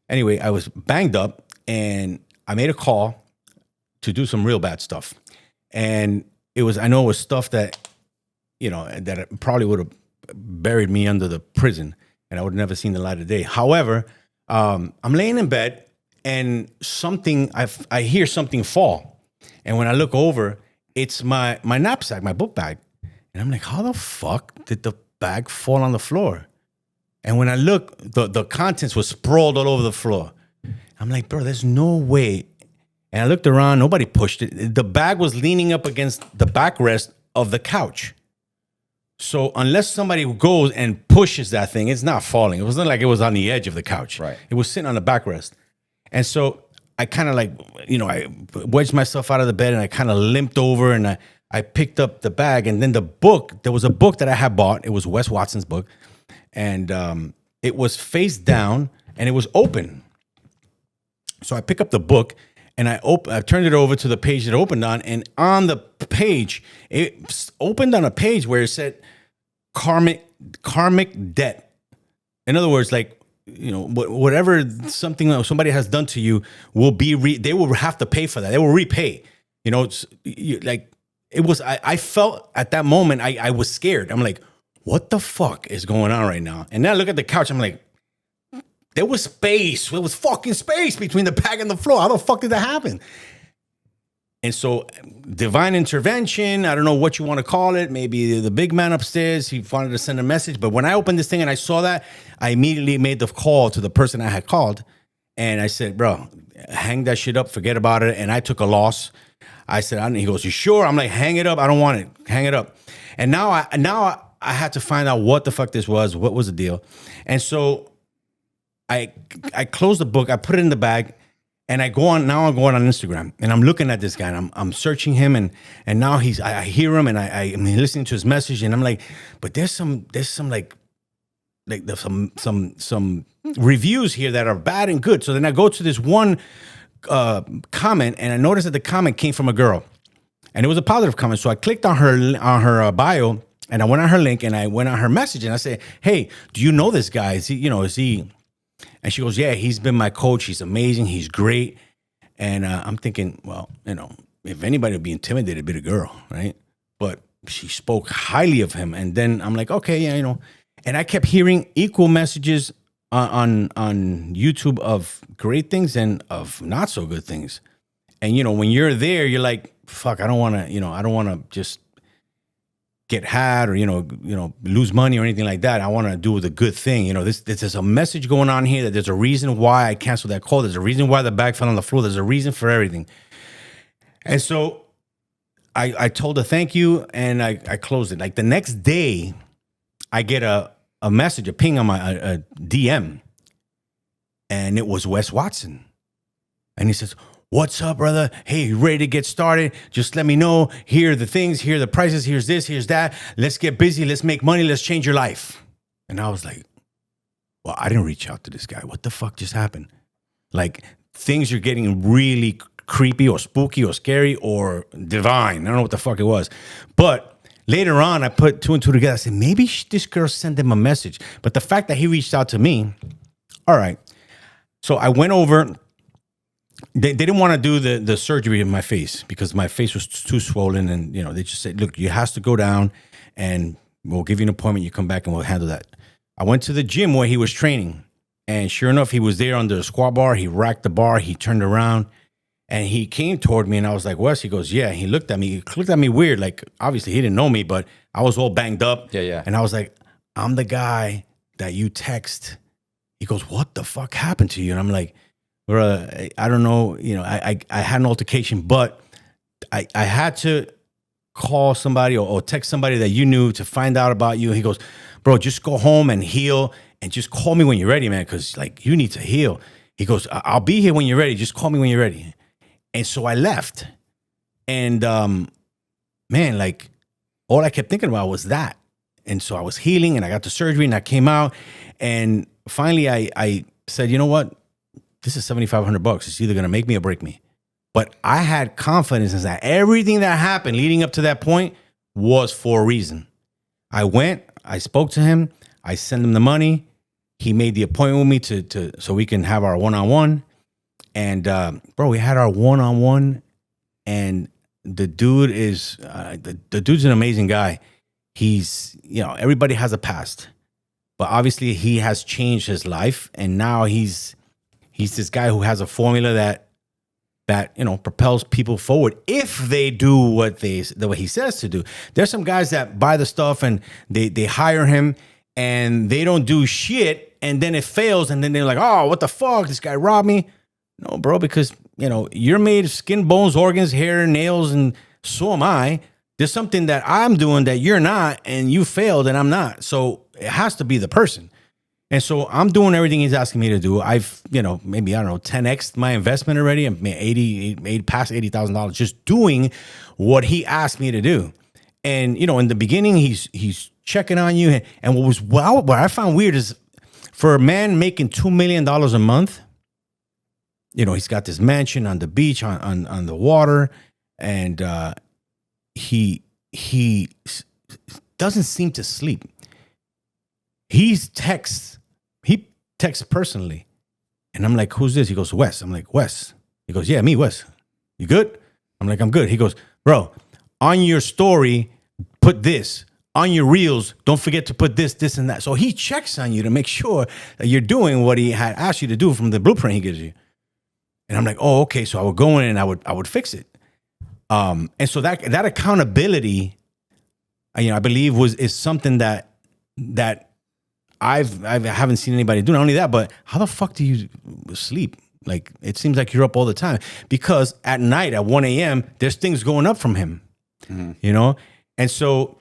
anyway, I was banged up and I made a call to do some real bad stuff. And I know it was stuff that, you know, that probably would have buried me under the prison and I would have never seen the light of day. However, I'm laying in bed and I hear something fall. And when I look over, it's my knapsack, my book bag. And I'm like, how the fuck did the bag fall on the floor? And when I look, the contents was sprawled all over the floor. I'm like, bro, there's no way. And I looked around, nobody pushed it. The bag was leaning up against the backrest of the couch. So unless somebody goes and pushes that thing, it's not falling. It wasn't like it was on the edge of the couch. Right. It was sitting on the backrest. And so I kind of like, you know, I wedged myself out of the bed and I kind of limped over and I picked up the bag. And then there was a book that I had bought. It was Wes Watson's book. And it was face down and it was open. So I pick up the book and I turned it over to the page that it opened on. And on the page, it opened on a page where it said karmic debt. In other words, like, you know, whatever somebody has done to you will be, they will have to pay for that. They will repay. You know, I felt at that moment, I was scared. I'm like, what the fuck is going on right now? And then I look at the couch. I'm like, there was space. There was fucking space between the bag and the floor. How the fuck did that happen? And so divine intervention, I don't know what you want to call it. Maybe the big man upstairs, he wanted to send a message. But when I opened this thing and I saw that, I immediately made the call to the person I had called. And I said, bro, hang that shit up, forget about it. And I took a loss. I said, he goes, you sure? I'm like, hang it up. I don't want it. Hang it up. And now I had to find out what the fuck this was. What was the deal? And so I closed the book. I put it in the bag. And I'm going on Instagram and I'm looking at this guy and I'm searching him and now I hear him and I'm listening to his message and I'm like, but there's some reviews here that are bad and good. So then I go to this one comment and I noticed that the comment came from a girl and it was a positive comment. So I clicked on her bio and I went on her link and I went on her message and I said, hey, do you know this guy? Is he? And she goes, yeah, he's been my coach. He's amazing. He's great. And I'm thinking, well, you know, if anybody would be intimidated, it'd be the girl, right? But she spoke highly of him. And then I'm like, okay, yeah, you know. And I kept hearing equal messages on YouTube of great things and of not so good things. And when you're there, you're like, fuck, I don't want to, I don't want to just get had or lose money or anything like that. I want to do the good thing. This is a message going on here that there's a reason why I canceled that call. There's a reason why the bag fell on the floor. There's a reason for everything. And so I told her thank you, and I closed it. Like the next day, I get a message, a ping on my a DM, and it was Wes Watson, and he says, "What's up, brother? Hey, you ready to get started? Just let me know. Here are the things. Here are the prices. Here's this. Here's that. Let's get busy. Let's make money. Let's change your life." And I was like, "Well, I didn't reach out to this guy. What the fuck just happened?" Like things are getting really creepy or spooky or scary or divine. I don't know what the fuck it was. But later on, I put two and two together. I said, maybe this girl sent him a message. But the fact that he reached out to me, all right. So I went over. They didn't want to do the surgery in my face because my face was too swollen. And, they just said, look, you has to go down and we'll give you an appointment. You come back and we'll handle that. I went to the gym where he was training. And sure enough, he was there under the squat bar. He racked the bar. He turned around. And he came toward me, and I was like, Wes, he goes, yeah. He looked at me. He looked at me weird. Like, obviously, he didn't know me, but I was all banged up. Yeah. And I was like, I'm the guy that you text. He goes, what the fuck happened to you? And I'm like, bro, I don't know. I had an altercation, but I had to call somebody or text somebody that you knew to find out about you. He goes, bro, just go home and heal, and just call me when you're ready, man, because, like, you need to heal. He goes, I'll be here when you're ready. Just call me when you're ready. And so I left, and man, like all I kept thinking about was that. And so I was healing, and I got the surgery, and I came out, and finally I said, you know what? This is $7,500. It's either gonna make me or break me. But I had confidence in that everything that happened leading up to that point was for a reason. I went, I spoke to him, I sent him the money. He made the appointment with me to so we can have our one-on-one. And bro, we had our one-on-one, and the dude is the dude's an amazing guy. He's, everybody has a past, but obviously he has changed his life, and now he's this guy who has a formula that propels people forward if they do what he says to do. There's some guys that buy the stuff and they hire him and they don't do shit, and then it fails, and then they're like, oh, what the fuck? This guy robbed me. No, bro, because, you're made of skin, bones, organs, hair, nails, and so am I. There's something that I'm doing that you're not, and you failed and I'm not. So it has to be the person. And so I'm doing everything he's asking me to do. I've, maybe, 10x my investment already. I'm past $80,000 just doing what he asked me to do. And, in the beginning, he's checking on you. And what I found weird is for a man making $2 million a month, he's got this mansion on the beach, on the water, and he doesn't seem to sleep. He texts personally, and I'm like, who's this? He goes, Wes. I'm like, Wes. He goes, yeah, me, Wes. You good? I'm like, I'm good. He goes, bro, on your story, put this. On your reels, don't forget to put this, and that. So he checks on you to make sure that you're doing what he had asked you to do from the blueprint he gives you. And I'm like, oh, okay. So I would go in and I would fix it. And so that accountability, I believe is something that I haven't seen anybody do. Not only that, but how the fuck do you sleep? Like, it seems like you're up all the time, because at night at 1 a.m. there's things going up from him, And so,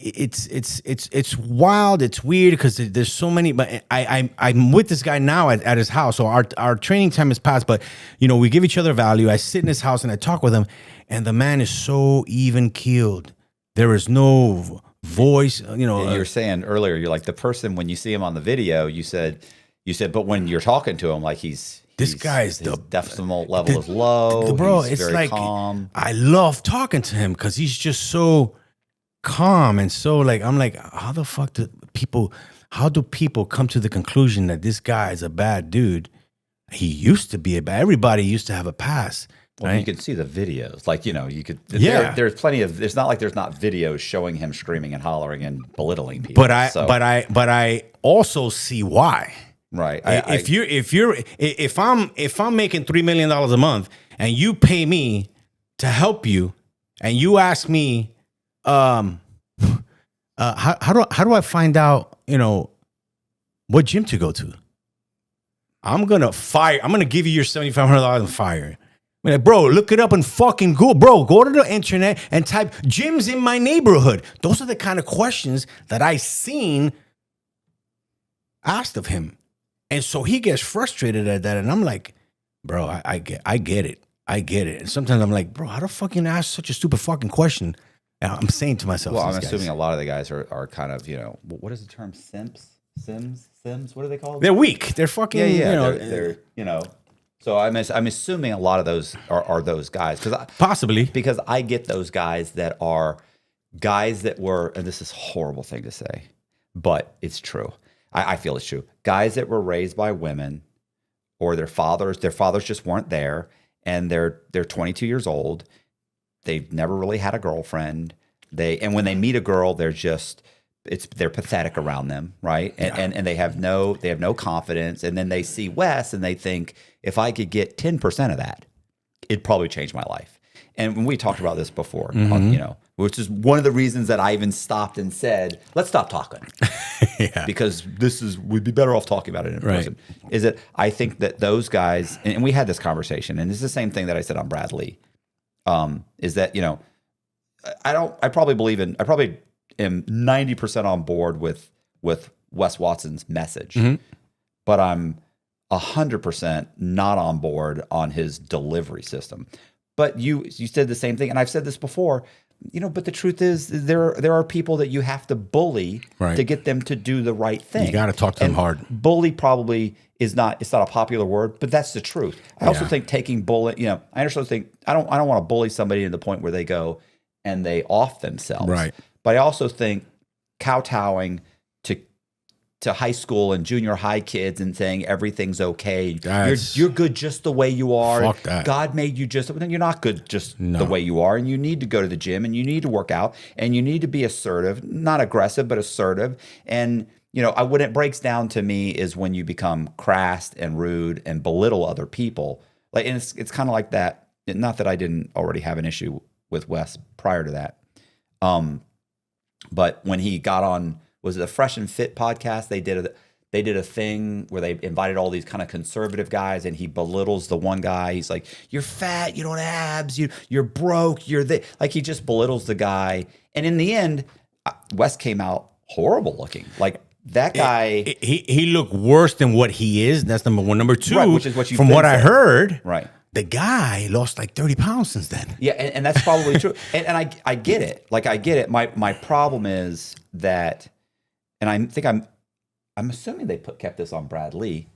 it's wild. It's weird because there's so many. But I'm with this guy now at his house. So our training time has passed. But we give each other value. I sit in his house and I talk with him, and the man is so even keeled. There is no voice. You were saying earlier, you're like the person when you see him on the video. You said, but when you're talking to him, like his decimal level is low. Bro, he's it's very like calm. I love talking to him because he's just so calm and so I'm like, how the fuck do people come to the conclusion that this guy is a bad dude? He used to be everybody used to have a past, Well, right? you can see the videos. Like, you could. Yeah. There's plenty of. It's not like there's not videos showing him screaming and hollering and belittling people. But I also see why. Right. If I'm making $3 million a month and you pay me to help you, and you ask me, how do I find out, what gym to go to? I'm gonna give you your $7,500 and fire. I'm like, bro, look it up and fucking Google. Bro, go to the internet and type gyms in my neighborhood. Those are the kind of questions that I seen asked of him. And so he gets frustrated at that. And I'm like, bro, I get it. I get it. And sometimes I'm like, bro, how the fuck you ask such a stupid fucking question? And I'm saying to myself, well, I'm assuming a lot of the guys are kind of, what is the term? Sims? What are they called? They're weak. They're fucking, they're So I'm assuming a lot of those are those guys. Possibly. Because I get those guys that are guys that were, and this is a horrible thing to say, but it's true. I feel it's true. Guys that were raised by women, or their fathers just weren't there, and they're 22 years old. They've never really had a girlfriend. And when they meet a girl, they're pathetic around them, right? And they have no confidence. And then they see Wes and they think, if I could get 10% of that, it'd probably change my life. And when we talked about this before, which is one of the reasons that I even stopped and said, let's stop talking. Because we'd be better off talking about it in person. Is that I think that those guys, and we had this conversation, and it's the same thing that I said on Brad Lee, is that, I probably am 90% on board with Wes Watson's message, but I'm 100% not on board on his delivery system. But you said the same thing, and I've said this before, but the truth is there are people that you have to bully to get them to do the right thing. You got to talk to them hard. Bully probably it's not a popular word, but that's the truth. I also think taking bully, I also think I don't want to bully somebody to the point where they go and they off themselves. Right. But I also think kowtowing to high school and junior high kids and saying everything's okay. You're good just the way you are. Fuck that. God made you just. Then you're not good just the way you are, and you need to go to the gym and you need to work out and you need to be assertive, not aggressive, but assertive. And what it breaks down to me is when you become crass and rude and belittle other people. Like, and it's kind of like that. Not that I didn't already have an issue with Wes prior to that. But when he got on, was it the Fresh and Fit podcast? They did a thing where they invited all these kind of conservative guys, and he belittles the one guy. He's like, "You're fat, you don't have abs, you're broke, you're like he just belittles the guy. And in the end, Wes came out horrible looking. Like that guy, he looked worse than what he is. That's number one. Number two, right, which is what you from what I heard, right. The guy lost like 30 pounds since then. Yeah, and that's probably true. And I get it. Like I get it. My problem is that, and I think I'm assuming they kept this on Brad Lee.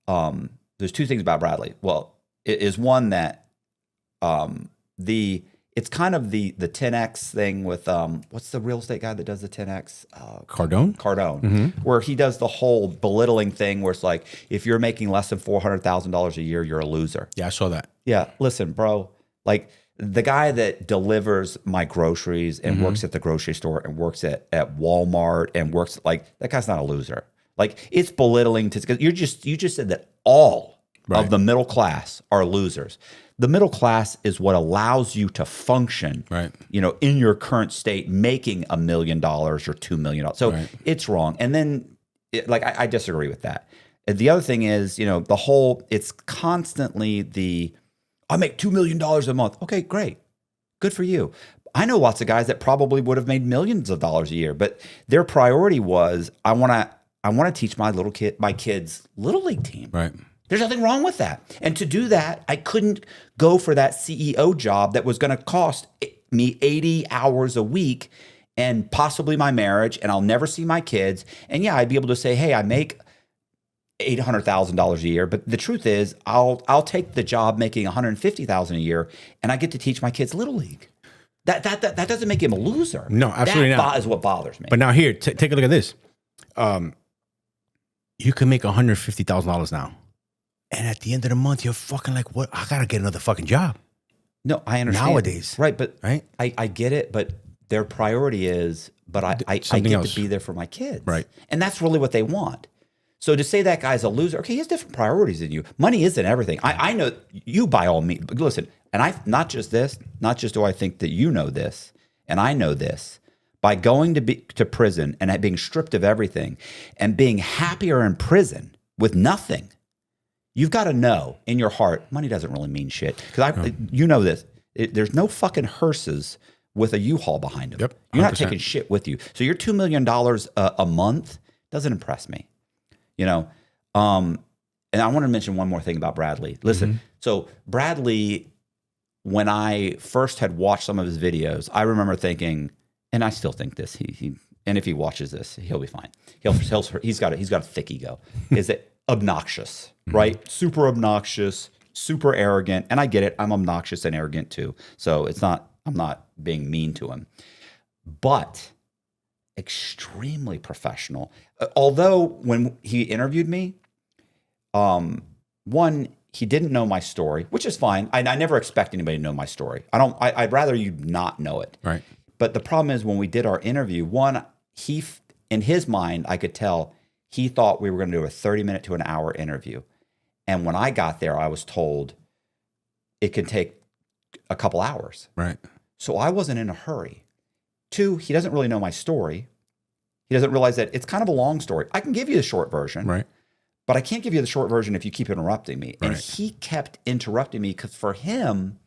There's two things about Bradley. Well, it is one that it's kind of the 10X thing with what's the real estate guy that does the 10X? Cardone, where he does the whole belittling thing where it's like, if you're making less than $400,000 a year, you're a loser. Yeah, I saw that. Yeah, listen, bro, like the guy that delivers my groceries and works at the grocery store and works at Walmart and works, like, that guy's not a loser. Like, it's belittling because you just said that all of the middle class are losers. The middle class is what allows you to function, in your current state, making $1 million or $2 million. So it's wrong. And then, I disagree with that. And the other thing is, it's constantly I make $2 million a month. Okay, great. Good for you. I know lots of guys that probably would have made millions of dollars a year, but their priority was, I want to teach my kids' little league team. Right. There's nothing wrong with that. And to do that, I couldn't go for that CEO job that was going to cost me 80 hours a week and possibly my marriage, and I'll never see my kids. And yeah, I'd be able to say, hey, I make $800,000 a year, but the truth is, I'll take the job making $150,000 a year, and I get to teach my kids little league. That doesn't make him a loser. No, absolutely not. That is what bothers me. But now here, take a look at this. You can make $150,000 now. And at the end of the month, you're fucking like, what? I got to get another fucking job. No, I understand. Nowadays. Right, but Right? I get it, but their priority is, but I Something get else. to be there for my kids. Right. And that's really what they want. So to say that guy's a loser, okay, he has different priorities than you. Money isn't everything. I know you by all means, but listen, and not just do I think that you know this, and I know this, by going to prison and being stripped of everything and being happier in prison with nothing, you've got to know in your heart, money doesn't really mean shit. Because you know this, there's no fucking hearses with a U-Haul behind them. Yep, You're not 100%. taking shit with you. So your $2 million a month doesn't impress me. You know, and I want to mention one more thing about Bradley. Listen, so Bradley, when I first had watched some of his videos, I remember thinking, and I still think this, and if he watches this, he'll be fine. He's got a thick ego. Is it obnoxious, right? Super obnoxious, super arrogant, and I get it. I'm obnoxious and arrogant too. So I'm not being mean to him, but extremely professional. Although when he interviewed me, one, he didn't know my story, which is fine. I never expect anybody to know my story. I'd rather you not know it. Right. But the problem is when we did our interview, one, in his mind, I could tell he thought we were going to do a 30-minute to an hour interview. And when I got there, I was told it can take a couple hours. Right. So I wasn't in a hurry. Two, he doesn't really know my story. He doesn't realize that it's kind of a long story. I can give you the short version, Right. but I can't give you the short version if you keep interrupting me. And Right. he kept interrupting me because for him,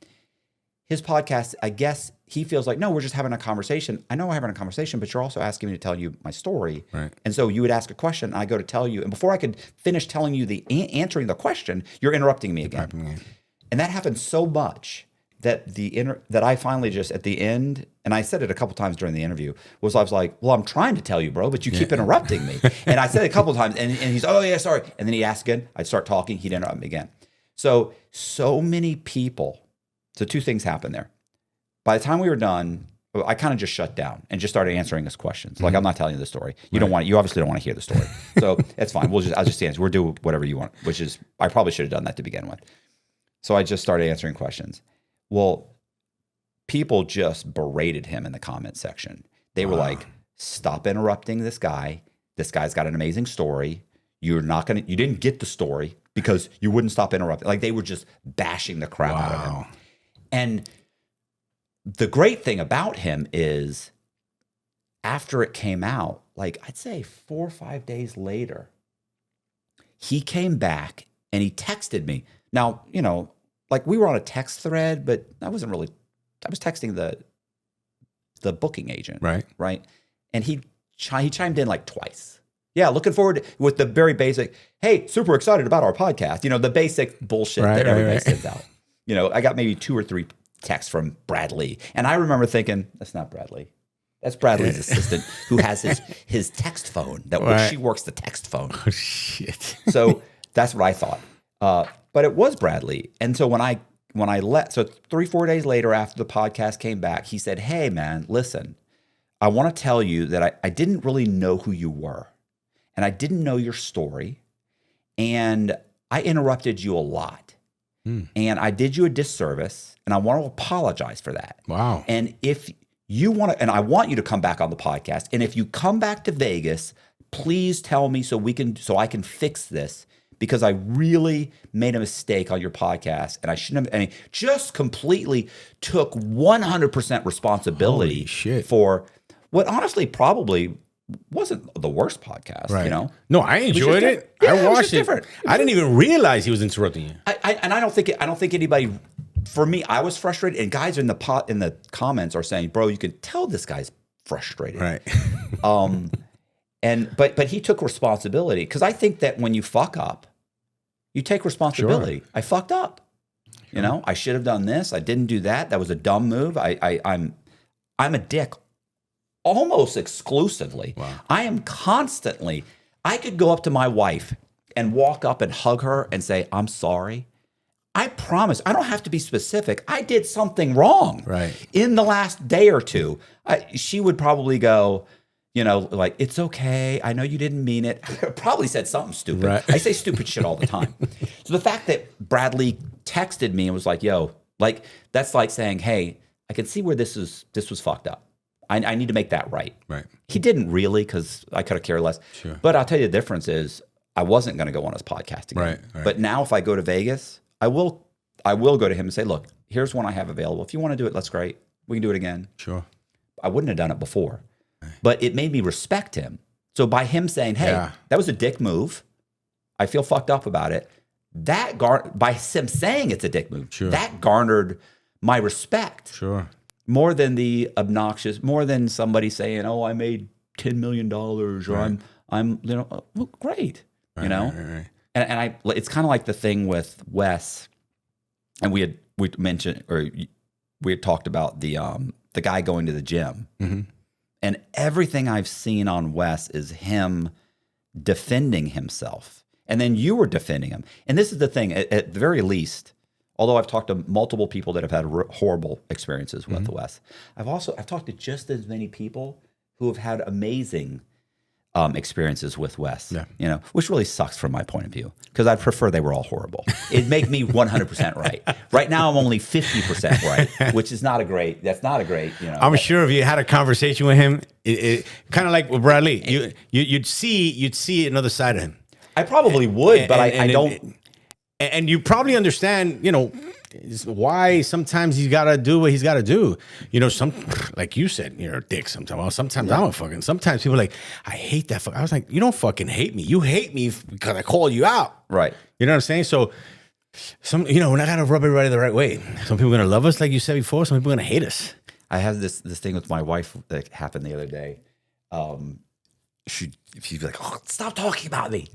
his podcast, I guess he feels like, no, we're just having a conversation. I know we're having a conversation, but you're also asking me to tell you my story. Right. And so you would ask a question, and I go to tell you. And before I could finish telling you answering the question, you're interrupting me again. And that happened so much that that I finally just at the end, and I said it a couple times during the interview, I was like, well, I'm trying to tell you, bro, but you keep interrupting me. And I said it a couple times, and he's, oh yeah, sorry. And then he asked again. I'd start talking. He'd interrupt me again. So many people. So two things happened there. By the time we were done, I kind of just shut down and just started answering his questions. Like, I'm not telling you the story. You obviously don't want to hear the story. So it's fine. I'll just answer. We'll do whatever you want, which is, I probably should have done that to begin with. So I just started answering questions. Well, people just berated him in the comment section. They were like, stop interrupting this guy. This guy's got an amazing story. You didn't get the story because you wouldn't stop interrupting. Like, they were just bashing the crap out of him. And the great thing about him is after it came out, like I'd say 4 or 5 days later, he came back and he texted me. Now, like we were on a text thread, but I was texting the booking agent. Right. Right. And he chimed in like twice. Yeah, looking forward with the very basic, hey, super excited about our podcast. The basic bullshit that everybody sends out. I got maybe 2 or 3 texts from Bradley. And I remember thinking, that's not Bradley. That's Bradley's assistant who has his text phone. She works the text phone. Oh, shit. So that's what I thought. But it was Bradley. And so when I 3-4 days later after the podcast came back, he said, hey, man, listen, I want to tell you that I didn't really know who you were. And I didn't know your story. And I interrupted you a lot. And I did you a disservice, and I want to apologize for that. Wow. And if you want to, and I want you to come back on the podcast. And if you come back to Vegas, please tell me so I can fix this, because I really made a mistake on your podcast, and I shouldn't have. And just completely took 100% responsibility for what honestly probably wasn't the worst podcast, Right. you know? No, I enjoyed it. Yeah, I watched just it. different. I didn't even realize he was interrupting you. I don't think anybody. For me, I was frustrated, and guys in the comments are saying, "Bro, you can tell this guy's frustrated." Right. But he took responsibility, because I think that when you fuck up, you take responsibility. Sure. I fucked up. You know, I should have done this. I didn't do that. That was a dumb move. I'm a dick almost exclusively. Wow. I am constantly. I could go up to my wife and walk up and hug her and say, "I'm sorry." I promise. I don't have to be specific. I did something wrong. Right. In the last day or two, she would probably go, you know, like, "It's okay. I know you didn't mean it." Probably said something stupid. Right. I say stupid shit all the time. So the fact that Bradley texted me and was like, "Yo, Like that's like saying, hey, I can see where this was fucked up. I need to make that right. Right. He didn't really, because I could have cared less. Sure. But I'll tell you the difference is I wasn't going to go on his podcast again. Right. But now if I go to Vegas, I will go to him and say, look, here's one I have available. If you want to do it, that's great. We can do it again. Sure. I wouldn't have done it before. But it made me respect him. So by him saying, hey, that was a dick move, I feel fucked up about it. By him saying it's a dick move, that garnered my respect. Sure. More than the obnoxious, more than somebody saying, "Oh, I made $10 million," or I'm, well, great, Right. And it's kind of like the thing with Wes, and we mentioned, or we had talked about the guy going to the gym, and everything I've seen on Wes is him defending himself, and then you were defending him, and this is the thing, at the very least. Although I've talked to multiple people that have had horrible experiences with the West, I've talked to just as many people who have had amazing experiences with Wes. Yeah. Which really sucks from my point of view, because I'd prefer they were all horrible. It'd make me 100% right. Right now, I'm only 50% right, which is not a great. That's not a great. I'm sure if you had a conversation with him, it kind of like with Bradley, you'd see another side of him. I probably would, but I don't. And you probably understand, why sometimes he's got to do what he's got to do. Like you said, you're a dick sometimes. Well, sometimes I'm a fucking. Sometimes people are like, I hate that. I was like, you don't fucking hate me. You hate me because I called you out. Right. You know what I'm saying? So, we're not gonna rub everybody the right way. Some people are gonna love us, like you said before. Some people are gonna hate us. I have this thing with my wife that happened the other day. She'd be like, "Oh, stop talking about me."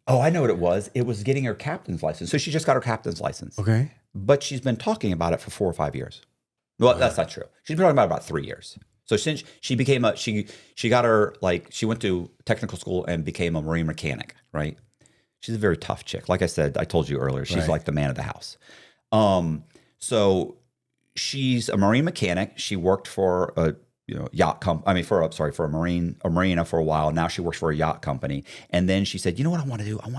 Oh, I know what it was. It was getting her captain's license. So she just got her captain's license. Okay. But she's been talking about it for 4 or 5 years. Well, that's not true. She's been talking about 3 years. So since she became she got her, she went to technical school and became a marine mechanic, right? She's a very tough chick. Like I said, I told you earlier, she's like the man of the house. So she's a marine mechanic. She worked for a yacht company. I mean, for a marina for a while. Now she works for a yacht company. And then she said, you know what I want to do? I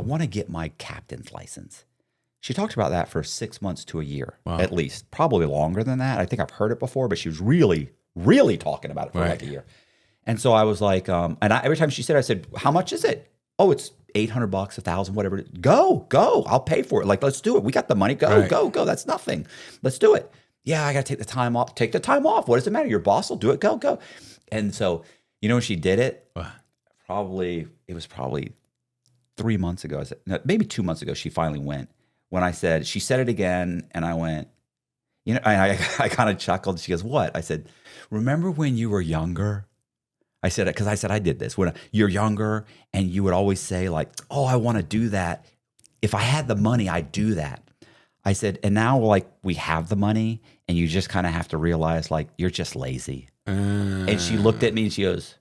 want to get my captain's license. She talked about that for 6 months to a year, at least, probably longer than that. I think I've heard it before, but she was really, really talking about it for like a year. And so I was like, every time she said, I said, how much is it? Oh, it's $800, $1,000, whatever. Go. I'll pay for it. Like, let's do it. We got the money. Go. That's nothing. Let's do it. Yeah, I got to take the time off. Take the time off. What does it matter? Your boss will do it. Go. And so, when she did it, it was probably 3 months ago. Maybe 2 months ago, she finally went. When she said it again, and I went, I kind of chuckled. She goes, what? I said, remember when you were younger? I said, because I did this. When you're younger and you would always say like, oh, I want to do that. If I had the money, I'd do that. I said, and now we have the money and you just kind of have to realize you're just lazy. And she looked at me and she goes,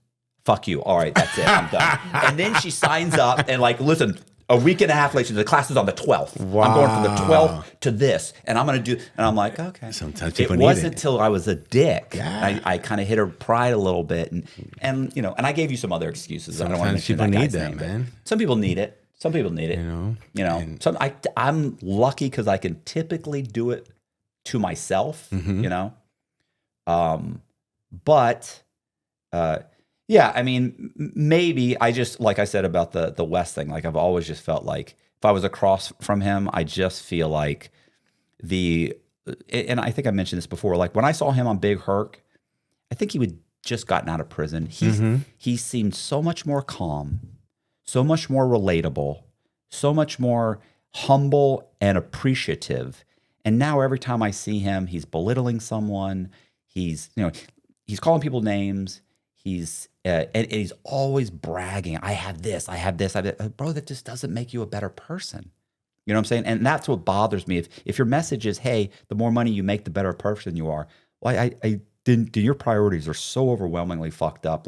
fuck you. All right, that's it. I'm done. And then she signs up and listen, a week and a half later, the class is on the 12th. Wow. I'm going from the 12th to this, and I'm going to do, and I'm like, okay. Sometimes people need it. It wasn't until I was a dick. Yeah. I kind of hit her pride a little bit, and I gave you some other excuses. Sometimes I don't want to mention people that need guy's that, name, man. Some people need it. Some people need it. I'm lucky because I can typically do it to myself. But. Yeah, I mean, maybe I just, like I said about the West thing, I've always just felt like if I was across from him, I just feel like and I think I mentioned this before, when I saw him on Big Herc, I think he would just gotten out of prison. He seemed so much more calm, so much more relatable, so much more humble and appreciative. And now every time I see him, he's belittling someone. He's calling people names. And he's always bragging. I have this. Bro, that just doesn't make you a better person. You know what I'm saying? And that's what bothers me. If your message is, hey, the more money you make, the better person you are. Well, then your priorities are so overwhelmingly fucked up.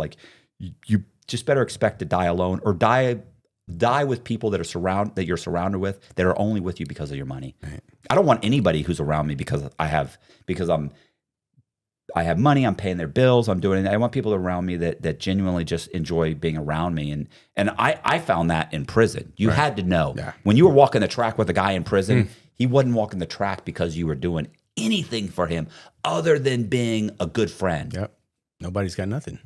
You just better expect to die alone or die with people that you're surrounded with that are only with you because of your money. Right. I don't want anybody who's around me because I have money, I'm paying their bills, I'm doing it. I want people around me that genuinely just enjoy being around me. And I found that in prison. You had to know. Yeah. When you were walking the track with a guy in prison, He wasn't walking the track because you were doing anything for him other than being a good friend. Yep. Nobody's got nothing.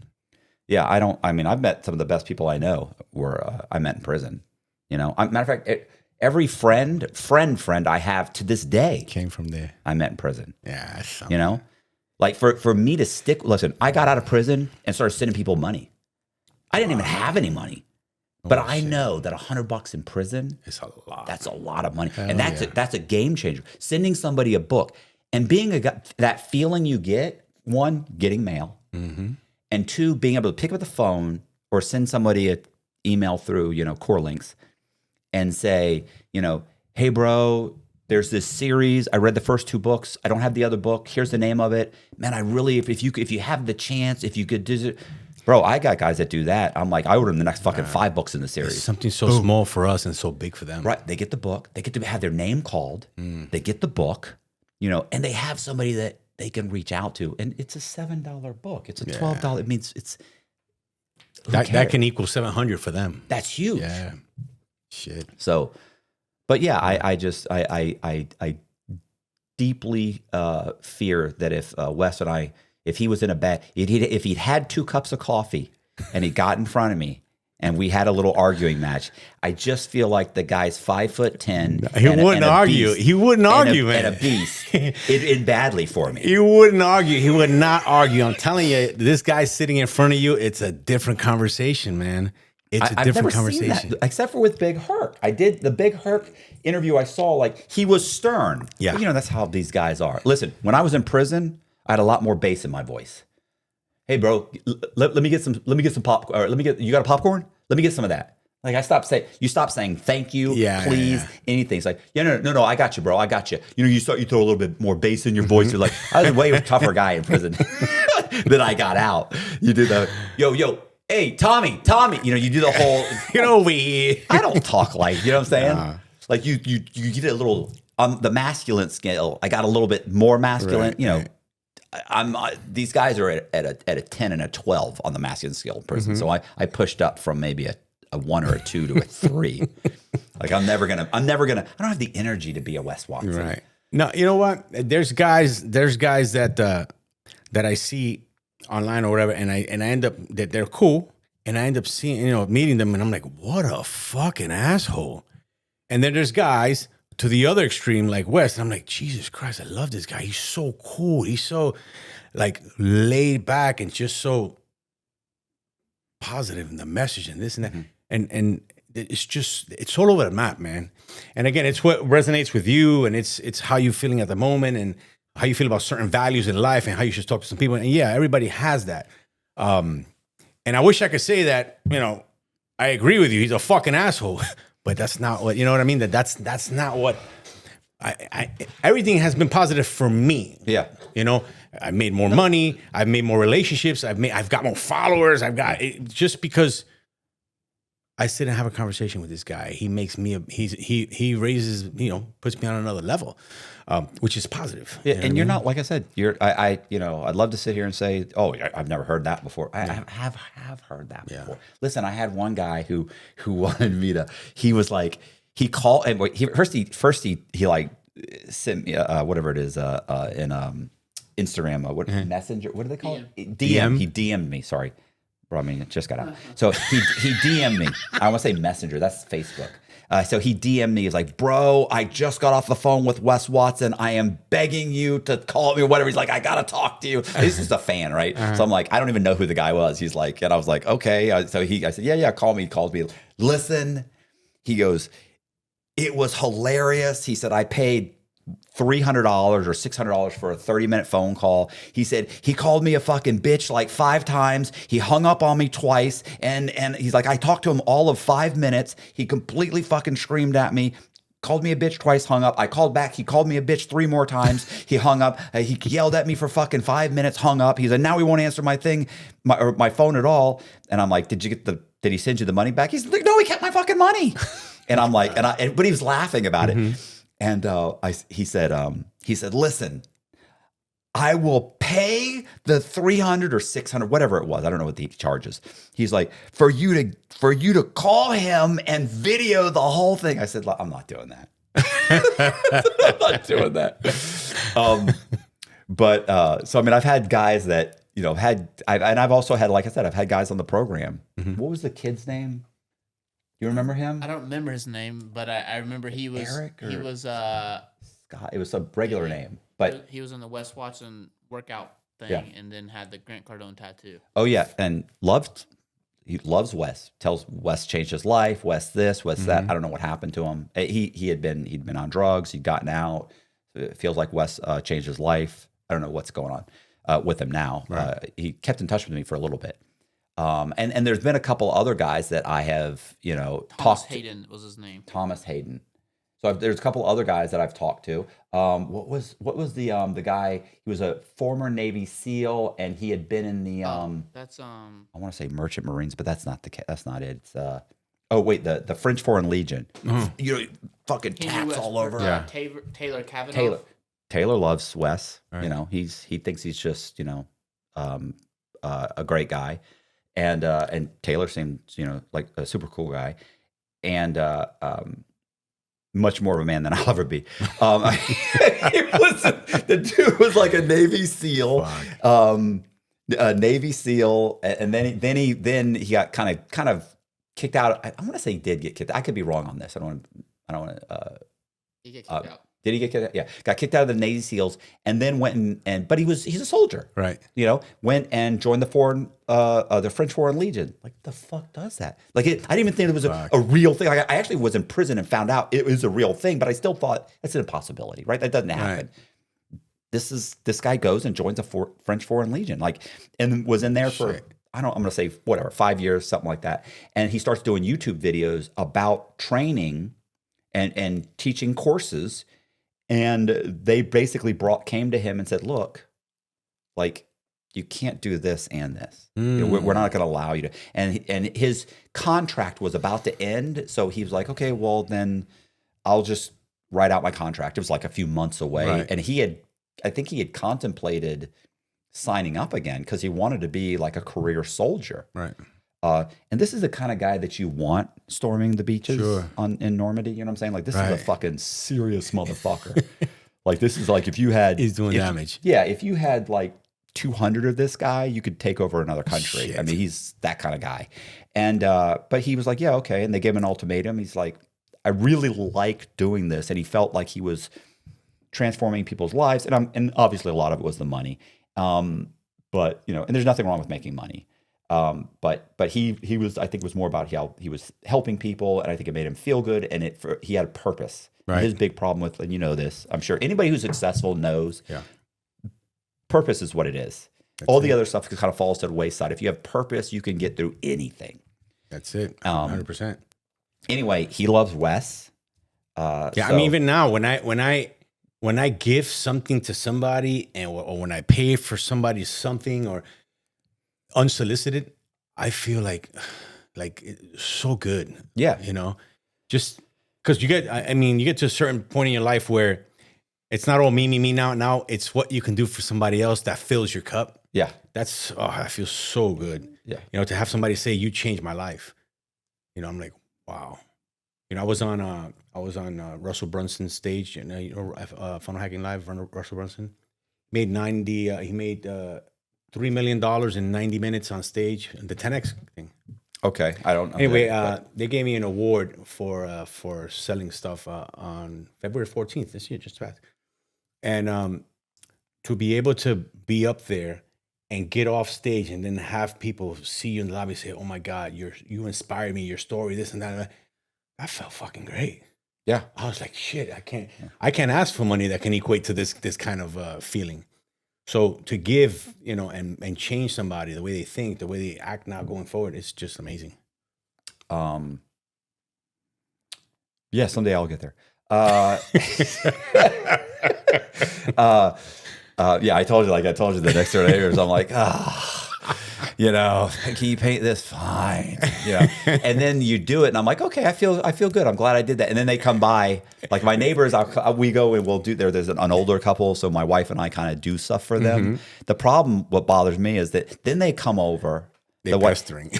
Yeah, I've met some of the best people I know I met in prison. Matter of fact, every friend I have to this day Came from there. I met in prison. Yeah. That's something. Like for me to listen, I got out of prison and started sending people money. I didn't even have any money. But I know that $100 in prison, It's a lot. that's a lot of money. Hell And yeah. that's a game changer. Sending somebody a book and being that feeling you get, one, getting mail, and two, being able to pick up the phone or send somebody an email through, Core Links and say, hey, bro, there's this series. I read the first 2 books. I don't have the other book. Here's the name of it. Man, I really, if you have the chance, if you could do it. Bro, I got guys that do that. I'm like, I order them the next fucking 5 books in the series. It's something so small for us and so big for them. Right. They get the book. They get to have their name called. They get the book, and they have somebody that they can reach out to. And it's a $7 book. It's a $12. It means it's That can equal 700 for them. that's huge. Yeah. Shit. So, but yeah, I deeply fear that if Wes and I, if he was in a bed, if he'd had 2 cups of coffee and he got in front of me and we had a little arguing match, I just feel like the guy's 5'10". He wouldn't argue. He wouldn't argue, man. And a beast. It badly for me. He wouldn't argue. He would not argue. I'm telling you, this guy sitting in front of you, it's a different conversation, man. It's a I've different never conversation. seen that, except for with Big Herc. I did the Big Herc interview I saw, like, he was stern. Yeah. But, that's how these guys are. Listen, when I was in prison, I had a lot more bass in my voice. Hey, bro, let me get some popcorn. You got a popcorn? Let me get some of that. Like, you stop saying thank you, please, anything. It's like, no, I got you, bro. I got you. You throw a little bit more bass in your voice. You're like, I was a way tougher guy in prison than I got out. You do the, yo, hey, Tommy, you do the whole, I don't talk like, you know what I'm saying? Like you get a little, on the masculine scale, I got a little bit more masculine, Right. These guys are at a 10 and a 12 on the masculine scale in prison. So I pushed up from maybe a 1 or a 2 to a 3. Like I don't have the energy to be a Wes Watson. Right. No, you know what? There's guys that I see online or whatever, and I end up that they're cool, and I end up seeing, meeting them, and I'm like, what a fucking asshole. And then there's guys to the other extreme, like Wes, and I'm like, Jesus Christ, I love this guy. He's so cool. He's so like laid back and just so positive in the message and this and that. And it's all over the map, man. And again, it's what resonates with you, and it's how you're feeling at the moment, and how you feel about certain values in life, and how you should talk to some people. And yeah, everybody has that. And I wish I could say that, I agree with you. He's a fucking asshole. But that's not what, you know what I mean? That's not what everything has been positive for me. Yeah. I made more money. I've made more relationships. I've got more followers. Just because I sit and have a conversation with this guy, he makes me he raises, puts me on another level, which is positive. Yeah, and you're not, like I said, I'd love to sit here and say, oh, I've never heard that before. I have heard that before. Listen, I had one guy who wanted me to. He was like, he called and first he like sent me whatever it is in Instagram Messenger. What do they call it? DM. He DM'd me. Sorry. Bro, it just got out. So he DM'd me. I want to say Messenger. That's Facebook. So he DM'd me. He's like, bro, I just got off the phone with Wes Watson. I am begging you to call me or whatever. He's like, I got to talk to you. He's just a fan, right? So I'm like, I don't even know who the guy was. He's like, and I was like, okay. I said, yeah, call me. He calls me. Listen, he goes, it was hilarious. He said, I paid $300 or $600 for a 30-minute phone call. He said he called me a fucking bitch like 5 times. He hung up on me twice, and he's like, I talked to him all of 5 minutes. He completely fucking screamed at me, called me a bitch twice, hung up. I called back. He called me a bitch 3 more times. He hung up. He yelled at me for fucking 5 minutes, hung up. He said, now he won't answer my thing, my phone at all. And I'm like, did he send you the money back? He's like, no, he kept my fucking money. And I'm like, but he was laughing about it. And he said, listen, I will pay the $300 or $600, whatever it was. I don't know what he charges. He's like, for you to call him and video the whole thing. I said, I'm not doing that. I'm not doing that. So I mean, I've had guys that I've also had, like I said, I've had guys on the program. What was the kid's name? You remember him? I don't remember his name, but I remember he was Eric he or- was Scott. It was a regular name, but he was in the Wes Watson workout thing, Yeah. and then had the Grant Cardone tattoo. oh yeah, and he loves Wes. Tells Wes changed his life. Wes this, Wes that. I don't know what happened to him. He'd been on drugs. He'd gotten out. It feels like Wes changed his life. I don't know what's going on with him now. Right. He kept in touch with me for a little bit. And there's been a couple other guys that I have, Thomas talked to. Hayden was his name. Thomas Hayden. So there's a couple other guys that I've talked to. What was the guy? He was a former Navy SEAL, and he had been in the That's I want to say Merchant Marines, but that's not that's not it. It's the French Foreign Legion. Fucking tats all over. Yeah. Taylor Kavanaugh. Taylor loves Wes. Right. He thinks he's just a great guy, and Taylor seems like a super cool guy, and much more of a man than I'll ever be. The dude was like a Navy SEAL, a Navy SEAL, and then he got kind of kicked out. I want to say he did get kicked. I could be wrong on this. I don't want to. He get kicked out. Did he get kicked out? Yeah, got kicked out of the Navy SEALs, and then went but he's a soldier, Right. Went and joined the French Foreign Legion. Like, the fuck does that? Like, I didn't even think it was a real thing. Like, I actually was in prison and found out it was a real thing, but I still thought that's an impossibility, right? That doesn't happen. Right. This guy goes and joins the French Foreign Legion, and was in there for Shit. I'm going to say 5 years, something like that. And he starts doing YouTube videos about training and teaching courses. And they basically came to him and said, look, like, you can't do this and this. We're not going to allow you to. And his contract was about to end. So he was like, okay, well, then I'll just write out my contract. It was like a few months away. Right. And I think he had contemplated signing up again because he wanted to be like a career soldier. Right. And this is the kind of guy that you want storming the beaches Sure. in Normandy. You know what I'm saying? Like, this is a Right. fucking serious motherfucker. Like, this is like if you had... He's doing damage. Yeah, if you had like 200 of this guy, you could take over another country. Shit. I mean, he's that kind of guy. And but he was like, yeah, okay. And they gave him an ultimatum. He's like, I really like doing this. And he felt like he was transforming people's lives. And obviously a lot of it was the money. But, and there's nothing wrong with making money. But he was, I think, was more about how he was helping people, and I think it made him feel good, and he had a purpose. Right. His big problem with, and this, I'm sure anybody who's successful knows, Yeah. purpose is what it is. All the other stuff kind of falls to the wayside. If you have purpose, you can get through anything. That's it. 100%. Anyway, he loves Wes. Yeah, I mean, even now, when I give something to somebody, or when I pay for somebody something, or unsolicited, I feel like it's so good. Yeah. Just because you get to a certain point in your life where it's not all me now. Now it's what you can do for somebody else that fills your cup. Yeah. I feel so good. Yeah. To have somebody say, you changed my life. I'm like, wow. I was on Russell Brunson's stage, Funnel Hacking Live, Russell Brunson. He made $3 million in 90 minutes on stage, the 10X thing. Okay, I don't know. Anyway, they gave me an award for selling stuff on February 14th this year, just passed. And to be able to be up there and get off stage and then have people see you in the lobby and say, "Oh my God, you inspired me, your story, this and that." That felt fucking great. Yeah. I was like, shit, I can't ask for money that can equate to this kind of feeling. So to give, and change somebody, the way they think, the way they act now going forward, it's just amazing. Yeah, someday I'll get there. Yeah, I told you the next 30 years, I'm like, can you paint this? Fine. And then you do it, and I'm like, okay, I feel good. I'm glad I did that. And then they come by, like my neighbors, we go and we'll do there's an older couple, so my wife and I kind of do stuff for them. The problem, what bothers me is that then they come over. They're pestering.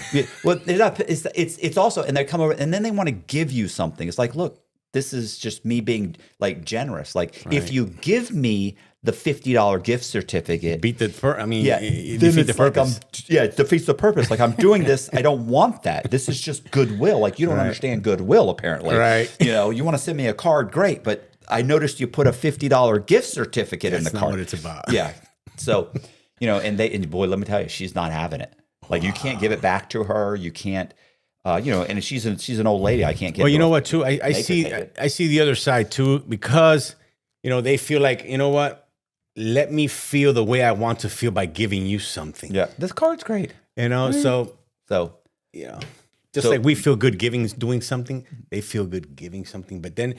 Well, it's also, and they come over, and then they want to give you something. It's like, look, this is just me being like generous. Like if you give me the $50 gift certificate, Beat the I mean, yeah, you then defeat the it's like purpose. it defeats the purpose. Like I'm doing this, I don't want that. This is just goodwill. Like you don't understand goodwill, apparently. Right. You know, you want to send me a card, great, but I noticed you put a $50 gift certificate in the That's not card. what it's about. Yeah. So, you know, and boy, let me tell you, she's not having it. Like you can't give it back to her. You can't, you know, and she's an old lady. I can't get. Well, you know what? Too, I make her see. take it. I see the other side too, because you know they feel like, you know what? Let me feel the way I want to feel by giving you something. Yeah, this card's great. You know, so you know, just like we feel good doing something, they feel good giving something. But then,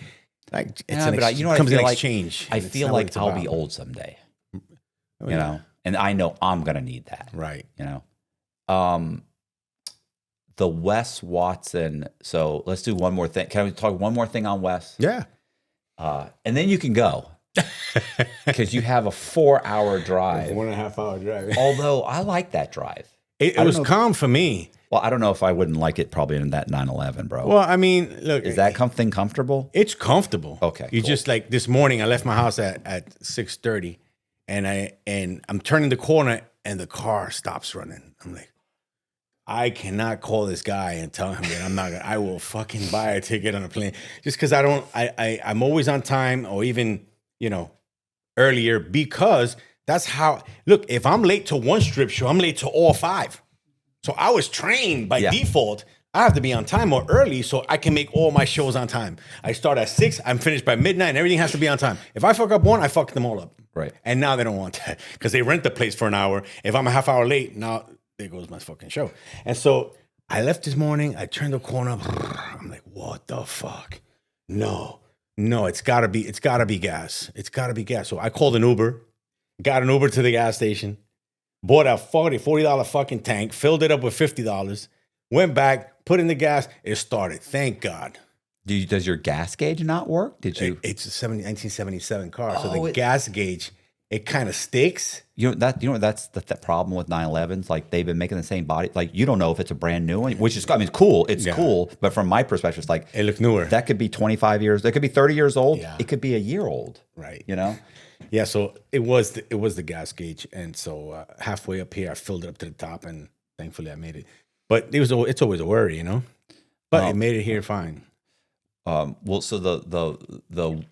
like, it's you know what comes I feel an like? exchange. I and it's feel not what like it's I'll about. be old someday. Oh, You yeah. know, and I know I'm gonna need that. Right? You know, the Wes Watson. So let's do one more thing. Can we talk one more thing on Wes? Yeah. And then you can go because you have a 4-hour drive. 1.5 hour drive. Although I like that drive. It don't was know- calm for me. Well, I don't know if I wouldn't like it probably in that 911, bro. Well, I mean, look, Is that thing comfortable? it's comfortable. Okay, You cool. just like this morning, I left my house at 6:30, and I'm turning the corner, and the car stops running. I'm like, I cannot call this guy and tell him that I'm not gonna. I will fucking buy a ticket on a plane just because I don't. I'm always on time, or even earlier, because that's how. Look, if I'm late to one strip show, I'm late to all 5. So I was trained by default. I have to be on time or early so I can make all my shows on time. I start at 6, I'm finished by midnight, and everything has to be on time. If I fuck up one, I fuck them all up. Right. And now they don't want that because they rent the place for an hour. If I'm a half hour late, now there goes my fucking show. And so I left this morning. I turned the corner. I'm like, what the fuck? No, it's gotta be gas. It's gotta be gas. So I called an Uber, got an Uber to the gas station, bought a $40 fucking tank, filled it up with $50, went back, put in the gas, it started. Thank God. Does your gas gauge not work? Did you? It's a 1977 car, so Oh, the gas gauge, it kind of sticks. That's the problem with 911s. Like they've been making the same body. Like you don't know if it's a brand new one, which is, I mean, it's cool. It's cool, but from my perspective, it's like It looked newer. that could be 25 years. That could be 30 years old. Yeah. It could be a year old. Right. You know. Yeah, so it was the gas gauge, and so halfway up here, I filled it up to the top, and thankfully I made it. But it's always a worry, But it made it here fine. Well, so the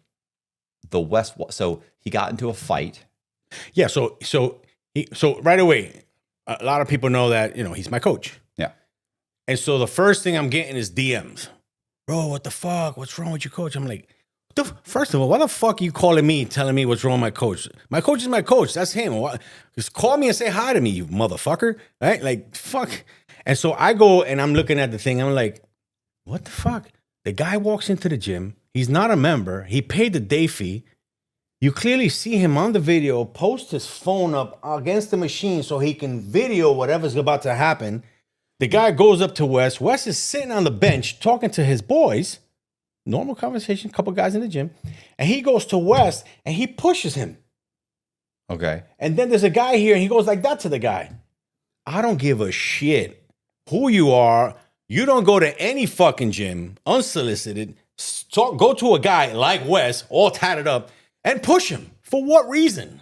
West. So he got into a fight. Yeah, so right away, a lot of people know that he's my coach, Yeah. and so the first thing I'm getting is DMs, bro. What the fuck? What's wrong with your coach? I'm like, first of all, why the fuck are you calling me, telling me what's wrong with my coach? My coach is my coach. That's him. Just call me and say hi to me, you motherfucker. Right? Like, fuck. And so I go and I'm looking at the thing. I'm like, what the fuck? The guy walks into the gym. He's not a member. He paid the day fee. You clearly see him on the video post his phone up against the machine so he can video whatever's about to happen. The guy goes up to Wes. Wes is sitting on the bench talking to his boys. Normal conversation, couple guys in the gym. And he goes to Wes and he pushes him. Okay. And then there's a guy here and he goes like that to the guy. I don't give a shit who you are. You don't go to any fucking gym unsolicited. Go to a guy like Wes, all tatted up, and push him. For what reason?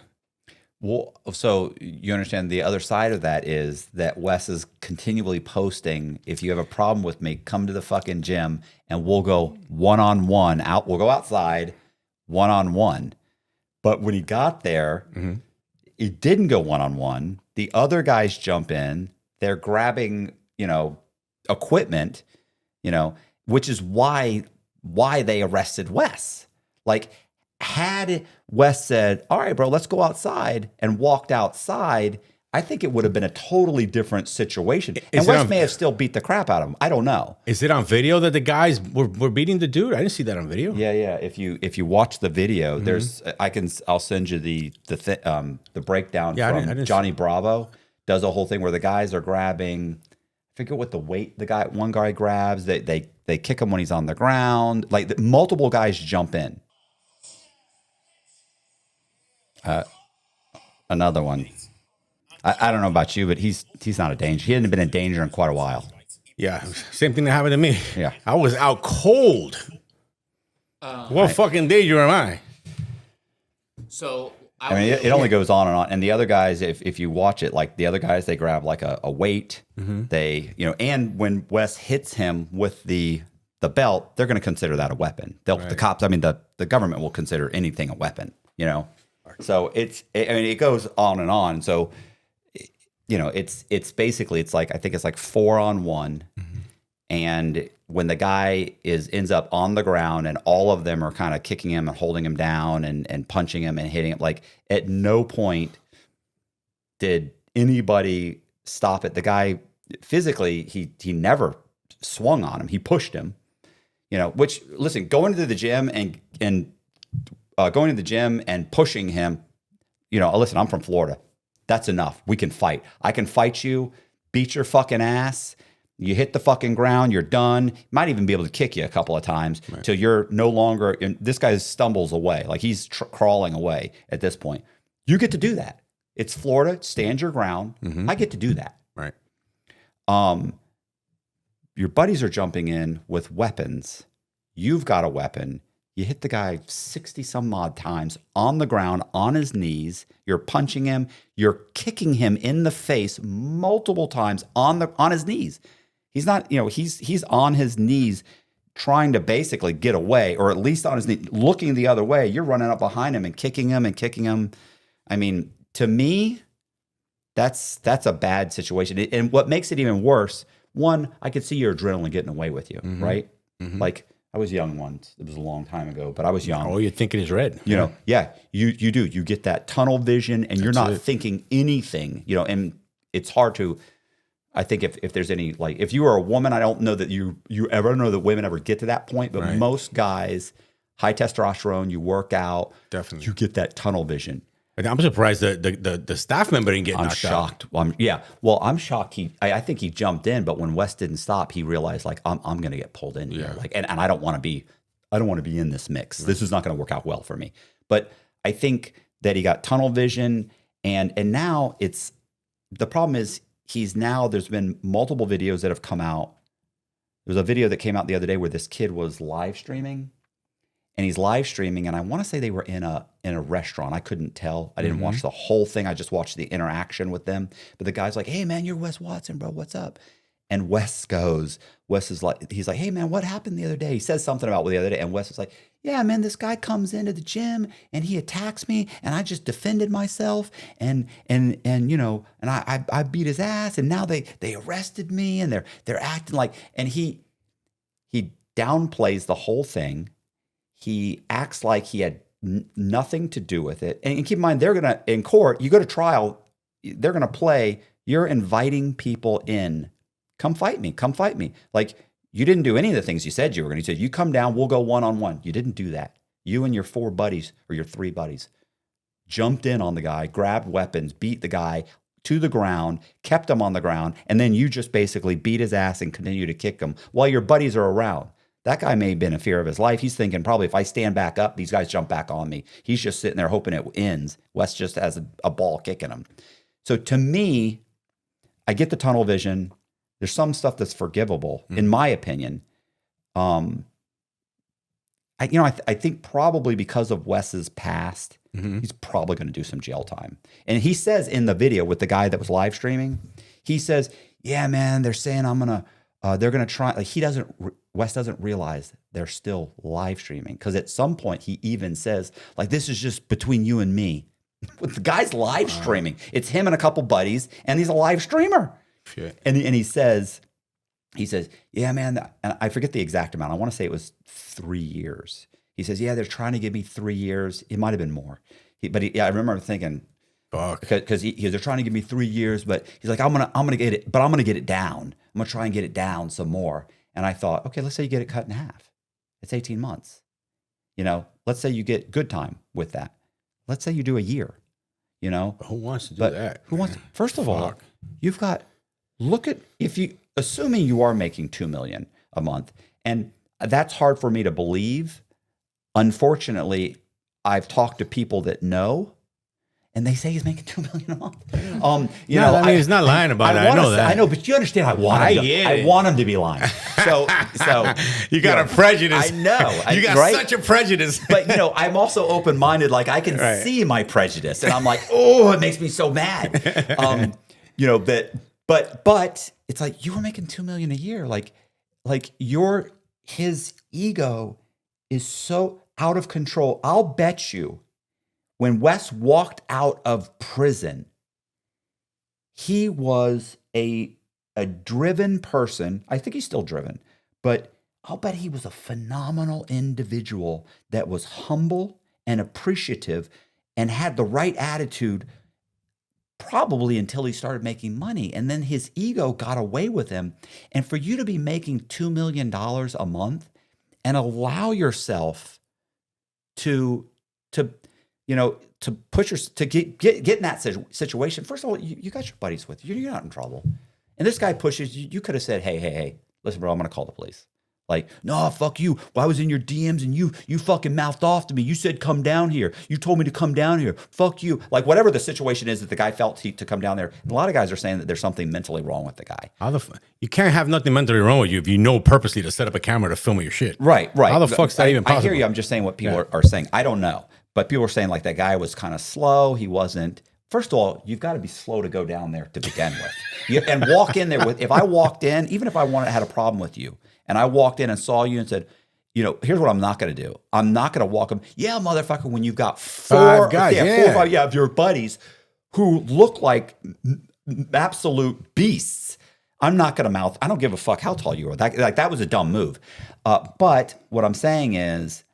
Well, so you understand the other side of that is that Wes is continually posting, if you have a problem with me, come to the fucking gym and we'll go one-on-one out. We'll go outside one-on-one. But when he got there, he didn't go one-on-one. The other guys jump in. They're grabbing, equipment, which is why they arrested Wes. Like, had Wes said, all right, bro, let's go outside, and walked outside, I think it would have been a totally different situation. And Wes may have still beat the crap out of him. I don't know. Is it on video that the guys were beating the dude? I didn't see that on video. Yeah. If you watch the video, there's I'll send you the breakdown from Johnny Bravo. Does a whole thing where the guys are grabbing, I forget what the weight one guy grabs. They kick him when he's on the ground. Like multiple guys jump in. Another one. I don't know about you, but he's not a danger. He hadn't been in danger in quite a while. Yeah, same thing that happened to me. Yeah. I was out cold. What fucking danger am I? So I mean, it only goes on and on. And the other guys, if you watch it, like the other guys, they grab like a weight. They, and when Wes hits him with the belt, they're going to consider that a weapon. The cops, I mean, the government will consider anything a weapon, So it goes on and on. So, it's basically, it's like, I think it's like 4-on-1. And when the guy ends up on the ground and all of them are kind of kicking him and holding him down and punching him and hitting him, like at no point did anybody stop it. The guy physically, he never swung on him. He pushed him, which, listen, going to the gym and going to the gym and pushing him, listen, I'm from Florida. That's enough. We can fight. I can fight you, beat your fucking ass. You hit the fucking ground, you're done. Might even be able to kick you a couple of times till you're no longer. This guy stumbles away, like he's crawling away at this point. You get to do that. It's Florida. Stand your ground. I get to do that. Right. Your buddies are jumping in with weapons. You've got a weapon. You hit the guy 60 some odd times on the ground, on his knees. You're punching him. You're kicking him in the face multiple times on his knees. He's not, he's on his knees trying to basically get away, or at least on his knee, looking the other way. You're running up behind him and kicking him and kicking him. I mean, to me, that's a bad situation. And what makes it even worse, one, I could see your adrenaline getting away with you, right? Like, I was young once. It was a long time ago, but I was young. All you're thinking is red. You do. You get that tunnel vision, and you're not thinking anything. And it's hard to. I think if there's any, like, if you are a woman, I don't know that you ever know that women ever get to that point, but most guys, high testosterone, you work out, definitely, you get that tunnel vision. And I'm surprised the staff member didn't get knocked shocked. out. I'm shocked. I think he jumped in, but when Wes didn't stop, he realized, like, I'm going to get pulled in here, like, and I don't want to be in this mix. This is not going to work out well for me. But I think that he got tunnel vision, and now the problem is. There's been multiple videos that have come out. There was a video that came out the other day where this kid was live streaming, and he's live streaming, and I want to say they were in a restaurant. I couldn't tell. I didn't watch the whole thing. I just watched the interaction with them. But the guy's like, "Hey man, you're Wes Watson, bro. What's up?" And Wes is like, he's like, "Hey man, what happened the other day?" He says something about the other day, and Wes is like, "Yeah, man, this guy comes into the gym and he attacks me, and I just defended myself, and I beat his ass, and now they arrested me, and they're acting like," and he downplays the whole thing. He acts like he had nothing to do with it, and keep in mind, they're gonna, in court, you go to trial, they're gonna play. You're inviting people in. Come fight me. Come fight me. Like, you didn't do any of the things you said you were going to. You said, "You come down, we'll go one-on-one." You didn't do that. You and your 4 buddies, or your 3 buddies, jumped in on the guy, grabbed weapons, beat the guy to the ground, kept him on the ground, and then you just basically beat his ass and continue to kick him while your buddies are around. That guy may have been in fear of his life. He's thinking, probably, if I stand back up, these guys jump back on me. He's just sitting there hoping it ends. Wes just has a ball kicking him. So to me, I get the tunnel vision. There's some stuff that's forgivable, in my opinion. I think probably because of Wes's past, he's probably going to do some jail time. And he says in the video with the guy that was live streaming, he says, "Yeah, man, they're saying they're going to try." Like, Wes doesn't realize they're still live streaming, because at some point he even says, like, "This is just between you and me." The guy's live streaming. It's him and a couple buddies, and he's a live streamer. Shit. And he says, "Yeah, man," and I forget the exact amount. I want to say it was 3 years. He says, "Yeah, they're trying to give me 3 years. It might have been more." I remember thinking, "Fuck," because they're trying to give me 3 years, but he's like, I'm gonna get it, but I'm gonna get it down. I'm gonna try and get it down some more." And I thought, okay, let's say you get it cut in half. It's 18 months. Let's say you get good time with that. Let's say you do a year. Who wants to do that? Who wants? First of all, you've got. Look at, assuming you are making $2 million a month, and that's hard for me to believe. Unfortunately, I've talked to people that know, And they say he's making $2 million a month. I mean, he's not lying about it. I know that. I know, but you understand. I want him to be lying. So you got a prejudice. I know. You got such a prejudice. But I'm also open-minded. Like I can see my prejudice, and I'm like, oh, it makes me so mad. But it's like you were making $2 million a year. Like his ego is so out of control. I'll bet you. When Wes walked out of prison, he was a driven person. I think he's still driven, but I'll bet he was a phenomenal individual that was humble and appreciative and had the right attitude probably until he started making money. And then his ego got away with him. And for you to be making $2 million a month and allow yourself to push to get in that situation. First of all, you got your buddies with you. You're not in trouble. And this guy pushes you. You could have said, hey, listen, bro, I'm going to call the police. Like, no, fuck you. Well, I was in your DMs and you fucking mouthed off to me. You said, come down here. You told me to come down here. Fuck you. Like whatever the situation is that the guy felt to come down there. A lot of guys are saying that there's something mentally wrong with the guy. You can't have nothing mentally wrong with you if you know purposely to set up a camera to film your shit. Right. How the fuck's that even possible? I hear you. I'm just saying what people are saying. I don't know. But people are saying like that guy was kind of slow. He wasn't. First of all, you've got to be slow to go down there to begin with. And walk in there with, if I walked in, even if I had a problem with you, and I walked in and saw you and said, here's what I'm not going to do. I'm not going to walk them. Yeah, motherfucker, when you've got four guys, 4 or 5 of your buddies who look like absolute beasts, I'm not going to mouth. I don't give a fuck how tall you are. That was a dumb move. But what I'm saying is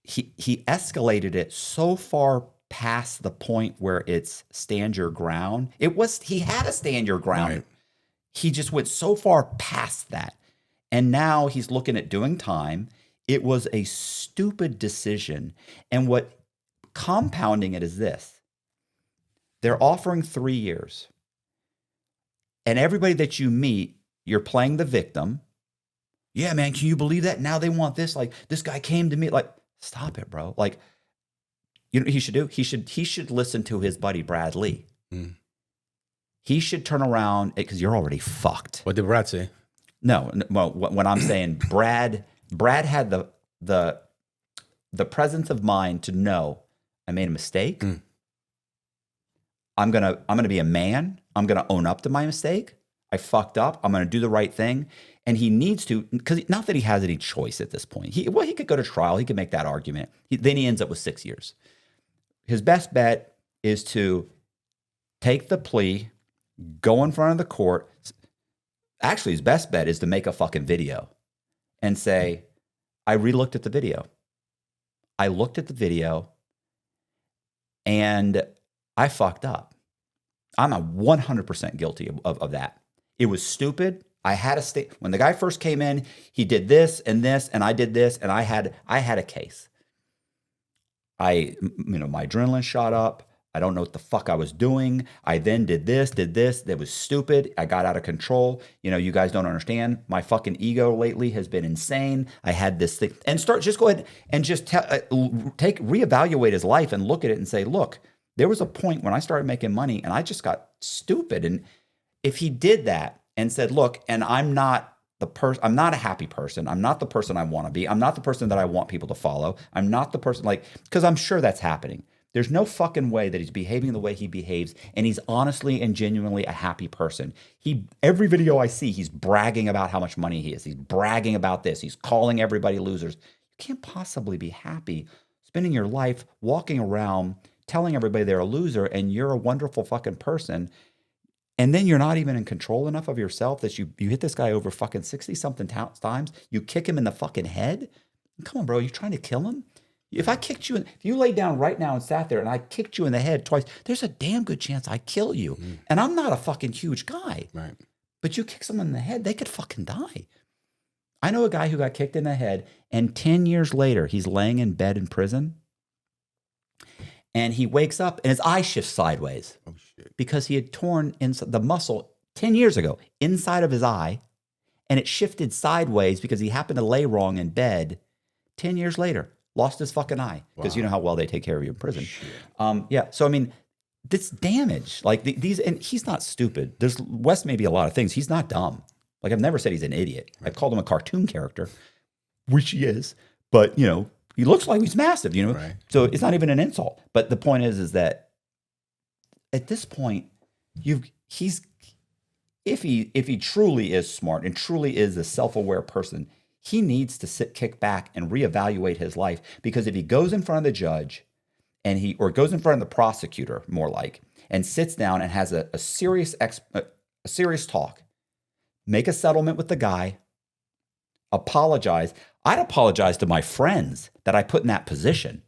he escalated it so far past the point where it's stand your ground. He had a stand your ground. Right. He just went so far past that. And now he's looking at doing time. It was a stupid decision. And what compounding it is this. They're offering 3 years. And everybody that you meet, you're playing the victim. Yeah, man, can you believe that? Now they want this. Like, this guy came to me. Like, stop it, bro. Like, you know what he should do? He should listen to his buddy Brad Lee. Mm. He should turn around because you're already fucked. What did Brad say? No, well, when I'm saying Brad had the presence of mind to know I made a mistake. Mm. I'm gonna be a man. I'm gonna own up to my mistake. I fucked up. I'm gonna do the right thing. And he needs to, because not that he has any choice at this point. He could go to trial. He could make that argument. Then he ends up with 6 years. His best bet is to take the plea, go in front of the court. Actually, his best bet is to make a fucking video and say, I re-looked at the video. I looked at the video and I fucked up. I'm 100% guilty of that. It was stupid. I had when the guy first came in, he did this, and I did this, and I had a case. My adrenaline shot up. I don't know what the fuck I was doing. I then did this. That was stupid. I got out of control. You guys don't understand. My fucking ego lately has been insane. I had this thing. And just go ahead and just reevaluate his life and look at it and say, look, there was a point when I started making money and I just got stupid. And if he did that and said, look, and I'm not I'm not a happy person. I'm not the person I want to be. I'm not the person that I want people to follow. I'm not the person because I'm sure that's happening. There's no fucking way that he's behaving the way he behaves, and he's honestly and genuinely a happy person. Every video I see, he's bragging about how much money he is. He's bragging about this. He's calling everybody losers. You can't possibly be happy spending your life walking around telling everybody they're a loser and you're a wonderful fucking person, and then you're not even in control enough of yourself that you hit this guy over fucking 60-something times. You kick him in the fucking head. Come on, bro. You trying to kill him? If I kicked you, if you laid down right now and sat there and I kicked you in the head twice, there's a damn good chance I kill you. Mm. And I'm not a fucking huge guy. Right. But you kick someone in the head, they could fucking die. I know a guy who got kicked in the head, and 10 years later, he's laying in bed in prison. And he wakes up and his eye shifts sideways. Oh, shit. Because he had torn the muscle 10 years ago inside of his eye, and it shifted sideways because he happened to lay wrong in bed 10 years later. Lost his fucking eye because You know how well they take care of you in prison. Yeah. So, I mean, this damage. Like these, and he's not stupid. There's Wes may be a lot of things. He's not dumb. Like I've never said he's an idiot. I've called him a cartoon character, which he is. But he looks like he's massive. Right. So it's not even an insult. But the point is that at this point, if he truly is smart and truly is a self-aware person, he needs to kick back and reevaluate his life. Because if he goes in front of the judge or goes in front of the prosecutor, more like, and sits down and has a serious talk, make a settlement with the guy, apologize. I'd apologize to my friends that I put in that position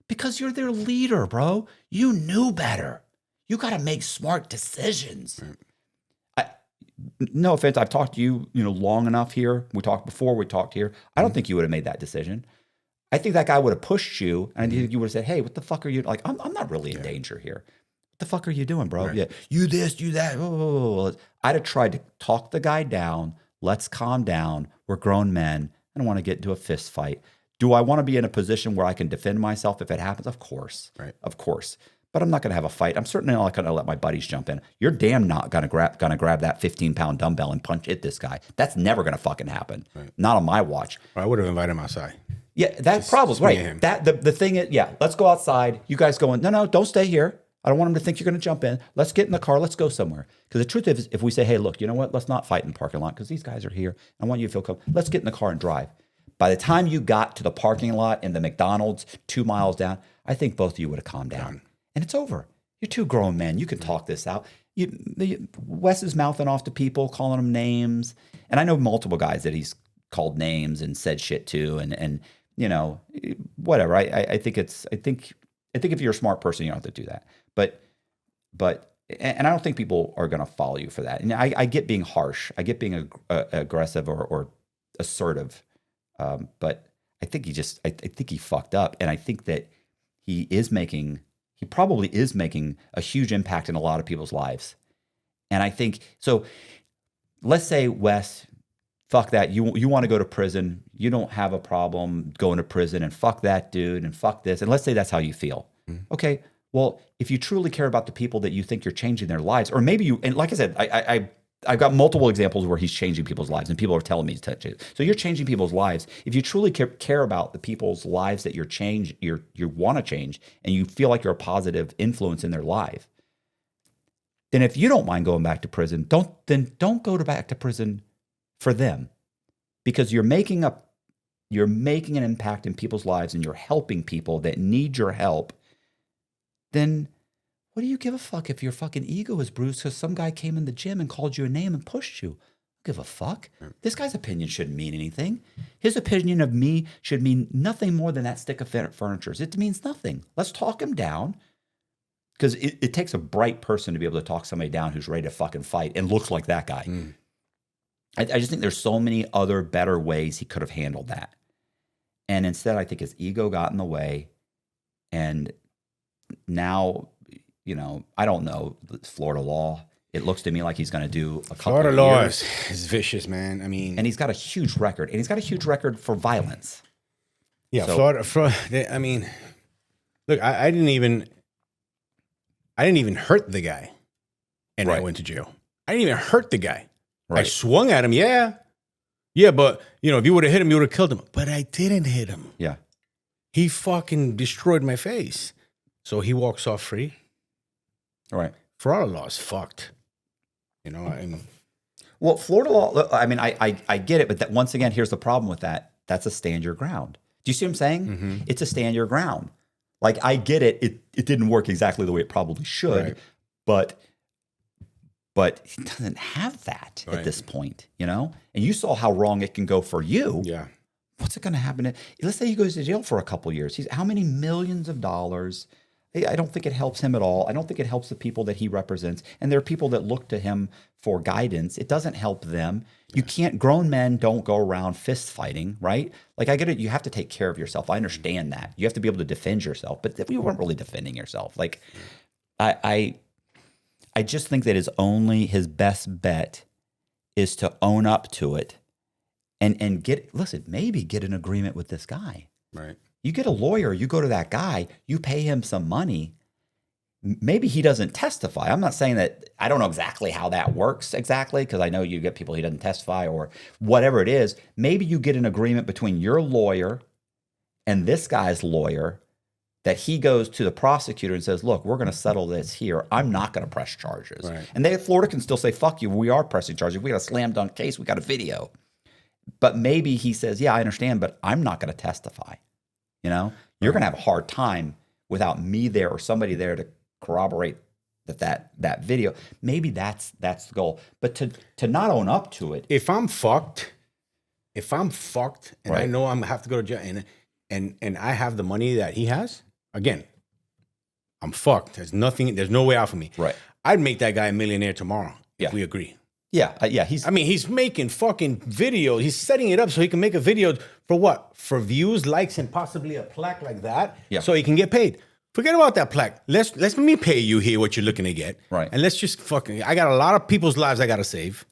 because you're their leader, bro. You knew better. You got to make smart decisions. Right. No offense. I've talked to you, long enough here. We talked before. We talked here. I don't think you would have made that decision. I think that guy would have pushed you, and you would have said, "Hey, what the fuck are you like? I'm not really in danger here. What the fuck are you doing, bro? Right. Yeah, you this, you that." Oh. I'd have tried to talk the guy down. Let's calm down. We're grown men. I don't want to get into a fist fight. Do I want to be in a position where I can defend myself if it happens? Of course. Right. Of course. But I'm not going to have a fight. I'm certainly not going to let my buddies jump in. You're damn not going to grab that 15-pound dumbbell and hit this guy. That's never going to fucking happen. Right. Not on my watch. I would have invited him outside. Yeah, that's probably right. That the thing is, let's go outside. You guys go in. No, don't stay here. I don't want him to think you're going to jump in. Let's get in the car. Let's go somewhere. Because the truth is, if we say, hey, look, you know what? Let's not fight in the parking lot because these guys are here. I want you to feel comfortable. Let's get in the car and drive. By the time you got to the parking lot in the McDonald's 2 miles down, I think both of you would have calmed down. And it's over. You're two grown men. You can talk this out. Wes is mouthing off to people, calling them names. And I know multiple guys that he's called names and said shit to. And whatever. I think if you're a smart person, you don't have to do that. But and I don't think people are going to follow you for that. And I get being harsh. I get being aggressive or assertive. But I think I think he fucked up. And I think that he probably is making a huge impact in a lot of people's lives. And I think, so let's say, Wes, fuck that. You want to go to prison. You don't have a problem going to prison, and fuck that dude and fuck this. And let's say that's how you feel. Mm-hmm. Okay. Well, if you truly care about the people that you think you're changing their lives, or maybe and like I said, I've got multiple examples where he's changing people's lives and people are telling me to change it. So you're changing people's lives. If you truly care about the people's lives that you want to change, and you feel like you're a positive influence in their life, then if you don't mind going back to prison, don't go back to prison for them, because you're making an impact in people's lives and you're helping people that need your help. Then what do you give a fuck if your fucking ego is bruised because some guy came in the gym and called you a name and pushed you? Give a fuck. This guy's opinion shouldn't mean anything. His opinion of me should mean nothing more than that stick of furniture. It means nothing. Let's talk him down, because it takes a bright person to be able to talk somebody down who's ready to fucking fight and looks like that guy. I just think there's so many other better ways he could have handled that. And instead, I think his ego got in the way. And now, I don't know Florida law. It looks to me like he's going to do a couple Florida of law years. is vicious, man. I mean, and he's got a huge record. And he's got a huge record for violence. Yeah, so, Florida. I mean, look, I didn't even hurt the guy, and I went to jail. I didn't even hurt the guy. Right. I swung at him. Yeah, but if you would have hit him, you would have killed him. But I didn't hit him. Yeah, he fucking destroyed my face. So he walks off free. All right. Florida law is fucked. Well, Florida law, I mean, I get it, but once again, here's the problem with that. That's a stand your ground. Do you see what I'm saying? Mm-hmm. It's a stand your ground. Like, I get it. It didn't work exactly the way it probably should, but he doesn't have that at this point, And you saw how wrong it can go for you. Yeah. What's it going to happen? Let's say he goes to jail for a couple of years. How many millions of dollars? I don't think it helps him at all. I don't think it helps the people that he represents. And there are people that look to him for guidance. It doesn't help them. Yeah. You can't, grown men don't go around fist fighting, right? Like, I get it. You have to take care of yourself. I understand that. You have to be able to defend yourself. But you weren't really defending yourself. Like, I just think that his best bet is to own up to it and maybe get an agreement with this guy. Right. You get a lawyer, you go to that guy, you pay him some money, maybe he doesn't testify. I'm not saying that, I don't know exactly how that works exactly, because I know you get people he doesn't testify or whatever it is. Maybe you get an agreement between your lawyer and this guy's lawyer that he goes to the prosecutor and says, look, we're going to settle this here. I'm not going to press charges. Right. And Florida can still say, fuck you, we are pressing charges. We got a slam dunk case. We got a video. But maybe he says, yeah, I understand, but I'm not going to testify. You know, you're going to have a hard time without me there or somebody there to corroborate that video. Maybe that's the goal. But to not own up to it. If I'm fucked and Right. I know I'm gonna have to go to jail and I have the money that he has, again, I'm fucked. There's no way out for me. Right. I'd make that guy a millionaire tomorrow if we agree. Yeah. He's making fucking videos. He's setting it up so he can make a video for what? For views, likes, and possibly a plaque like that. Yeah. So he can get paid. Forget about that plaque. Let me pay you here what you're looking to get. Right. And let's just I got a lot of people's lives I gotta save.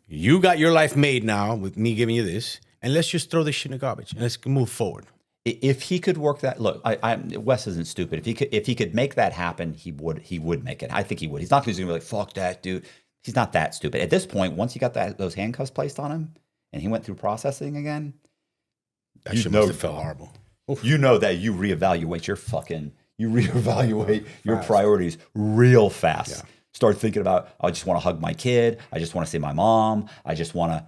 You got your life made now with me giving you this. And let's just throw this shit in the garbage and let's move forward. If he could work that, look, Wes isn't stupid. If he could make that happen, he would make it. I think he would. He's not going to be like, fuck that, dude. He's not that stupid. At this point, once he got those handcuffs placed on him and he went through processing again, That shit must have felt horrible. you know that you reevaluate your priorities real fast. Yeah. Start thinking about, I just want to hug my kid. I just want to see my mom. I just want to,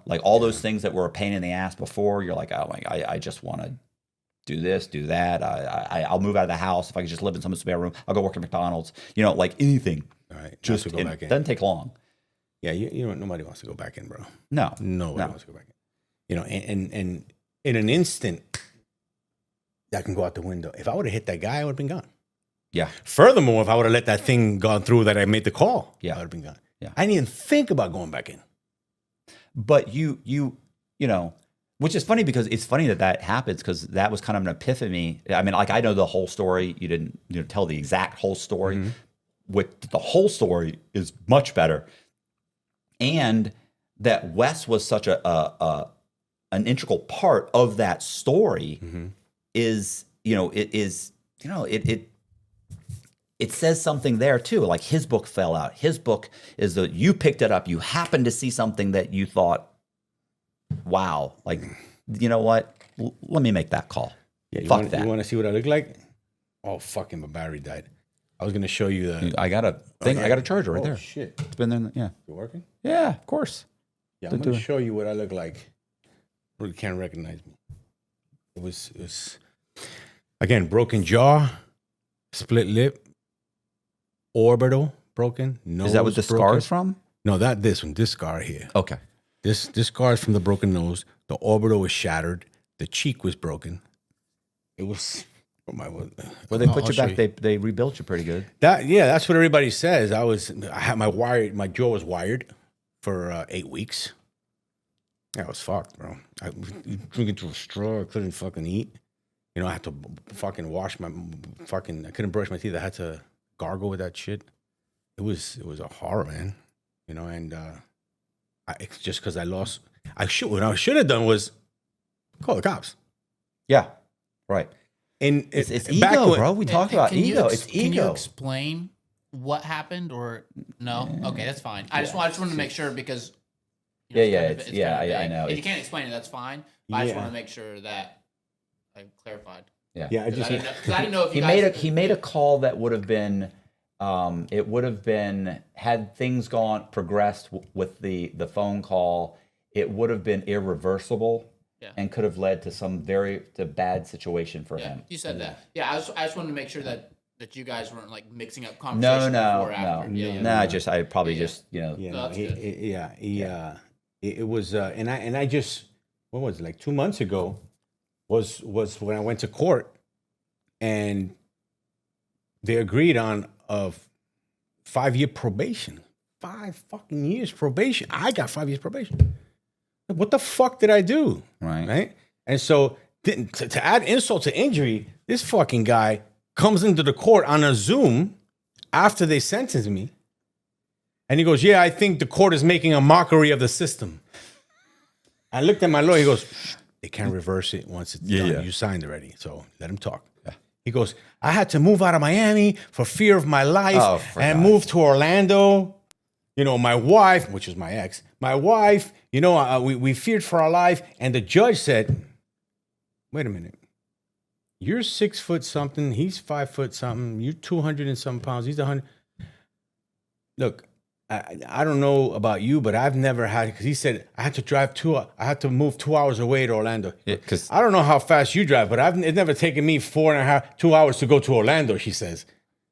like all those things that were a pain in the ass before. You're like, oh my God, I just want to do this, do that. I'll move out of the house. If I could just live in someone's spare room, I'll go work at McDonald's, like anything. All right. Just to go back in. Doesn't take long. Yeah, you know what? Nobody wants to go back in, bro. No. Nobody wants to go back in. And in an instant, that can go out the window. If I would have hit that guy, I would have been gone. Yeah. Furthermore, if I would have let that thing gone through that I made the call, Yeah. I would have been gone. Yeah. I didn't even think about going back in. But you which is funny because it's funny that happens because that was kind of an epiphany. I mean, like I know the whole story. You didn't tell the exact whole story. Mm-hmm. With the whole story is much better. And that Wes was such an integral part of that story is, it says something there too. Like his book fell out. His book is that you picked it up. You happened to see something that you thought, wow, like, you know what? Let me make that call. Yeah, Fuck that. You want to see what I look like? Oh, fucking my battery died. I was going to show you the... I got a thing. I got a charger right there. Shit. It's been there. Yeah. You working? Yeah, of course. Yeah, I'm going to show you what I look like. You can't recognize me. It was again, broken jaw, split lip, orbital broken, nose Is that what the broken. scar is from? No, this one. This scar here. Okay. This scar is from the broken nose. The orbital was shattered. The cheek was broken. It was... Well, they put you back. They rebuilt you pretty good. That's what everybody says. I had my jaw was wired for 8 weeks. Yeah, I was fucked, bro. I was drinking through a straw. I couldn't fucking eat. I had to fucking wash my fucking. I couldn't brush my teeth. I had to gargle with that shit. It was a horror, man. And it's just because I lost. What I should have done was call the cops. Yeah, right. And it's ego, bro. We talked about ego. It's ego. Can you explain what happened or no? Okay, that's fine. I just wanted to make sure because I know. If you can't explain it, that's fine. But I just want to make sure that I clarified. Yeah. I just Because I didn't know if you he made a call that would have been it would have been had things progressed with the phone call, it would have been irreversible. Yeah. And could have led to some bad situation for him. You said that. Yeah, I just wanted to make sure that you guys weren't like mixing up conversations before or after. It was and I just what was it, like 2 months ago was when I went to court and they agreed on a 5-year probation. 5 fucking years probation. I got 5 years probation. What the fuck did I do? Right? And so to add insult to injury, this fucking guy comes into the court on a Zoom after they sentenced me. And he goes, yeah, I think the court is making a mockery of the system. I looked at my lawyer. He goes, they can't reverse it once it's done. You signed already. So let him talk. Yeah. He goes, I had to move out of Miami for fear of my life and God. move to Orlando. You know, my wife, which is my ex, we feared for our life. And the judge said, wait a minute. You're 6 foot something. He's 5 foot something. You're 200 and some pounds. He's 100. Look, I don't know about you, but I've never had, because he said I had to move 2 hours away to Orlando. Because I don't know how fast you drive, but it's never taken me 2 hours to go to Orlando, she says.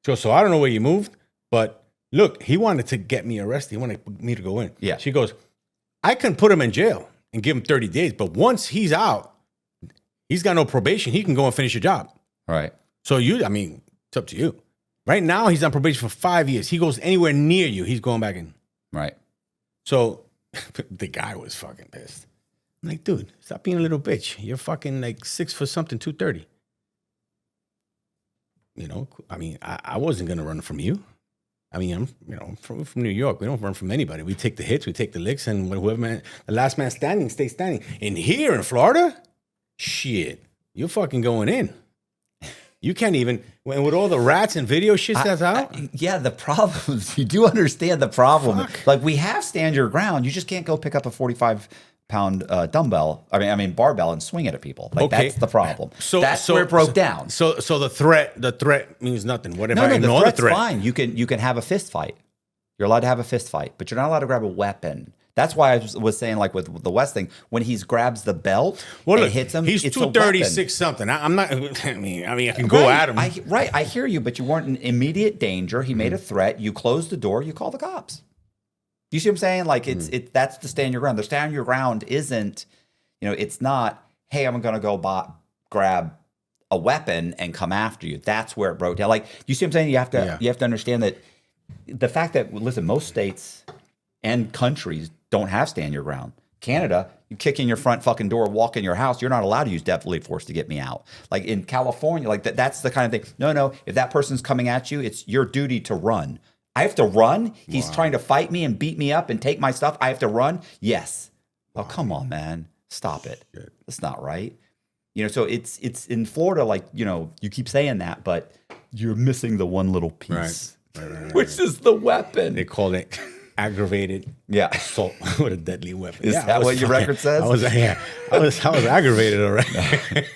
So I don't know where you moved, but look, he wanted to get me arrested. He wanted me to go in. Yeah. She goes, I can put him in jail and give him 30 days, but once he's out, he's got no probation. He can go and finish your job. right. So it's up to you. Right now, he's on probation for 5 years. He goes anywhere near you, he's going back in. Right. So the guy was fucking pissed. I'm like, dude, stop being a little bitch. You're fucking like 6 foot something, 230. You know, I wasn't going to run from you. I'm from New York. We don't run from anybody. We take the hits, we take the licks, and the last man standing stays standing. And here in Florida, shit, you're fucking going in. You can't even, with all the rats and video shit that's out. Yeah, the problems. You do understand the problem. Fuck. Like, we have stand your ground. You just can't go pick up a 45-pound dumbbell. I mean barbell and swing it at people. Like, Okay. that's the problem. That's where it broke down. So the threat means nothing. What if I No, ignore the threat's threat? fine. You can have a fist fight. You're allowed to have a fist fight, but you're not allowed to grab a weapon. That's why I was saying, like with the West thing, when he grabs the belt and Look, hits him, he's it's 236 something. I'm not. I can go at him. I hear you, but you weren't in immediate danger. He made a threat. You closed the door. You call the cops. You see what I'm saying? Like that's the stand your ground. The stand your ground isn't, it's not, hey, I'm going to go grab a weapon and come after you. That's where it broke down. Like, you see what I'm saying? You have to understand that the fact that, listen, most states and countries don't have stand your ground. Canada, you kick in your front fucking door, walk in your house, you're not allowed to use deadly force to get me out. Like in California, like that's the kind of thing. No, if that person's coming at you, it's your duty to run. I have to run? He's trying to fight me and beat me up and take my stuff. I have to run? Yes. Oh, come on, man. Stop it. That's not right. So it's in Florida, like, you keep saying that, but you're missing the one little piece, right. which is the weapon. They call it aggravated assault with a deadly weapon. Is that what your record says? I was aggravated already.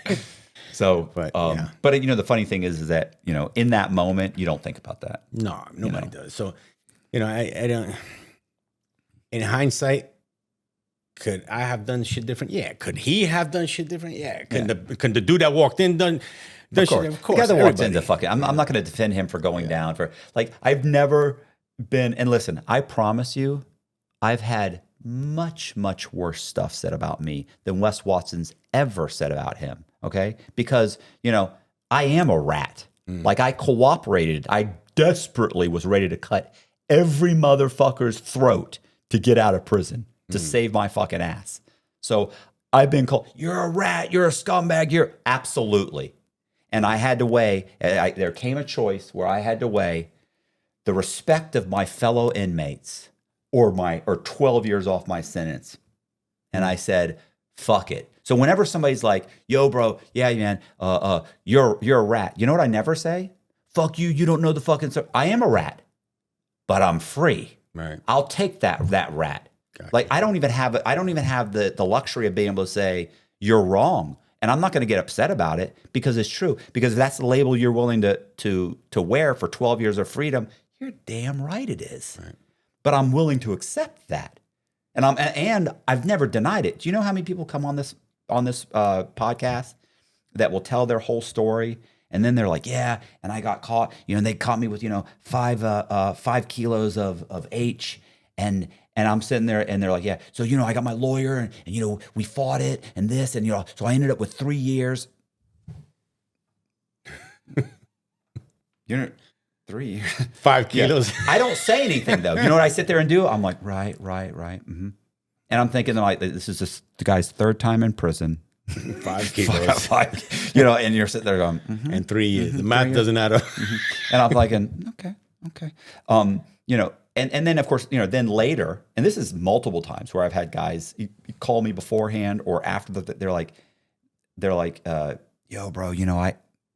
So, but the funny thing is that, in that moment, you don't think about that. No, nobody does. So, I don't, in hindsight, could I have done shit different? Yeah. Could he have done shit different? Yeah. Could the dude that walked in done Of course. shit? Of course. The guy that walked everybody. into fucking, I'm not going to defend him for going down for, like, I've never been, and listen, I promise you, I've had much, much worse stuff said about me than Wes Watson's ever said about him. Okay. Because, I am a rat. Like, I cooperated. I desperately was ready to cut every motherfucker's throat to get out of prison, to save my fucking ass. So I've been called, you're a rat, you're a scumbag, you're absolutely. And I had to weigh, there came a choice where I had to weigh the respect of my fellow inmates or 12 years off my sentence. And I said, fuck it. So whenever somebody's like, yo, bro, yeah, man, you're a rat. You know what I never say? Fuck you, you don't know the fucking stuff. I am a rat, but I'm free. Right. I'll take that rat. Gotcha. Like, I don't even have the luxury of being able to say you're wrong. And I'm not going to get upset about it because it's true. Because if that's the label you're willing to wear for 12 years of freedom, you're damn right it is. Right. But I'm willing to accept that. And I've never denied it. Do you know how many people come on this podcast that will tell their whole story, and then they're like, yeah, and I got caught, and they caught me with 5 kilos of H, and I'm sitting there, and they're like, yeah, so I got my lawyer, and we fought it, and this, and so I ended up with 3 years. 3 years. 5 kilos. Yeah. I don't say anything though. You know what I sit there and do? I'm like, right. Mm-hmm. And I'm thinking, like, this is the guy's third time in prison. 5 kilos. And you're sitting there going, and 3 years. The math doesn't add up. And I'm thinking, okay. And then of course, then later, and this is multiple times where I've had guys call me beforehand or after they're like, yo, bro,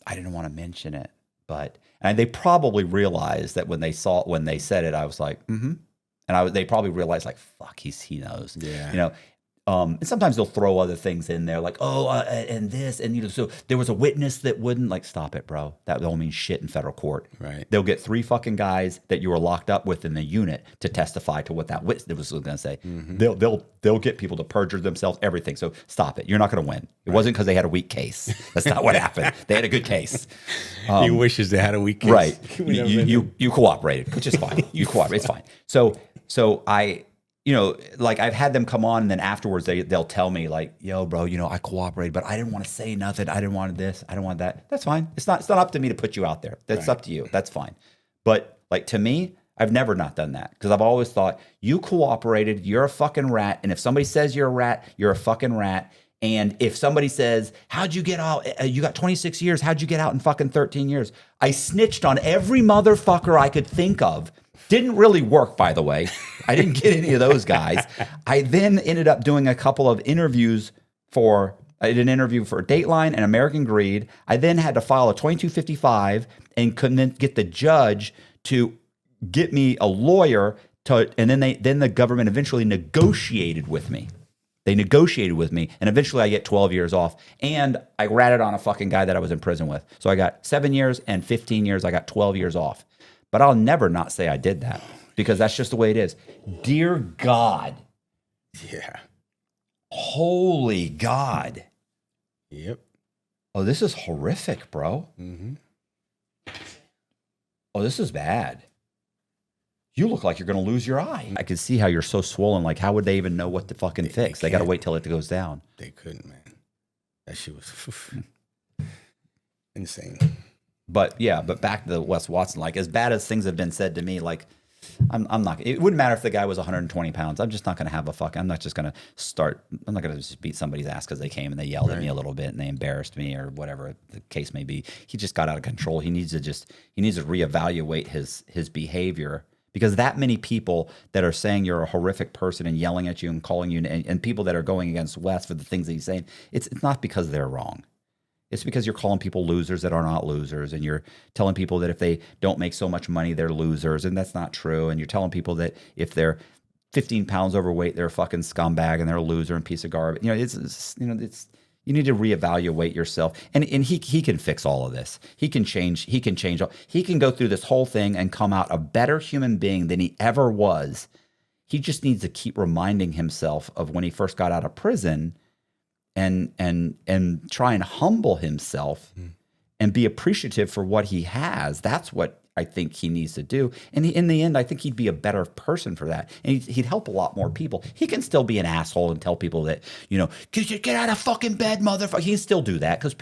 I didn't want to mention it, but and they probably realized that when they said it, I was like, mm-hmm. And they probably realized like, fuck, he knows. Yeah. You know, and sometimes they'll throw other things in there like, and this, and you know, so there was a witness that wouldn't, like, stop it, bro. That don't mean shit in federal court. Right. They'll get 3 fucking guys that you were locked up with in the unit to testify to what that witness was going to say. Mm-hmm. They'll get people to perjure themselves, everything. So stop it. You're not going to win. It wasn't because they had a weak case. That's not what happened. They had a good case. He wishes they had a weak case. Right. You cooperated, which is fine. You cooperated. It's fine. So I, you know, like I've had them come on and then afterwards they'll tell me like, yo, bro, you know, I cooperated, but I didn't want to say nothing. I didn't want this. I didn't want that. That's fine. It's not up to me to put you out there. That's up to you. That's fine. But like to me, I've never not done that because I've always thought you cooperated. You're a fucking rat. And if somebody says you're a rat, you're a fucking rat. And if somebody says, how'd you get out? You got 26 years. How'd you get out in fucking 13 years? I snitched on every motherfucker I could think of. Didn't really work, by the way. I didn't get any of those guys. I then ended up doing a couple of interviews I did an interview for Dateline and American Greed. I then had to file a 2255 and couldn't then get the judge to get me a lawyer and then the government eventually negotiated with me. They negotiated with me, and eventually I get 12 years off. And I ratted on a fucking guy that I was in prison with. So I got 7 years and 15 years. I got 12 years off. But I'll never not say I did that because that's just the way it is. Dear God. Yeah. Holy God. Yep. Oh, this is horrific, bro. Mm-hmm. Oh, this is bad. You look like you're going to lose your eye. I can see how you're so swollen. Like, how would they even know what to fucking fix? They got to wait till it goes down. They couldn't, man. That shit was insane. But yeah, but back to the Wes Watson, like as bad as things have been said to me, like I'm not, it wouldn't matter if the guy was 120 pounds. I'm just not going to have I'm not just going to I'm not going to just beat somebody's ass because they came and they yelled at me a little bit and they embarrassed me or whatever the case may be. He just got out of control. He needs to reevaluate his behavior because that many people that are saying you're a horrific person and yelling at you and calling you and people that are going against Wes for the things that he's saying, it's not because they're wrong. It's because you're calling people losers that are not losers, and you're telling people that if they don't make so much money, they're losers, and that's not true. And you're telling people that if they're 15 pounds overweight, they're a fucking scumbag and they're a loser and piece of garbage. You know, you need to reevaluate yourself. And he can fix all of this. He can change. He can go through this whole thing and come out a better human being than he ever was. He just needs to keep reminding himself of when he first got out of prison. And try and humble himself and be appreciative for what he has. That's what I think he needs to do. And in the end, I think he'd be a better person for that. And he'd help a lot more people. He can still be an asshole and tell people that, you know, get out of fucking bed, motherfucker. He can still do that because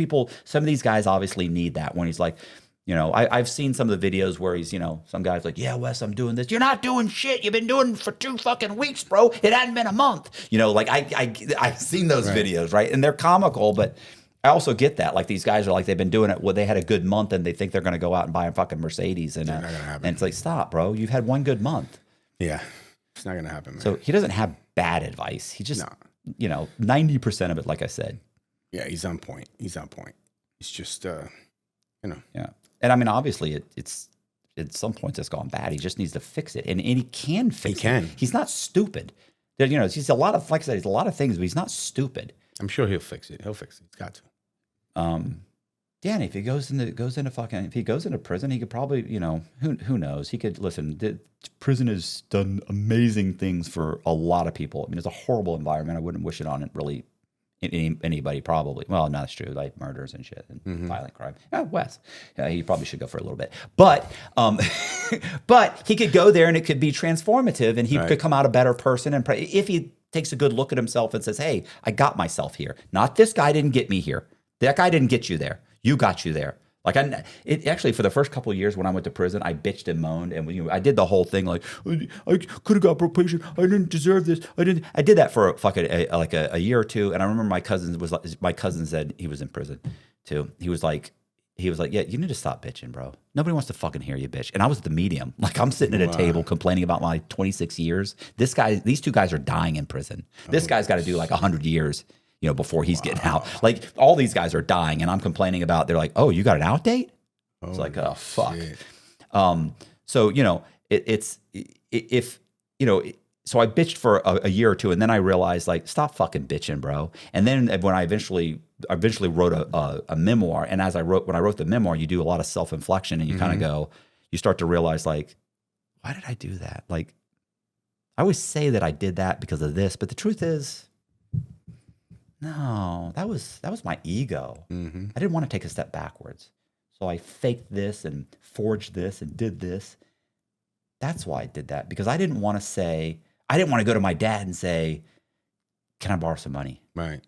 some of these guys obviously need that when he's like, you know, I've seen some of the videos where he's, you know, some guy's like, yeah, Wes, I'm doing this. You're not doing shit. You've been doing it for 2 fucking weeks, bro. It hadn't been a month. You know, like I've seen those videos, right? And they're comical, but I also get that. Like these guys are like, they've been doing it. Well, they had a good month and they think they're going to go out and buy a fucking Mercedes. And it's like, stop, bro. You've had one good month. Yeah. It's not going to happen, man. So he doesn't have bad advice. He just, you know, 90% of it, like I said. Yeah, he's on point. It's just, you know. Yeah. And I mean, obviously, it's at some points it's gone bad. He just needs to fix it, and he can fix it. He can. He's not stupid. You know, he's a lot of, like I said, he's a lot of things, but he's not stupid. I'm sure he'll fix it. He's got to. Yeah, and if he goes into prison, he could probably, you know, who knows? He could listen. Prison has done amazing things for a lot of people. I mean, it's a horrible environment. I wouldn't wish it on it really. Anybody probably. Well, no, that's true. Like murders and shit and violent crime. Yeah, Wes. Yeah, he probably should go for a little bit. But but he could go there and it could be transformative and he could come out a better person. And if he takes a good look at himself and says, hey, I got myself here. Not this guy didn't get me here. That guy didn't get you there. You got you there. Like actually, for the first couple of years when I went to prison, I bitched and moaned, and I did the whole thing like I could have got probation. I didn't deserve this. I did that for a year or two, and I remember my cousin said he was in prison too. He was like, yeah, you need to stop bitching, bro. Nobody wants to fucking hear you bitch. And I was the medium. Like I'm sitting at a table complaining about my 26 years. These 2 guys are dying in prison. This guy's got to do like 100 years. before he's getting out. Like all these guys are dying, and I'm complaining about. They're like, "Oh, you got an out date?" It's like, "Oh fuck." Shit. So so I bitched for a year or two, and then I realized, like, stop fucking bitching, bro. And then when I eventually wrote a memoir, and when I wrote the memoir, you do a lot of self-inflection, and you kind of go, you start to realize, like, why did I do that? Like, I always say that I did that because of this, but the truth is, no, that was my ego. I didn't want to take a step backwards, so I faked this and forged this and did this. That's why I did that, because I didn't want to go to my dad and say, "Can I borrow some money?" Right.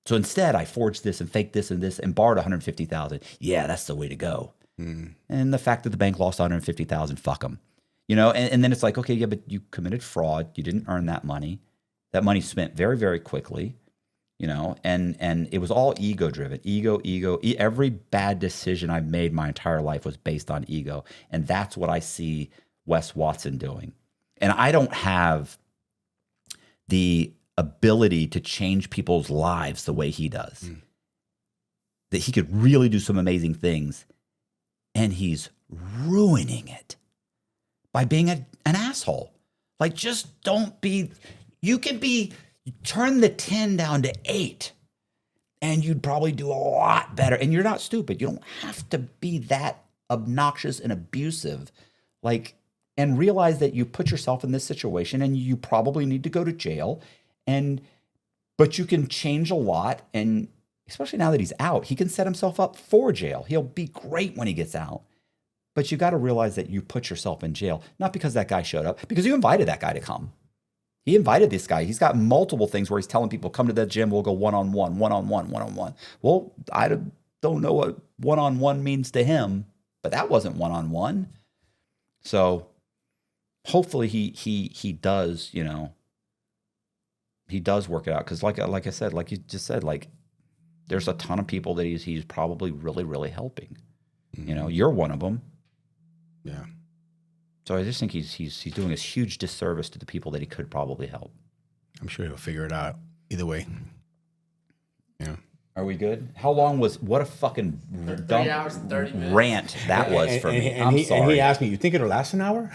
So instead, I forged this and faked this and this and borrowed $150,000. Yeah, that's the way to go. And the fact that the bank lost $150,000, fuck them. And then it's like, okay, yeah, but you committed fraud. You didn't earn that money. That money spent very, very quickly. And it was all ego driven. Ego. Every bad decision I've made my entire life was based on ego. And that's what I see Wes Watson doing. And I don't have the ability to change people's lives the way he does. That he could really do some amazing things, and he's ruining it by being an asshole. Like, just don't be, turn the 10 down to 8, and you'd probably do a lot better. And you're not stupid. You don't have to be that obnoxious and abusive. And realize that you put yourself in this situation, and you probably need to go to jail. But you can change a lot, and especially now that he's out, he can set himself up for jail. He'll be great when he gets out. But you got to realize that you put yourself in jail, not because that guy showed up, because you invited that guy to come. He invited this guy. He's got multiple things where he's telling people, "Come to the gym, we'll go one-on-one, one-on-one, one-on-one." Well, I don't know what one-on-one means to him, but that wasn't one-on-one. So hopefully he does, he does work it out. Because like I said, like you just said, like, there's a ton of people that he's probably really, really helping. You're one of them. Yeah. So I just think he's doing a huge disservice to the people that he could probably help. I'm sure he'll figure it out either way. Yeah. Are we good? How long what a fucking 3 hours and 30 minutes. rant that was for me. I'm sorry. And he asked me, "You think it'll last an hour?"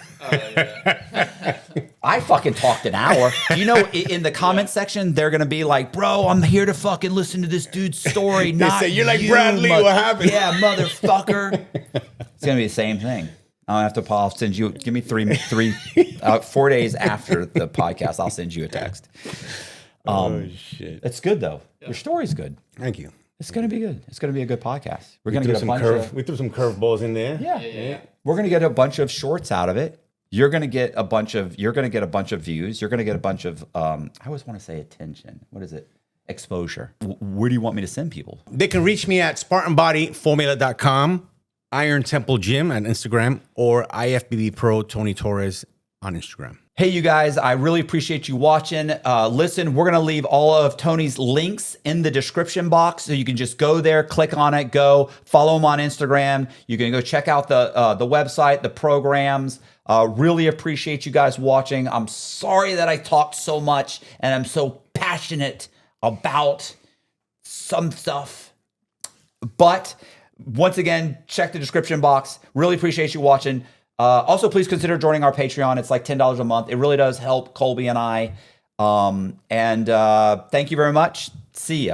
I fucking talked an hour. In the comment section, they're gonna be like, "Bro, I'm here to fucking listen to this dude's story." They say, "You're like Bradley, what happened?" Yeah, motherfucker. It's gonna be the same thing. I'll have to. I'll send you. Give me 4 days after the podcast. I'll send you a text. Oh shit! It's good though. Your story's good. Thank you. It's gonna be good. It's gonna be a good podcast. We're gonna We get threw a bunch of. We threw some curveballs in there. Yeah. We're gonna get a bunch of shorts out of it. You're gonna get a bunch of. You're gonna get a bunch of views. You're gonna get a bunch of. I always want to say attention. What is it? Exposure. Where do you want me to send people? They can reach me at SpartanBodyFormula.com, Iron Temple Gym on Instagram, or IFBB Pro Tony Torres on Instagram. Hey, you guys, I really appreciate you watching. Listen, we're going to leave all of Tony's links in the description box, so you can just go there, click on it, go follow him on Instagram. You can go check out the website, the programs. Really appreciate you guys watching. I'm sorry that I talked so much and I'm so passionate about some stuff. But once again, check the description box. Really appreciate you watching. Also, please consider joining our Patreon. It's like $10 a month. It really does help Colby and I. Thank you very much. See ya.